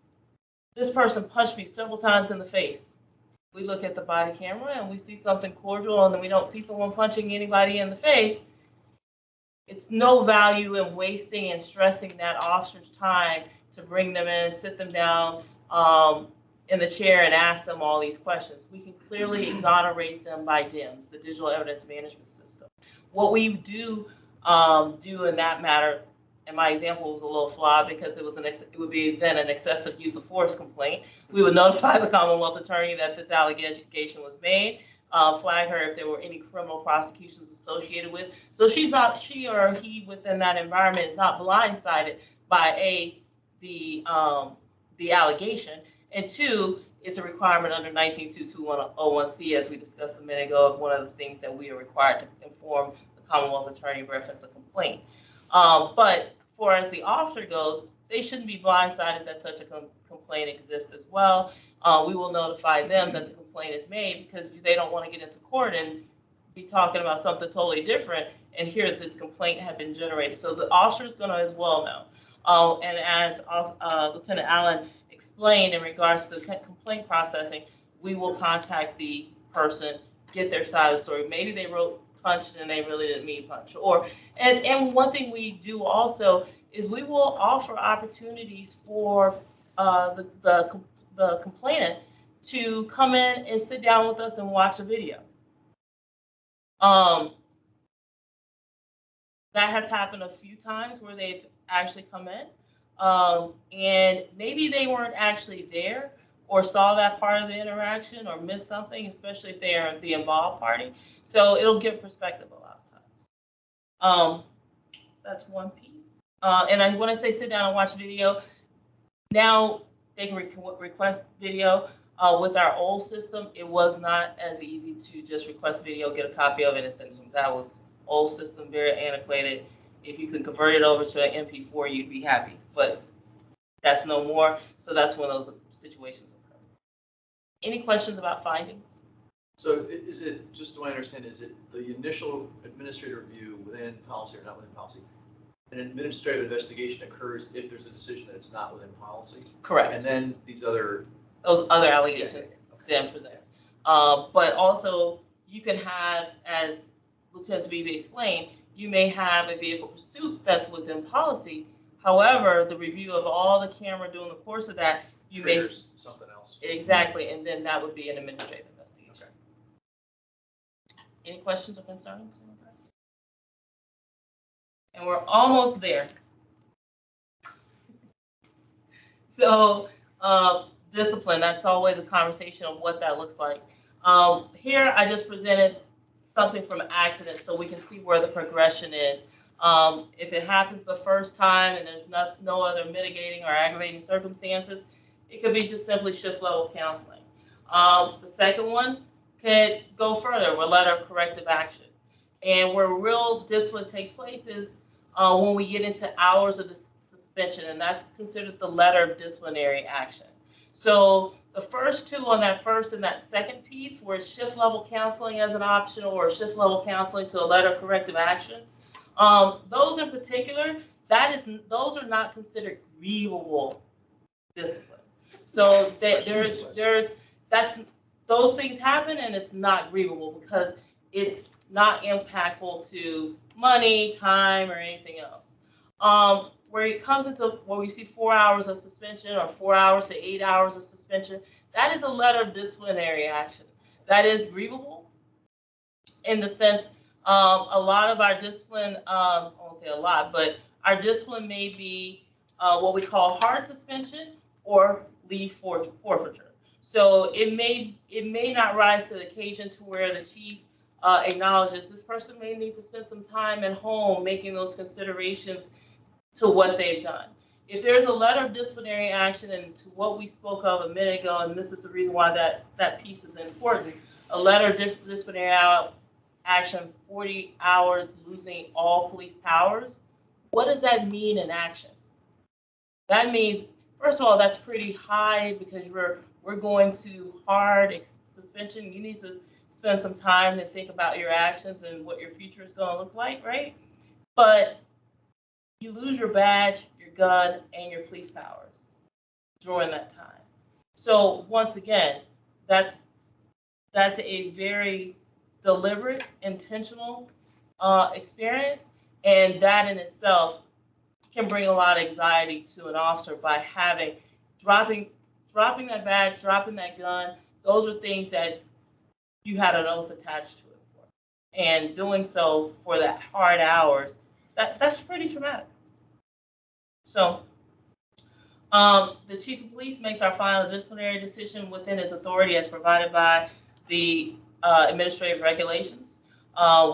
this person punched me several times in the face. We look at the body camera and we see something cordial and then we don't see someone punching anybody in the face. It's no value in wasting and stressing that officer's time to bring them in, sit them down in the chair and ask them all these questions. We can clearly exonerate them by DEMS, the Digital Evidence Management System. What we do in that matter, and my example was a little flawed because it would be then an excessive use of force complaint. We would notify the Commonwealth Attorney that this allegation was made, flag her if there were any criminal prosecutions associated with. So she or he within that environment is not blindsided by the allegation, and 2, it's a requirement under 192201C, as we discussed a minute ago, of one of the things that we are required to inform the Commonwealth Attorney reference a complaint. But for as the officer goes, they shouldn't be blindsided that such a complaint exists as well. We will notify them that the complaint is made, because they don't want to get into court and be talking about something totally different and hear that this complaint had been generated. So the officer is going to as well know. And as Lieutenant Allen explained in regards to complaint processing, we will contact the person, get their side of the story. Maybe they wrote punched and they really didn't mean punch. And one thing we do also is we will offer opportunities for the complainant to come in and sit down with us and watch a video. That has happened a few times where they've actually come in, and maybe they weren't actually there or saw that part of the interaction or missed something, especially if they are the involved party. So it'll give perspective a lot of times. That's one piece. And when I say sit down and watch video, now they can request video. With our old system, it was not as easy to just request video, get a copy of it, and send it to them. That was old system, very antiquated. If you could convert it over to an MP4, you'd be happy. But that's no more. So that's when those situations occur. Any questions about findings? So is it, just so I understand, is it the initial administrative review within policy or not within policy? An administrative investigation occurs if there's a decision that it's not within policy? Correct. And then those other allegations then presented. But also you can have, as Lieutenant Tabibi explained, you may have a vehicle pursuit that's within policy. However, the review of all the camera during the course of that, you may something else. Exactly, and then that would be an administrative investigation. Okay. Any questions or concerns? And we're almost there. So discipline, that's always a conversation of what that looks like. Here, I just presented something from accident so we can see where the progression is. If it happens the first time and there's no other mitigating or aggravating circumstances, it could be just simply shift level counseling. The second one could go further with letter of corrective action. And where real discipline takes place is when we get into hours of suspension, and that's considered the letter of disciplinary action. So the first two on that first and that second piece, where shift level counseling as an option or shift level counseling to a letter of corrective action, those in particular, those are not considered grievable discipline. So those things happen and it's not grievable because it's not impactful to money, time, or anything else. Where it comes into where we see 4 hours of suspension or 4 hours to 8 hours of suspension, that is a letter of disciplinary action. That is grievable in the sense a lot of our discipline, I won't say a lot, but our discipline may be what we call hard suspension or leave forfeiture. So it may not rise to the occasion to where the chief acknowledges this person may need to spend some time at home making those considerations to what they've done. If there's a letter of disciplinary action, and to what we spoke of a minute ago, and this is the reason why that piece is important, a letter of disciplinary action, 40 hours losing all police powers, what does that mean in action? That means, first of all, that's pretty high because we're going to hard suspension. You need to spend some time to think about your actions and what your future is going to look like, right? But you lose your badge, your gun, and your police powers during that time. So once again, that's a very deliberate, intentional experience, and that in itself can bring a lot of anxiety to an officer by dropping that badge, dropping that gun. Those are things that you had an oath attached to it for, and doing so for that hard hours, that's pretty traumatic. So the chief of police makes our final disciplinary decision within his authority as provided by the administrative regulations,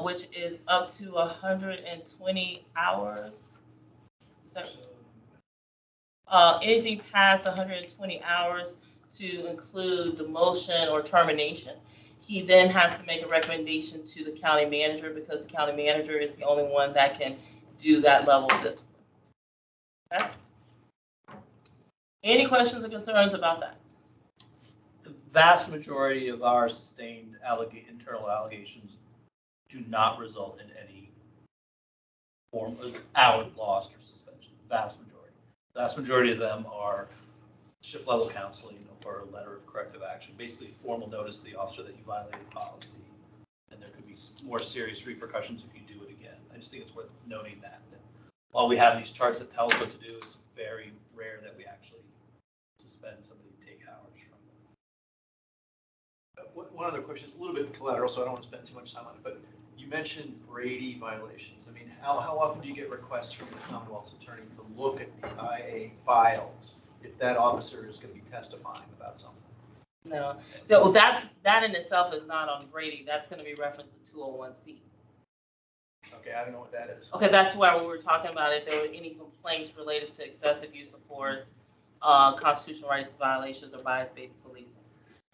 which is up to 120 hours. Anything past 120 hours to include demotion or termination. He then has to make a recommendation to the county manager because the county manager is the only one that can do that level of discipline. Okay? Any questions or concerns about that? The vast majority of our sustained internal allegations do not result in any form of hour lost or suspension. Vast majority of them are shift level counseling or a letter of corrective action, basically formal notice to the officer that you violated policy, and there could be more serious repercussions if you do it again. I just think it's worth noting that while we have these charts that tell us what to do, it's very rare that we actually suspend somebody and take hours from them. One other question, it's a little bit collateral, so I don't want to spend too much time on it, but you mentioned Brady violations. I mean, how often do you get requests from the Commonwealth's attorney to look at the IA files if that officer is going to be testifying about something? No, well, that in itself is not on Brady. That's going to be referenced to 201C. Okay, I don't know what that is. Okay, that's why we were talking about if there were any complaints related to excessive use of force, constitutional rights violations, or bias-based policing.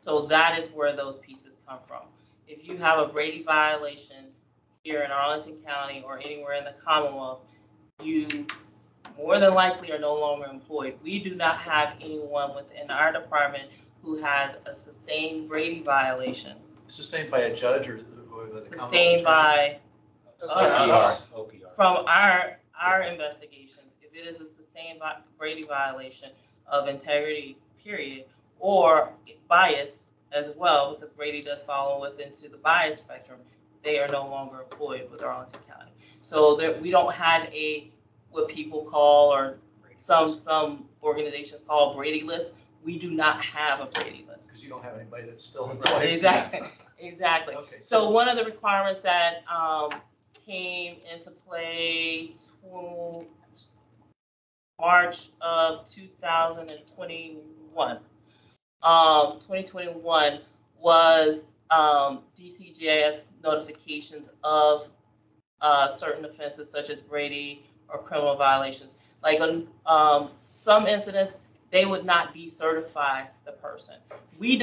So that is where those pieces come from. If you have a Brady violation here in Arlington County or anywhere in the Commonwealth, you more than likely are no longer employed. We do not have anyone within our department who has a sustained Brady violation. Sustained by a judge or the sustained by us. OPR. From our investigations, if it is a sustained Brady violation of integrity, period, or bias as well, because Brady does fall into the bias spectrum, they are no longer employed with Arlington County. So we don't have what people call, or some organizations call, Brady list. We do not have a Brady list. Because you don't have anybody that's still employed. Exactly. Okay. So one of the requirements that came into play March of 2021, 2021 was DCGS notifications of certain offenses such as Brady or criminal violations. Like on some incidents, they would not decertify the person. We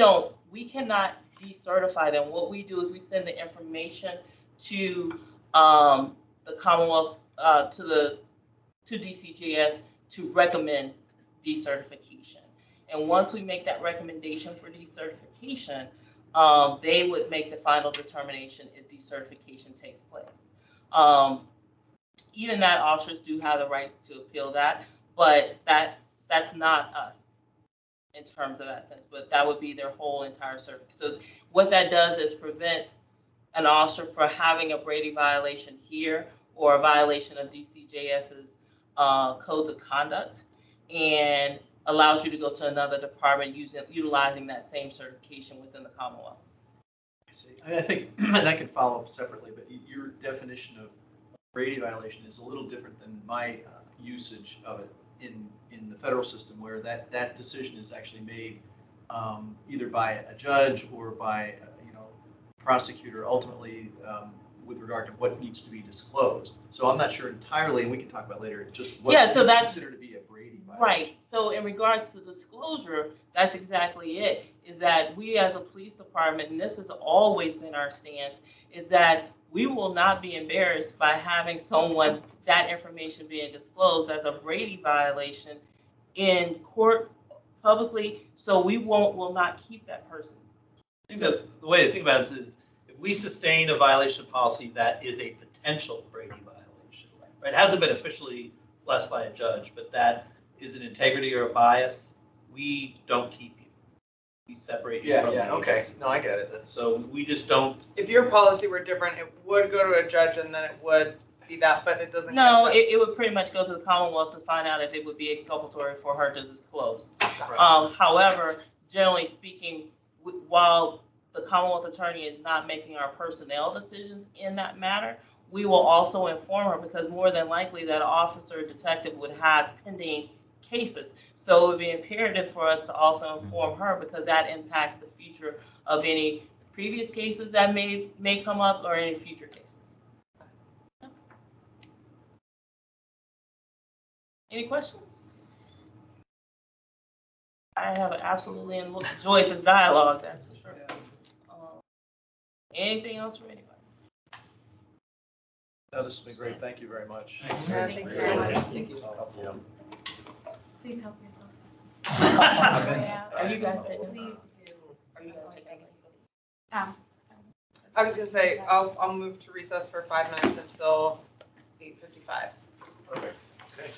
cannot decertify them. What we do is we send the information to the Commonwealth's, to DCGS to recommend decertification. And once we make that recommendation for decertification, they would make the final determination if decertification takes place. Even that, officers do have the rights to appeal that, but that's not us in terms of that sense, but that would be their whole entire certificate. So what that does is prevent an officer from having a Brady violation here or a violation of DCJS's codes of conduct, and allows you to go to another department utilizing that same certification within the Commonwealth. I see. I think, and I can follow up separately, but your definition of Brady violation is a little different than my usage of it in the federal system, where that decision is actually made either by a judge or by prosecutor ultimately with regard to what needs to be disclosed. So I'm not sure entirely, and we can talk about later, just what you consider to be a Brady violation. Right. So in regards to disclosure, that's exactly it, is that we as a police department, and this has always been our stance, is that we will not be embarrassed by having someone, that information being disclosed as a Brady violation in court publicly, so we will not keep that person. I think that the way to think about it is if we sustain a violation of policy that is a potential Brady violation, right? It hasn't been officially blessed by a judge, but that is an integrity or a bias, we don't keep you. We separate you from the okay. agency. No, I get it. So we just don't. If your policy were different, it would go to a judge and then it would be that, but it doesn't. No, it would pretty much go to the Commonwealth to find out if it would be exculpatory for her to disclose. Right. However, generally speaking, while the Commonwealth attorney is not making our personnel decisions in that matter, we will also inform her, because more than likely that officer or detective would have pending cases. So it would be imperative for us to also inform her, because that impacts the future of any previous cases that may come up or any future cases. Any questions? I have absolutely enjoyed this dialogue, that's for sure. Anything else from anybody? No, this has been great. Thank you very much. Thank you very much. Thank you. Yeah. Please help yourselves. Are you guys taking? Please do. Are you guys taking? I was gonna say, I'll move to recess for 5 minutes until 8:55. Perfect. Okay.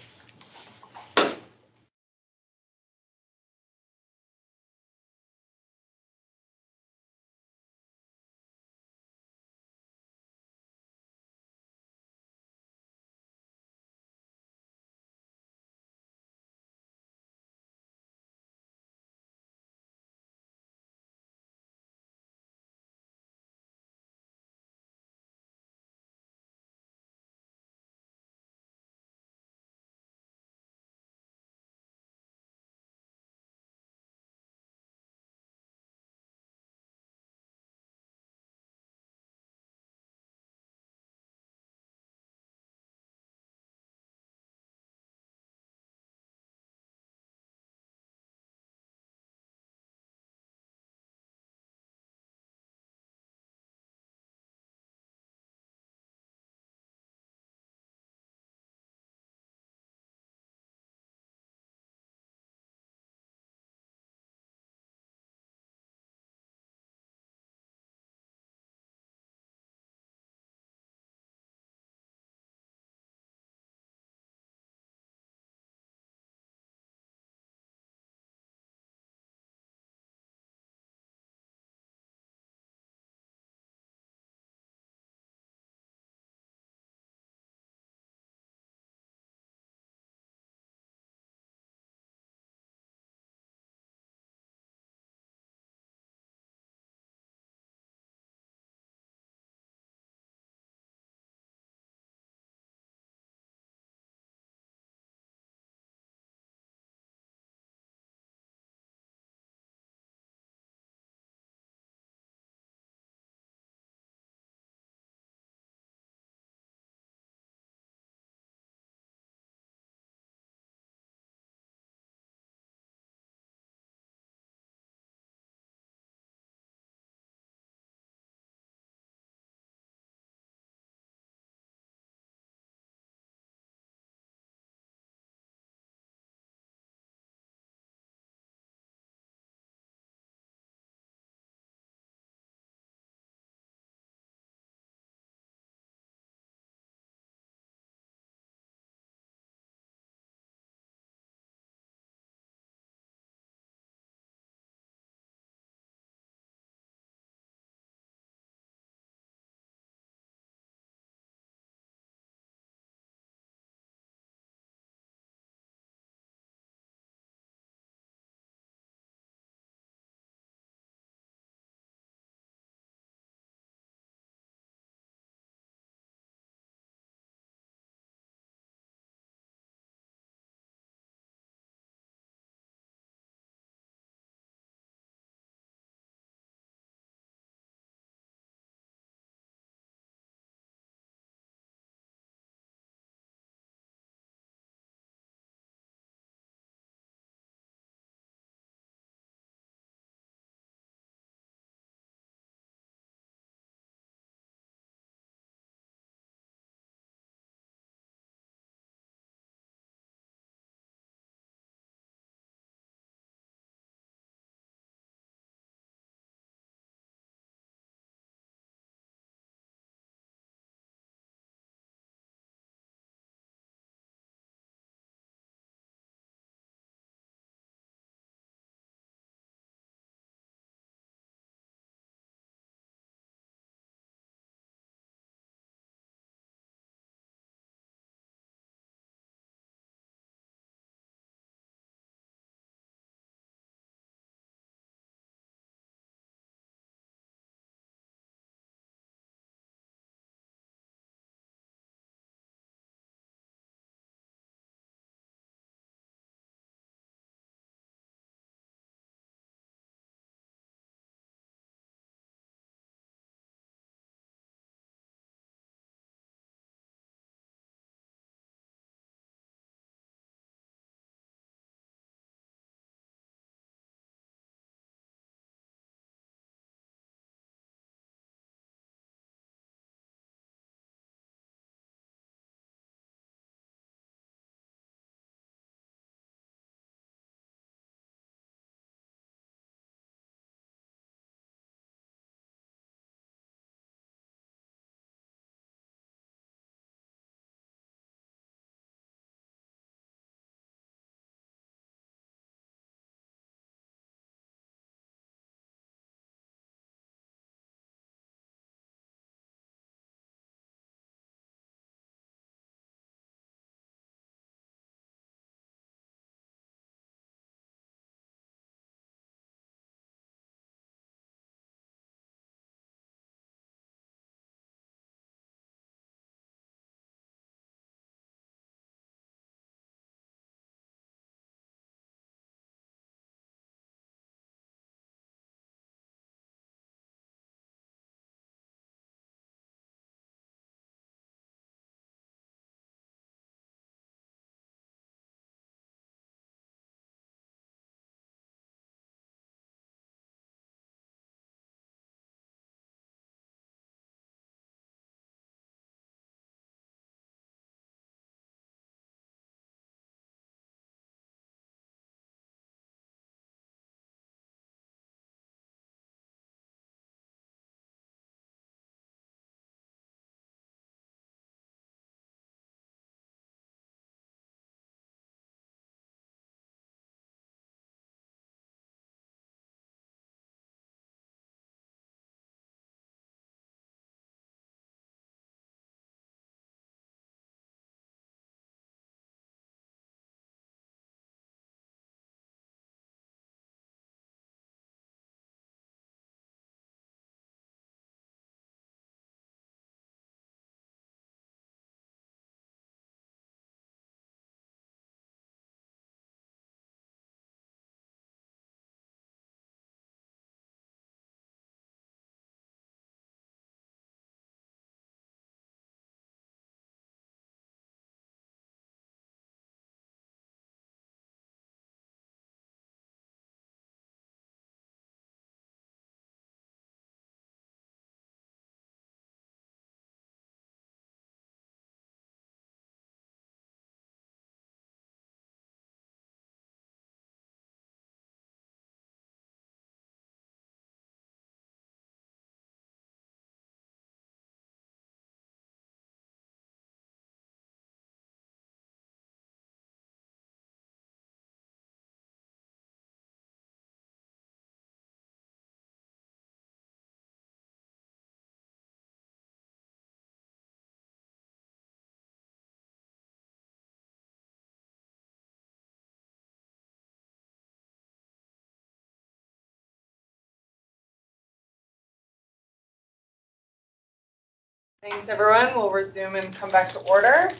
Thanks, everyone. We'll resume and come back to order.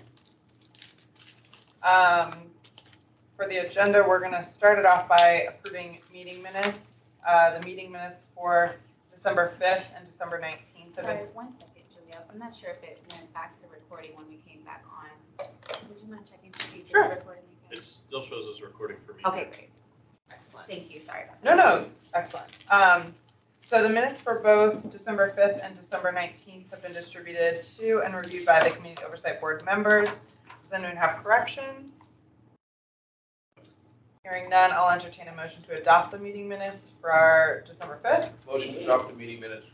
For the agenda, we're going to start it off by approving meeting minutes. The meeting minutes for December 5th and December 19th. Sorry, 1 second, Julia. I'm not sure if it went back to recording when we came back on. Would you mind checking to see if it's recording again? It still shows as recording for me. Okay, great. Excellent. Thank you. Sorry about that. No, excellent. So the minutes for both December 5th and December 19th have been distributed to and reviewed by the Community Oversight Board members. Does anyone have corrections? Hearing none, I'll entertain a motion to adopt the meeting minutes for our December 5th. Motion to adopt the meeting minutes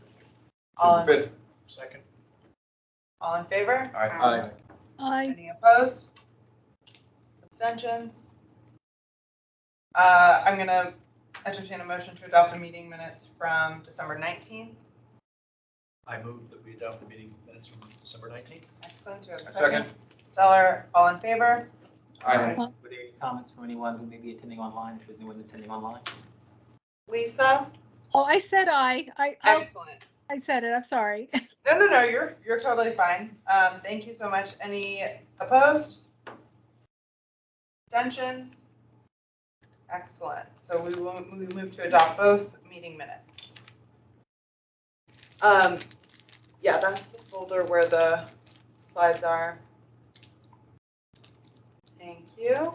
All from in, December 5th. Second. all in favor? Aye. Any opposed? Abstentions? I'm going to entertain a motion to adopt the meeting minutes from December 19th. I move that we adopt the meeting minutes from December 19th. Excellent. Do you have a Second. second? Stellar, all in favor? Aye. Were there any comments from anyone who may be attending online, if there's anyone attending online? Lisa? Oh, I said I Excellent. said it. I'm sorry. No, you're totally fine. Thank you so much. Any opposed? Abstentions? Excellent. So we move to adopt both meeting minutes. Yeah, that's the folder where the slides are. Thank you.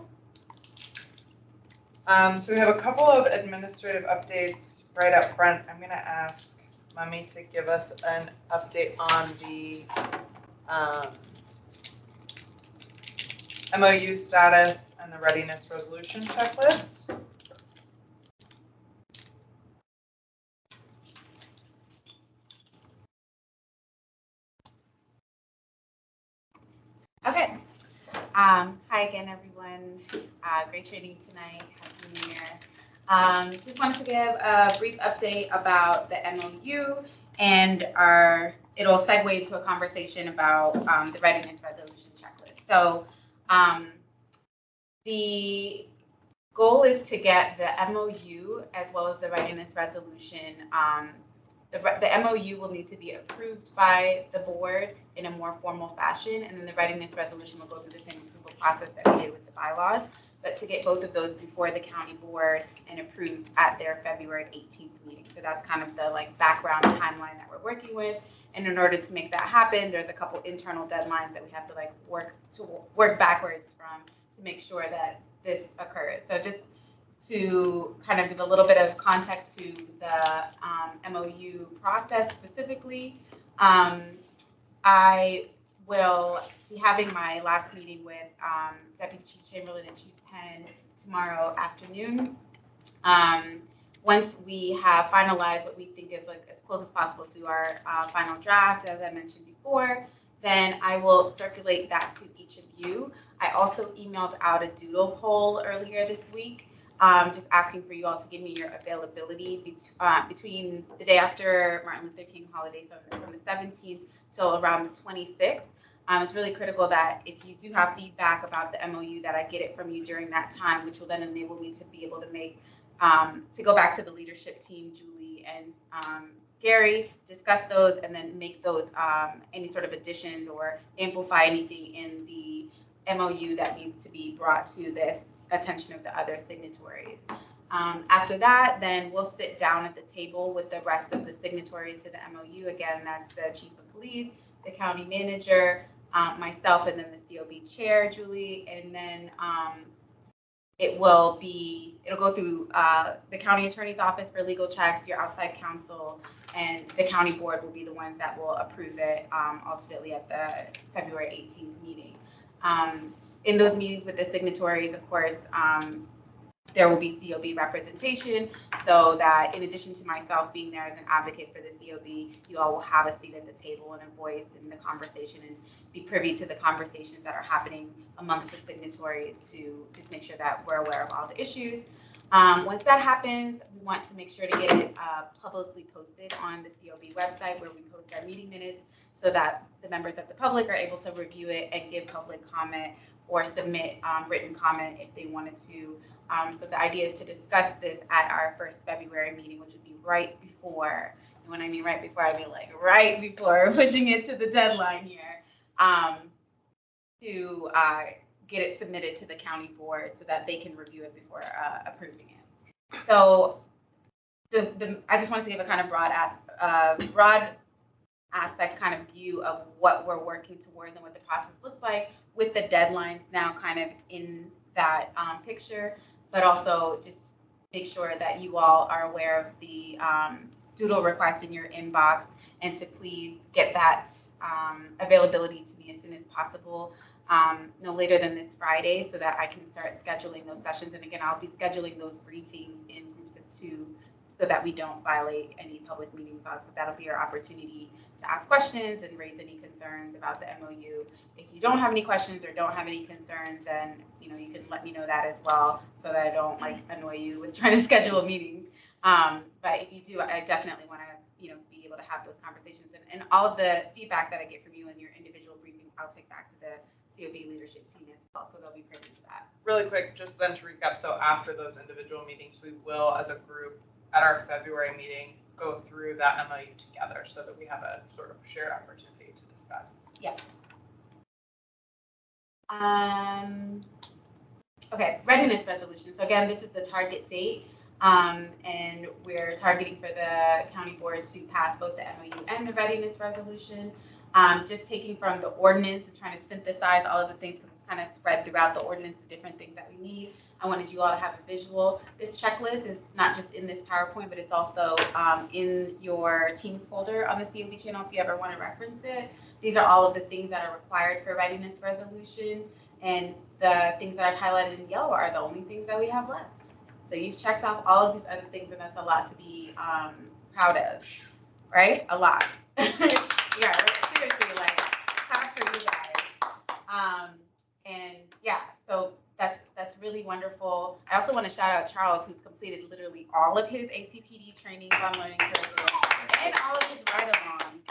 So we have a couple of administrative updates right up front. I'm going to ask Mummy to give us an update on the MOU status and the readiness resolution checklist. Okay. Hi again, everyone. Great training tonight. Happy New Year. Just wanted to give a brief update about the MOU and it'll segue into a conversation about the readiness resolution checklist. So the goal is to get the MOU as well as the readiness resolution. The MOU will need to be approved by the board in a more formal fashion, and then the readiness resolution will go through the same approval process that we did with the bylaws, but to get both of those before the county board and approved at their February 18th meeting. So that's kind of the background timeline that we're working with. And in order to make that happen, there's a couple internal deadlines that we have to work backwards from to make sure that this occurs. So just to kind of give a little bit of context to the MOU process specifically, I will be having my last meeting with Deputy Chief Chamberlain and Chief Penn tomorrow afternoon. Once we have finalized what we think is as close as possible to our final draft, as I mentioned before, then I will circulate that to each of you. I also emailed out a doodle poll earlier this week, just asking for you all to give me your availability between the day after Martin Luther King holiday, so from the 17th till around the 26th. It's really critical that if you do have feedback about the MOU, that I get it from you during that time, which will then enable me to be able to make, to go back to the leadership team, Julie and Gary, discuss those and then make those any sort of additions or amplify anything in the MOU that needs to be brought to this attention of the other signatories. After that, then we'll sit down at the table with the rest of the signatories to the MOU. Again, that's the Chief of Police, the County Manager, myself, and then the COB Chair, Julie, and then it'll go through the County Attorney's Office for legal checks, your outside counsel, and the County Board will be the ones that will approve it ultimately at the February 18th meeting. In those meetings with the signatories, of course, there will be COB representation, so that in addition to myself being there as an advocate for the COB, you all will have a seat at the table and a voice in the conversation and be privy to the conversations that are happening amongst the signatories to just make sure that we're aware of all the issues. Once that happens, we want to make sure to get it publicly posted on the COB website where we post our meeting minutes so that the members of the public are able to review it and give public comment or submit written comment if they wanted to. So the idea is to discuss this at our first February meeting, which would be right before And when I mean right before, I mean like right before, pushing it to the deadline here, to get it submitted to the county board so that they can review it before approving it. So I just wanted to give a kind of broad aspect kind of view of what we're working towards and what the process looks like, with the deadlines now kind of in that picture, but also just make sure that you all are aware of the doodle request in your inbox, and to please get that availability to me as soon as possible, no later than this Friday, so that I can start scheduling those sessions. And again, I'll be scheduling those briefings in groups of 2 so that we don't violate any public meetings laws. But that'll be our opportunity to ask questions and raise any concerns about the MOU. If you don't have any questions or don't have any concerns, then you can let me know that as well, so that I don't annoy you with trying to schedule meetings. But if you do, I definitely want to be able to have those conversations, and all of the feedback that I get from you in your individual briefings, I'll take back to the COB leadership team as well, so they'll be privy to that. Really quick, just then to recap, so after those individual meetings, we will, as a group, at our February meeting, go through that MOU together so that we have a sort of shared opportunity to discuss. Yeah. Okay, readiness resolution. So again, this is the target date, and we're targeting for the county board to pass both the MOU and the readiness resolution. Just taking from the ordinance and trying to synthesize all of the things, because it's kind of spread throughout the ordinance, the different things that we need. I wanted you all to have a visual. This checklist is not just in this PowerPoint, but it's also in your Teams folder on the COB channel if you ever want to reference it. These are all of the things that are required for readiness resolution, and the things that I've highlighted in yellow are the only things that we have left. So you've checked off all of these other things, and that's a lot to be proud of, right? A lot. Yeah, seriously, clap for you guys. And yeah, so that's really wonderful. I also want to shout out Charles, who's completed literally all of his ACPD training on learning curriculum and all of his ride-alongs.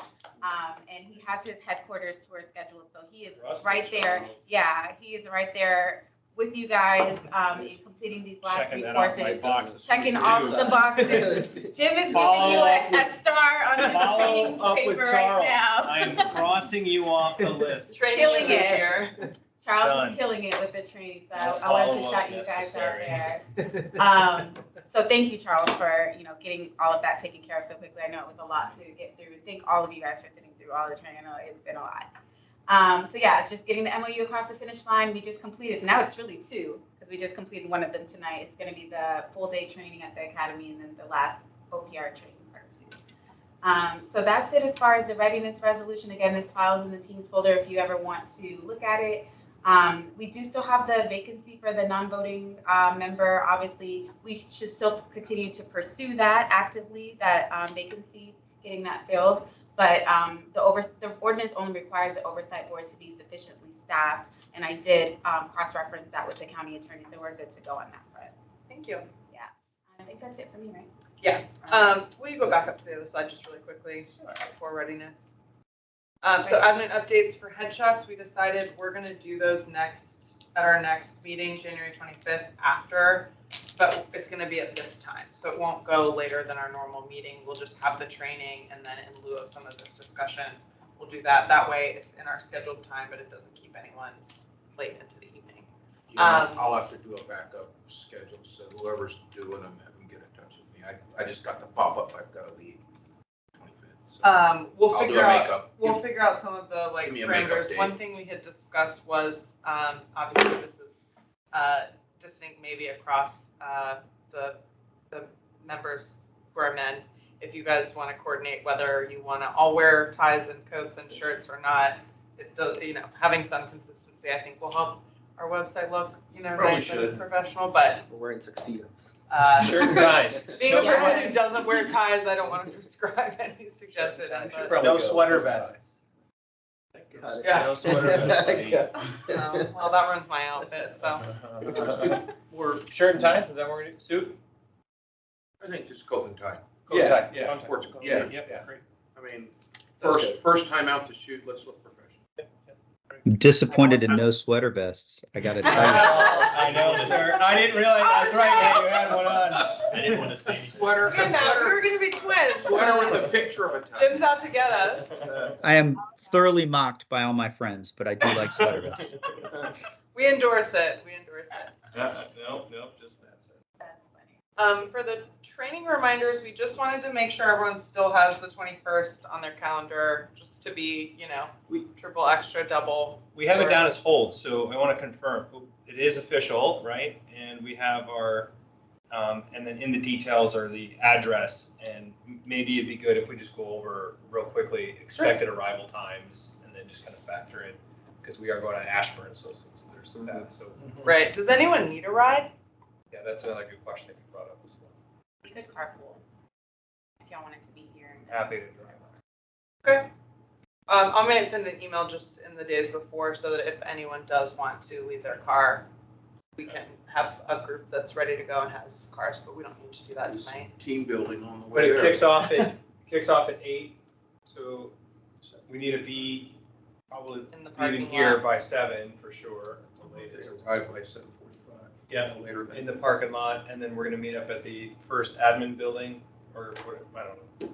And he has his headquarters tour scheduled, so he is right there. Yeah, he is right there with you guys in completing these last 3 courses. Checking all of the boxes. Jim is giving you a star on his training paper right now. I am crossing you off the list. Killing it. Charles is killing it with the training, so I wanted to shout you guys out there. So thank you, Charles, for getting all of that taken care of so quickly. I know it was a lot to get through. Thank all of you guys for sitting through all the training. I know it's been a lot. So yeah, just getting the MOU across the finish line. We just completed. Now it's really 2, because we just completed one of them tonight. It's going to be the full day training at the academy, and then the last OPR training part 2. So that's it as far as the readiness resolution. Again, this file is in the Teams folder if you ever want to look at it. We do still have the vacancy for the non-voting member. Obviously, we should still continue to pursue that actively, that vacancy, getting that filled. But the ordinance only requires the oversight board to be sufficiently staffed, and I did cross-reference that with the county attorney, so we're good to go on that front. Thank you. Yeah, I think that's it for me, right? Yeah. Will you go back up to the other side just really quickly before readiness? So admin updates for headshots, we decided we're going to do those at our next meeting, January 25th after, but it's going to be at this time. So it won't go later than our normal meeting. We'll just have the training, and then in lieu of some of this discussion, we'll do that. That way it's in our scheduled time, but it doesn't keep anyone late into the evening. I'll have to do a backup schedule, so whoever's doing them, have them get in touch with me. I just got the pop-up, I've got to leave. We'll figure out some of the parameters. One thing we had discussed was obviously this is distinct maybe across the members who are men. If you guys want to coordinate whether you want to all wear ties and coats and shirts or not, it does, having some consistency I think will help our website look nice and professional. But we're wearing tuxedos. Shirt and ties. Being a person who doesn't wear ties, I don't want to prescribe any suggested. No sweater vests. Yeah. No sweater vests. Well, that ruins my outfit, so. We're shirt and ties, is that what we're going to do? Suit? I think just coat and tie. Coat and tie. Yeah, sports coat. Yeah, great. I mean, first time out to shoot, let's look professional. Disappointed in no sweater vests. I got to tell you. I know, sir. I didn't realize. That's right, man. You had one on. I didn't want to say anything. Sweater, Good now, we were gonna be twins. sweater with a picture of a tie. Jim's out to get us. I am thoroughly mocked by all my friends, but I do like sweater vests. We endorse it, we endorse it. No, just that's it. That's funny. For the training reminders, we just wanted to make sure everyone still has the 21st on their calendar, just to be, triple, extra, double. We have it down as hold, so I want to confirm, it is official, right? And we have our, and then in the details are the address, and maybe it'd be good if we just go over real quickly expected arrival times, and then just kind of factor in, because we are going to Ashburn, so there's some of that, so. Right, does anyone need a ride? Yeah, that's another good question that you brought up as well. We could carpool if y'all wanted to be here. Happy to drive. Okay. I might send an email just in the days before so that if anyone does want to leave their car, we can have a group that's ready to go and has cars, but we don't need to do that tonight. Team building on the But way it there. kicks off at 8, so we need to be probably In the leaving parking here lot. by 7 for sure, the latest. Arrive by 7:45. Yeah, No later than. in the parking lot, and then we're gonna meet up at the first admin building, or what, I don't know.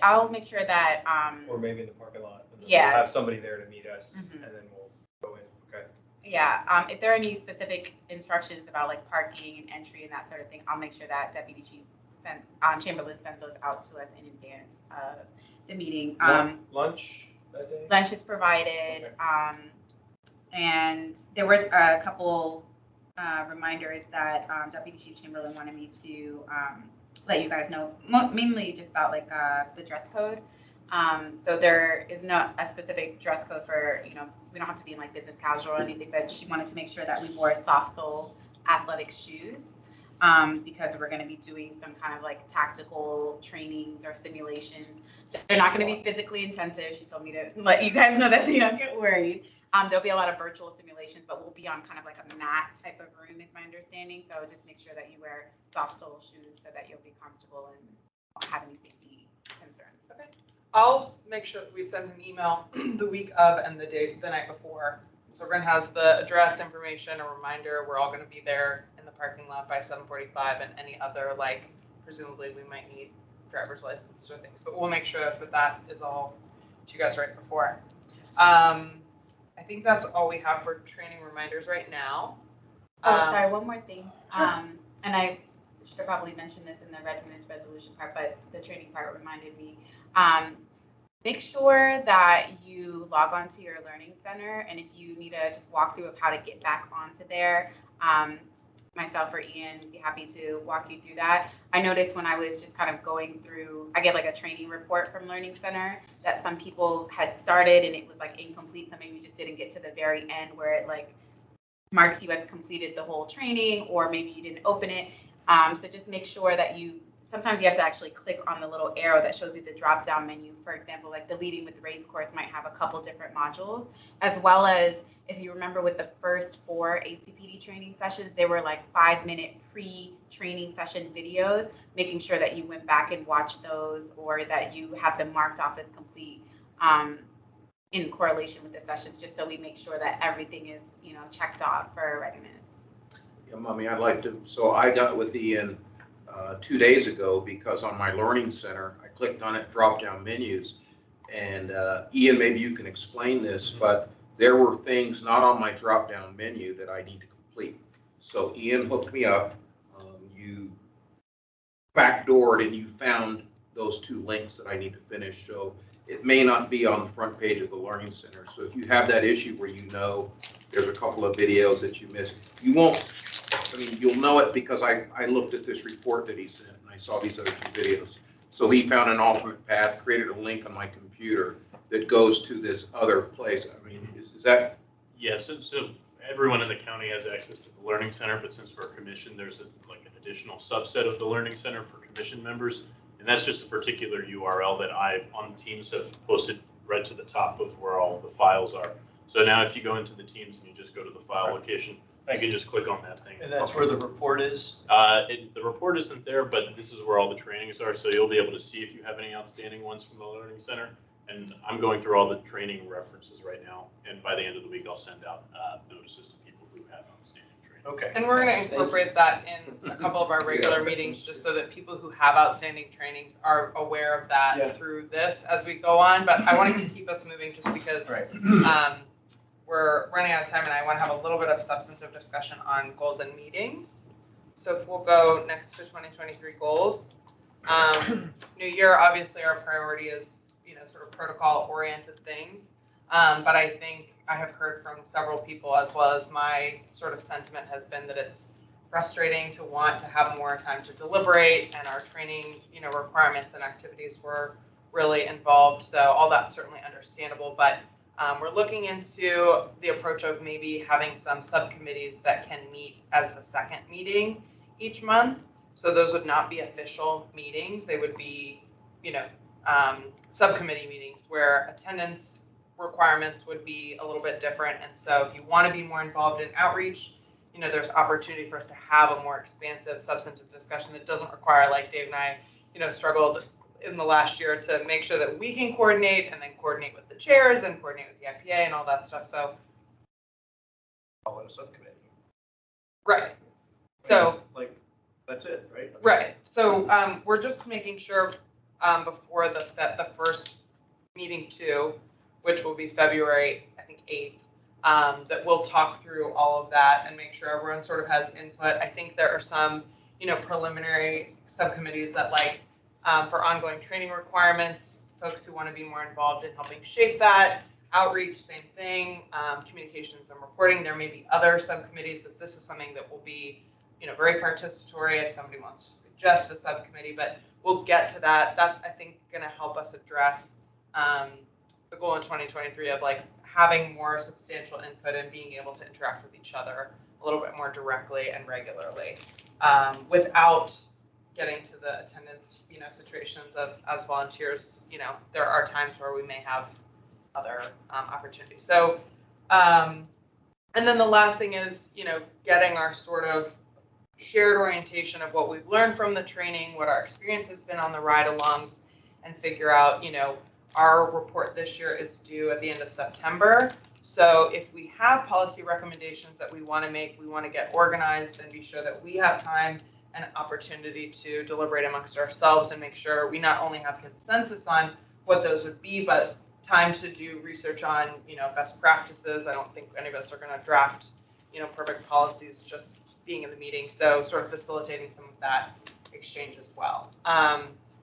I'll make sure that, Or maybe in the parking lot. and then Yeah. We'll have somebody there to meet us, Mhm. and then we'll go in, okay? yeah, if there are any specific instructions about like parking and entry and that sort of thing, I'll make sure that Deputy Chief Chamberlain sends those out to us in advance of the meeting. Lunch that day? Lunch is provided, Okay. and there were a couple reminders that Deputy Chief Chamberlain wanted me to let you guys know, mainly just about like the dress code. So there is not a specific dress code for, we don't have to be in like business casual or anything, but she wanted to make sure that we wore soft sole athletic shoes because we're going to be doing some kind of like tactical trainings or simulations. They're not going to be physically intensive. She told me to let you guys know that so you don't get worried. There'll be a lot of virtual simulations, but we'll be on kind of like a mat type of room is my understanding. So just make sure that you wear soft sole shoes so that you'll be comfortable and won't have any safety concerns. Okay. I'll make sure that we send an email the week of and the night before. So everyone has the address information, a reminder, we're all gonna be there in the parking lot by 7:45 and any other, like, presumably we might need driver's licenses or things, but we'll make sure that is all to you guys right before. I think that's all we have for training reminders right now. Sorry, one more thing. Sure. And I should have probably mentioned this in the readiness resolution part, but the training part reminded me. Make sure that you log on to your learning center, and if you need a just walkthrough of how to get back onto there, myself or Ian would be happy to walk you through that. I noticed when I was just kind of going through, I get like a training report from Learning Center that some people had started and it was like incomplete, so maybe we just didn't get to the very end where it like marks you as completed the whole training, or maybe you didn't open it. So just make sure that sometimes you have to actually click on the little arrow that shows you the drop down menu. For example, like the Leading with Race course might have a couple different modules, as well as if you remember with the first 4 ACPD training sessions, they were like 5-minute pre-training session videos, making sure that you went back and watched those or that you have them marked off as complete in correlation with the sessions, just so we make sure that everything is, checked off for readiness. Yeah, Mommy, I'd like to, so I got with Ian 2 days ago because on my Learning Center, I clicked on it, drop down menus. And Ian, maybe you can explain this, but there were things not on my drop down menu that I need to complete. So Ian hooked me up. You backdoored and you found those 2 links that I need to finish. So it may not be on the front page of the Learning Center. So if you have that issue where there's a couple of videos that you missed, you'll know it because I looked at this report that he sent and I saw these other 2 videos. So he found an alternate path, created a link on my computer that goes to this other place. Is that? Yes, so everyone in the county has access to the Learning Center, but since we're commissioned, there's an additional subset of the Learning Center for commission members. And that's just a particular URL that on Teams have posted right to the top of where all the files are. So now if you go into the Teams and you just go to the file location, you can just click on that thing. And that's where the report is? The report isn't there, but this is where all the trainings are. So you'll be able to see if you have any outstanding ones from the Learning Center. And I'm going through all the training references right now. And by the end of the week, I'll send out notices to people who have outstanding training. Okay. And we're gonna Thank you. incorporate that in a couple of our regular meetings, just so that people who have outstanding trainings are aware of Yeah. that through this as we go on. But I want to keep us moving just because we're running out of time and I want to have a little bit of substantive discussion on goals and meetings. So if we'll go next to 2023 goals. New year, obviously our priority is, sort of protocol oriented things. But I think I have heard from several people, as well as my sort of sentiment has been that it's frustrating to want to have more time to deliberate, and our training, requirements and activities were really involved. So all that's certainly understandable, but we're looking into the approach of maybe having some subcommittees that can meet as the second meeting each month. So those would not be official meetings. They would be, subcommittee meetings where attendance requirements would be a little bit different. And so if you want to be more involved in outreach, there's opportunity for us to have a more expansive, substantive discussion that doesn't require, like Dave and I, struggled in the last year to make sure that we can coordinate and then coordinate with the chairs and coordinate with the IPA and all that stuff. So, Call it a subcommittee. right. So, Like, that's it, right? right. So we're just making sure before the first meeting 2, which will be February, I think 8th, that we'll talk through all of that and make sure everyone sort of has input. I think there are some, preliminary subcommittees that for ongoing training requirements, folks who want to be more involved in helping shape that. Outreach, same thing. Communications and reporting, there may be other subcommittees, but this is something that will be, very participatory if somebody wants to suggest a subcommittee, but we'll get to that. That's, I think, going to help us address the goal in 2023 of having more substantial input and being able to interact with each other a little bit more directly and regularly, without getting to the attendance, situations of, as volunteers, there are times where we may have other opportunities. So, and then the last thing is, getting our sort of shared orientation of what we've learned from the training, what our experience has been on the ride-alongs, and figure out, our report this year is due at the end of September. So if we have policy recommendations that we want to make, we want to get organized and be sure that we have time and opportunity to deliberate amongst ourselves and make sure we not only have consensus on what those would be, but time to do research on, best practices. I don't think any of us are going to draft, perfect policies just being in the meeting. So sort of facilitating some of that exchange as well.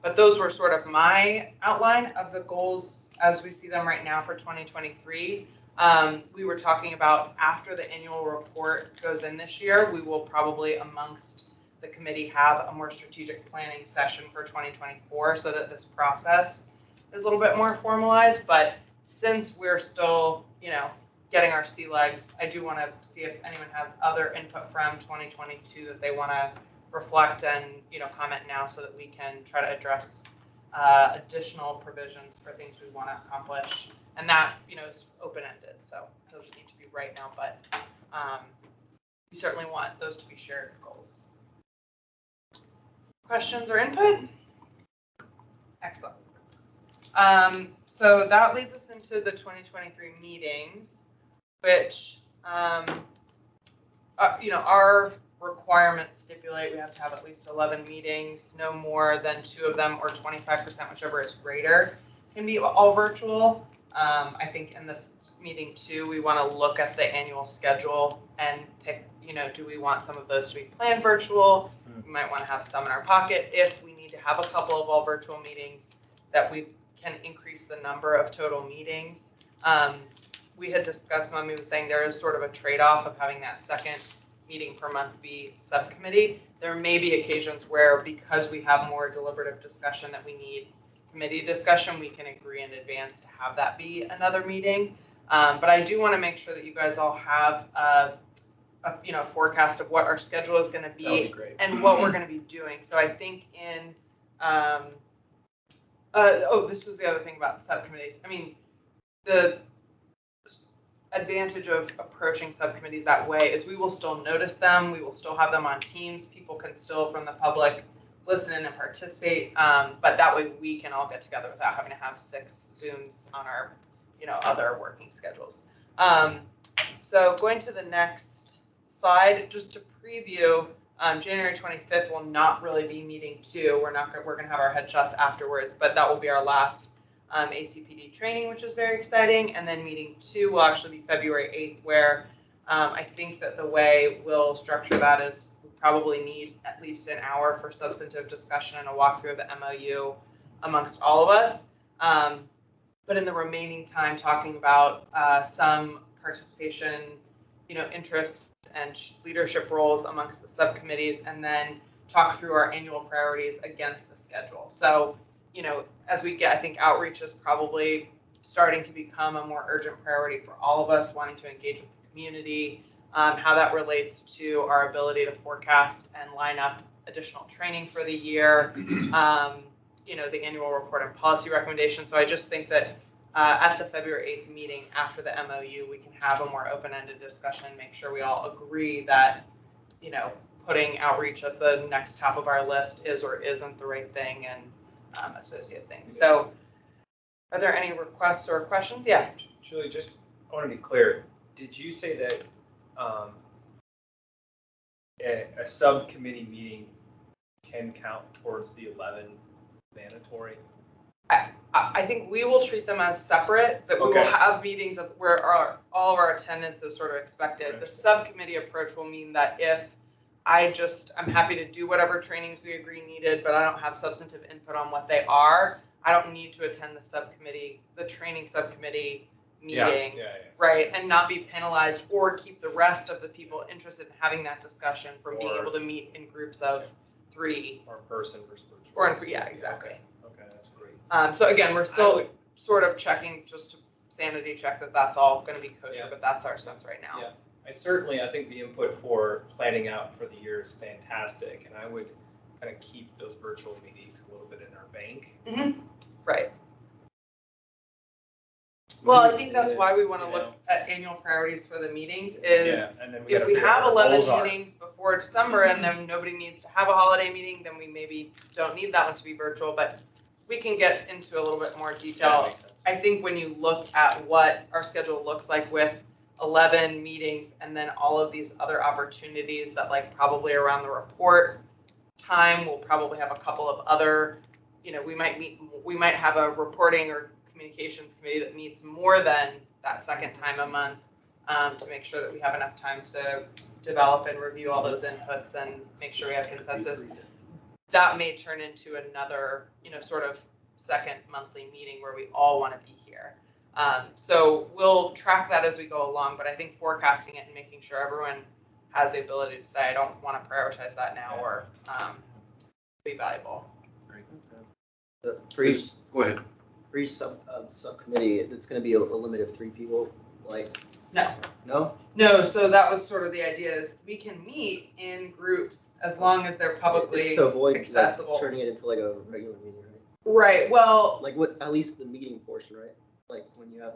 But those were sort of my outline of the goals as we see them right now for 2023. We were talking about after the annual report goes in this year, we will probably amongst the committee have a more strategic planning session for 2024 so that this process is a little bit more formalized. But since we're still, getting our sea legs, I do want to see if anyone has other input from 2022 that they want to reflect and, comment now so that we can try to address additional provisions for things we want to accomplish. And that, is open-ended, so it doesn't need to be right now, but we certainly want those to be shared goals. Questions or input? Excellent. So that leads us into the 2023 meetings, which, our requirements stipulate we have to have at least 11 meetings, no more than 2 of them, or 25%, whichever is greater, can be all virtual. I think in the meeting 2, we want to look at the annual schedule and pick, do we want some of those to be planned virtual? We might want to have some in our pocket if we need to have a couple of all virtual meetings, that we can increase the number of total meetings. We had discussed, Mummy was saying there is sort of a trade-off of having that second meeting per month be subcommittee. There may be occasions where, because we have more deliberative discussion that we need committee discussion, we can agree in advance to have that be another meeting. But I do want to make sure that you guys all have a forecast of what our schedule is going to be, That would be great. and what we're going to be doing. So I think in this was the other thing about subcommittees. I mean, the advantage of approaching subcommittees that way is we will still notice them. We will still have them on Teams. People can still, from the public, listen and participate. But that way we can all get together without having to have 6 Zooms on our, other working schedules. So going to the next slide, just to preview, January 25th will not really be meeting 2. We're gonna have our headshots afterwards, but that will be our last ACPD training, which is very exciting. And then meeting 2 will actually be February 8th, where I think that the way we'll structure that is we probably need at least an hour for substantive discussion and a walkthrough of the MOU amongst all of us. But in the remaining time, talking about some participation, interest and leadership roles amongst the subcommittees, and then talk through our annual priorities against the schedule. So, as we get, I think outreach is probably starting to become a more urgent priority for all of us, wanting to engage with the community, how that relates to our ability to forecast and line up additional training for the year, the annual report and policy recommendations. So I just think that at the February 8th meeting after the MOU, we can have a more open-ended discussion, make sure we all agree that, putting outreach at the next top of our list is or isn't the right thing, and associate things. So are there any requests or questions? Yeah. Julie, I want to be clear. Did you say that a subcommittee meeting can count towards the 11 mandatory? I think we will treat them as separate, that we will have meetings where all of our attendance is sort of expected. The subcommittee approach will mean that if I'm happy to do whatever trainings we agree needed, but I don't have substantive input on what they are, I don't need to attend the training subcommittee meeting, right? And not be penalized or keep the rest of the people interested in having that discussion from being able to meet in groups of 3. Or person versus virtual. Yeah, exactly. Okay, that's great. So again, we're still sort of checking, just to sanity check that that's all going to be kosher, but that's our sense right now. Yeah, I think the input for planning out for the year is fantastic, and I would kind of keep those virtual meetings a little bit in our bank. Mm-hmm. Right. Well, I think that's why we want to look at annual priorities for the meetings is and then if we have 11 meetings before December and then nobody needs to have a holiday meeting, then we maybe don't need that one to be virtual, but we can get into a little bit more detail. I think when you look at what our schedule looks like with 11 meetings and then all of these other opportunities that probably around the report time, we'll probably have a couple of other, we might have a reporting or communications committee that meets more than that second time a month to make sure that we have enough time to develop and review all those inputs and make sure we have consensus. That may turn into another, sort of second monthly meeting where we all want to be here. So we'll track that as we go along, but I think forecasting it and making sure everyone has the ability to say, I don't want to prioritize that now or be valuable. For each, Go ahead. for each subcommittee, it's going to be a limit of 3 people, No. No? No, so that was sort of the idea is we can meet in groups as long as they're publicly It's to avoid accessible. turning it into a regular meeting, right? Right, well. At least the meeting portion, right? When you have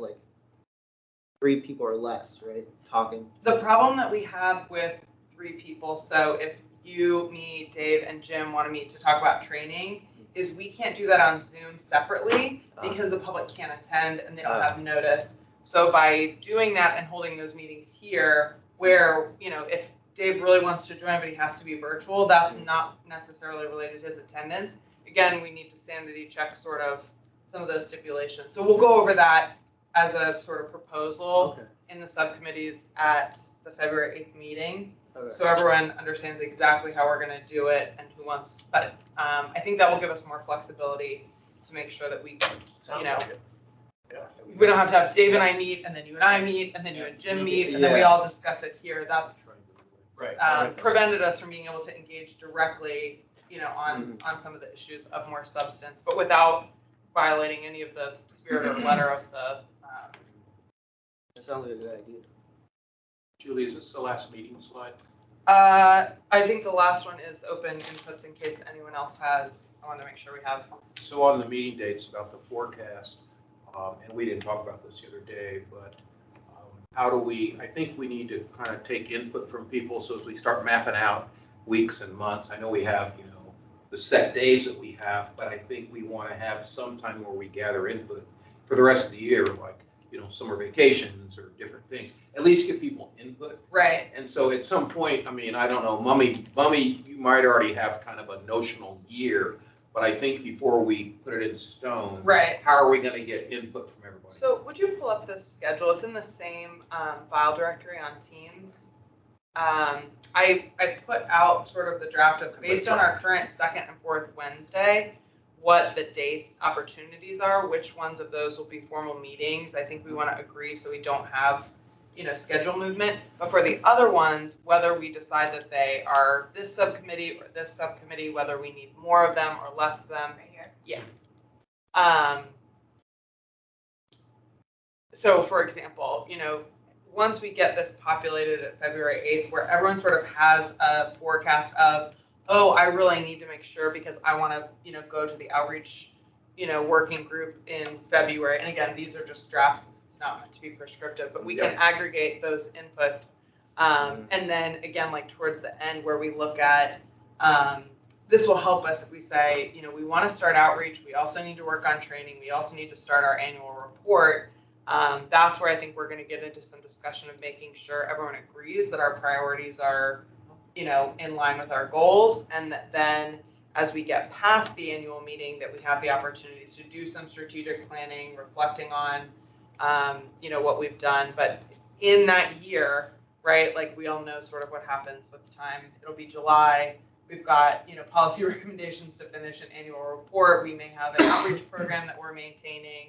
3 people or less, right? Talking. The problem that we have with 3 people, so if you, me, Dave, and Jim want to meet to talk about training, is we can't do that on Zoom separately because the public can't attend and they don't have notice. So by doing that and holding those meetings here, where, if Dave really wants to join, but he has to be virtual, that's not necessarily related to his attendance. Again, we need to sanity check sort of some of those stipulations. So we'll go over that as a sort of proposal in the subcommittees at the February 8th meeting. So everyone understands exactly how we're going to do it and who wants, but I think that will give us more flexibility to make sure that we, we don't have to have Dave and I meet, and then you and I meet, and then you and Jim meet, and then we all discuss it here. That's prevented us from being able to engage directly, on some of the issues of more substance, but without violating any of the spirit or letter of the. That sounds like a good idea. Julie, is this the last meeting slide? I think the last one is open inputs in case anyone else has. I want to make sure we have. So on the meeting dates about the forecast, and we didn't talk about this the other day, but how do I think we need to kind of take input from people so as we start mapping out weeks and months. I know we have, the set days that we have, but I think we want to have some time where we gather input for the rest of the year, summer vacations or different different things. At least give people input. Right. And so at some point, I mean, I don't know, Mummy, you might already have kind of a notional year, but I think before we put it in stone. Right. How are we gonna get input from everybody? So would you pull up this schedule? It's in the same file directory on Teams. I put out sort of the draft of, based on our current second and fourth Wednesday, what the date opportunities are, which ones of those will be formal meetings. I think we want to agree so we don't have, schedule movement. But for the other ones, whether we decide that they are this subcommittee or this subcommittee, whether we need more of them or less of them. Right here. Yeah. So for example, once we get this populated at February 8th, where everyone sort of has a forecast of, oh, I really need to make sure because I want to, go to the outreach, working group in February. And again, these are just drafts. This is not meant to be prescriptive, but we can aggregate those inputs. And then again, like towards the end where we look at, this will help us if we say, we want to start outreach. We also need to work on training. We also need to start our annual report. That's where I think we're going to get into some discussion of making sure everyone agrees that our priorities are, in line with our goals. And that then as we get past the annual meeting, that we have the opportunity to do some strategic planning, reflecting on, what we've done. But in that year, right, like we all know sort of what happens with time. It'll be July. We've got, policy recommendations to finish an annual report. We may have an outreach program that we're maintaining.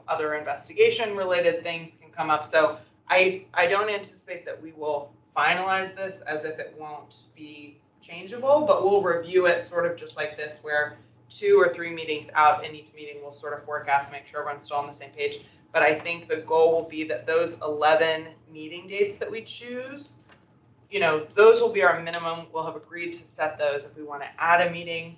Other investigation related things can come up. So I don't anticipate that we will finalize this as if it won't be changeable, but we'll review it sort of just like this, where 2 or 3 meetings out in each meeting, we'll sort of forecast, make sure everyone's still on the same page. But I think the goal will be that those 11 meeting dates that we choose, those will be our minimum. We'll have agreed to set those. If we want to add a meeting,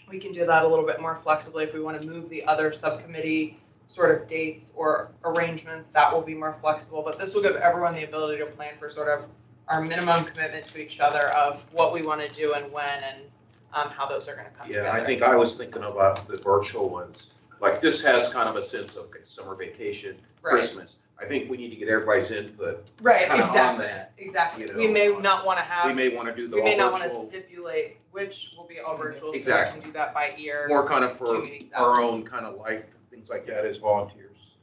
we can do that a little bit more flexibly. If we want to move the other subcommittee sort of dates or arrangements, that will be more flexible. But this will give everyone the ability to plan for sort of our minimum commitment to each other of what we want to do and when, and how those are going to come together. Yeah, I think I was thinking about the virtual ones. Like this has kind of a sense of summer vacation, Right. Christmas. I think we need to get everybody's input. Right, kind of on exactly. that, Exactly. you We know, may not want to have. We may want to do the We may all not want to virtual, stipulate which will be all virtual, Exactly. so we can do that by ear. more kind of 2 for meetings out. our own kind of life, things like that as volunteers.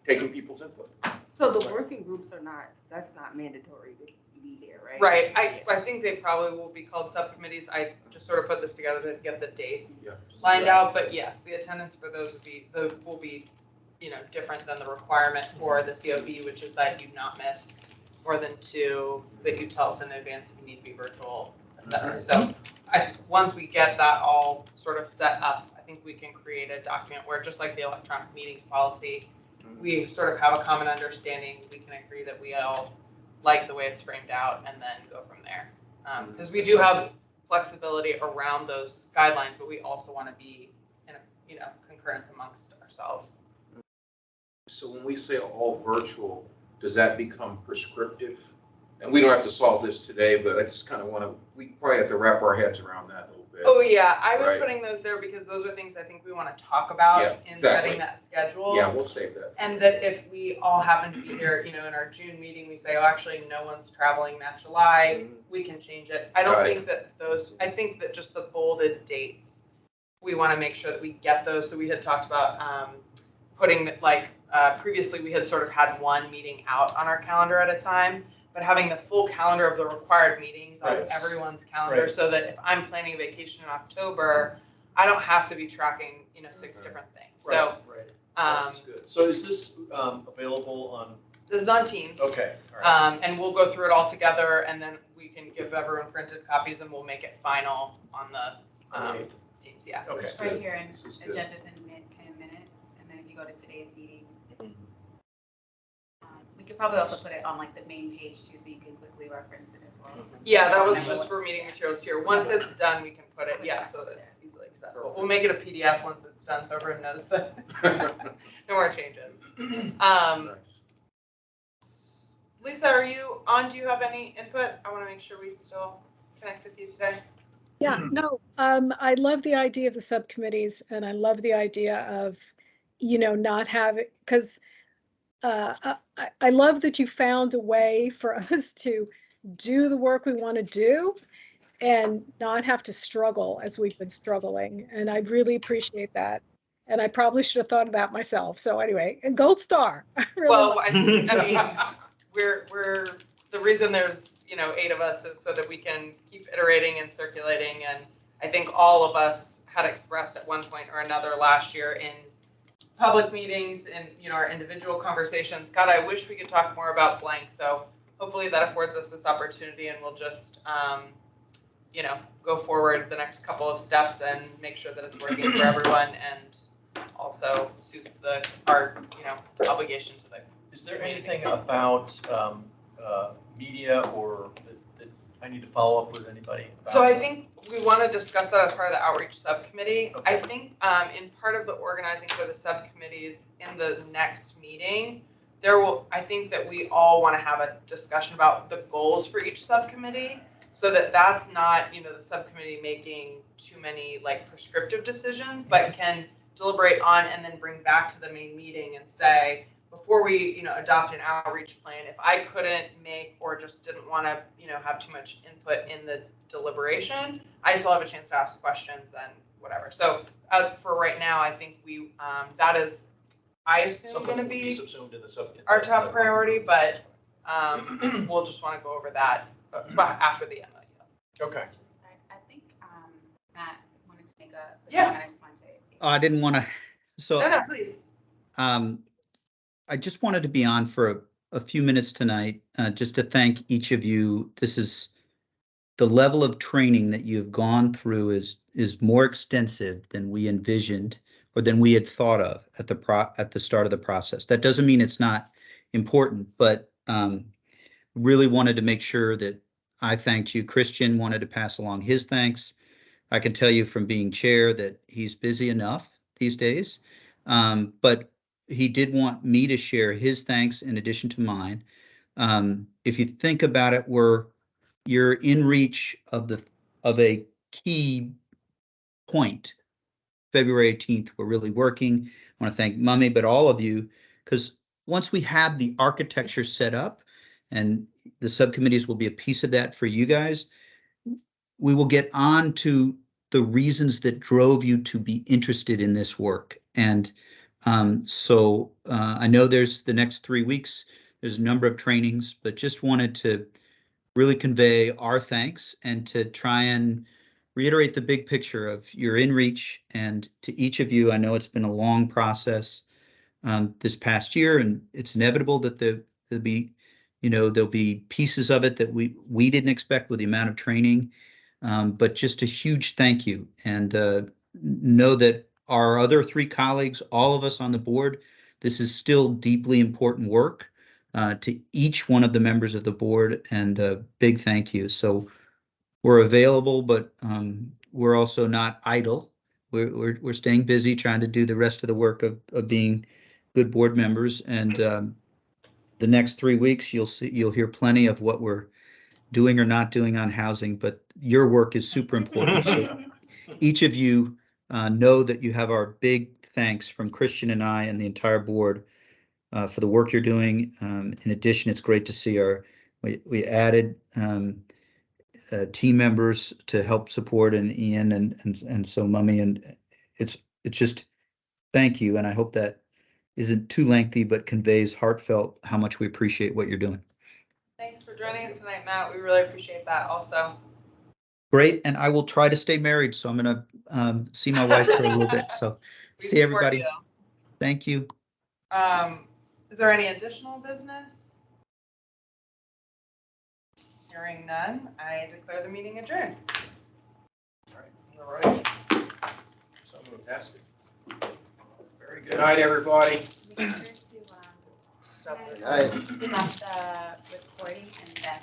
Taking people's input. So the working groups are not, that's not mandatory to be there, right? Right. I think they probably will be called subcommittees. I just sort of put this together to get the dates Yeah. lined out. But yes, the attendance for those will be, different than the requirement for the COB, which is that you not miss more than 2, that you tell us in advance if you need to be virtual, et cetera. So once we get that all sort of set up, I think we can create a document where, just like the electronic meetings policy, we sort of have a common understanding. We can agree that we all like the way it's framed out and then go from there. Because we do have flexibility around those guidelines, but we also want to be in a, concurrence amongst ourselves. So when we say all virtual, does that become prescriptive? And we don't have to solve this today, but I just kind of want to, we probably have to wrap our heads around that a little bit. Oh yeah, I was Right. putting those there because those are things I think we want to talk about Yeah, in exactly. setting that schedule. Yeah, we'll save that. And that if we all happen to be here, in our June meeting, we say, oh, actually, no one's traveling that July, we can change it. I don't Got it. think that I think that just the bolded dates, we want to make sure that we get those. So we had talked about putting, previously we had sort of had one meeting out on our calendar at a time, but having the full calendar of the required meetings on Right. everyone's calendar, Right. so that if I'm planning a vacation in October, I don't have to be tracking, 6 different things. So, Right. This is good. So is this available on? this is on Teams. Okay, all right. And we'll go through it all together, and then we can give everyone printed copies, and we'll make it final on the Teams. Yeah. Okay. It's right here in This is good. agendas and minutes, and then if you go to today's meeting. We could probably also put it on like the main page too, so you can quickly reference it as well. Yeah, that was just for meeting materials here. Once it's done, we can put it, so that it's easily accessible. We'll make it a PDF once it's done, so everyone knows that no more changes. Lisa, are you on? Do you have any input? I want to make sure we still connect with you today. Yeah, no, I love the idea of the subcommittees, and I love the idea of, not having, because I love that you found a way for us to do the work we want to do and not have to struggle as we've been struggling. And I really appreciate that. And I probably should have thought of that myself. So anyway, a gold star. I really Well, I mean, we're, the reason there's, 8 of us is so that we can keep iterating and circulating. And I think all of us had expressed at one point or another last year in public meetings and, our individual conversations, God, I wish we could talk more about blank. So hopefully that affords us this opportunity, and we'll just, go forward the next couple of steps and make sure that it's working for everyone and also suits our obligation to the. Is there anything about media or that I need to follow up with anybody about? So I think we want to discuss that as part of the outreach subcommittee. Okay. I think in part of the organizing for the subcommittees in the next meeting, I think that we all want to have a discussion about the goals for each subcommittee, so that that's not, the subcommittee making too many prescriptive decisions, but can deliberate on and then bring back to the main meeting and say, before we, adopt an outreach plan, if I couldn't make or just didn't want to, have too much input in the deliberation, I still have a chance to ask questions and whatever. So for right now, I think that is, I assume, going to be subsumed in the our top priority, but we'll just want to go over that after the MOU. Okay. I think Matt wanted to make a Yeah. comment. I just wanted to say. I didn't want to, so. No, please. I just wanted to be on for a few minutes tonight, just to thank each of you. This is the level of training that you've gone through is more extensive than we envisioned or than we had thought of at the start of the process. That doesn't mean it's not important, but really wanted to make sure that I thanked you. Christian wanted to pass along his thanks. I can tell you from being chair that he's busy enough these days, but he did want me to share his thanks in addition to mine. If you think about it, you're in reach of a key point. February 18th, we're really working. I want to thank Mummy, but all of you, because once we have the architecture set up, and the subcommittees will be a piece of that for you guys, we will get on to the reasons that drove you to be interested in this work. And so I know there's the next 3 weeks, there's a number of trainings, but just wanted to really convey our thanks and to try and reiterate the big picture of you're in reach. And to each of you, I know it's been a long process this past year, and it's inevitable that there'll be pieces of it that we didn't expect with the amount of training, but just a huge thank you. And know that our other 3 colleagues, all of us on the board, this is still deeply important work to each one of the members of the board, and a big thank you. So we're available, but we're also not idle. We're staying busy trying to do the rest of the work of being good board members. And the next 3 weeks, you'll hear plenty of what we're doing or not doing on housing, but your work is super important. So each of you know that you have our big thanks from Christian and I and the entire board for the work you're doing. In addition, it's great to see we added team members to help support, and Ian and so Mummy, and it's just thank you. And I hope that isn't too lengthy, but conveys heartfelt how much we appreciate what you're doing. Thanks for joining us tonight, Matt. We really appreciate that also. Great, and I will try to stay married, so I'm gonna see my wife for a little bit. So see everybody. Thank you. Is there any additional business? Hearing none, I declare the meeting adjourned. All right. So fantastic. Very good night, everybody. Make sure to stop the recording and then.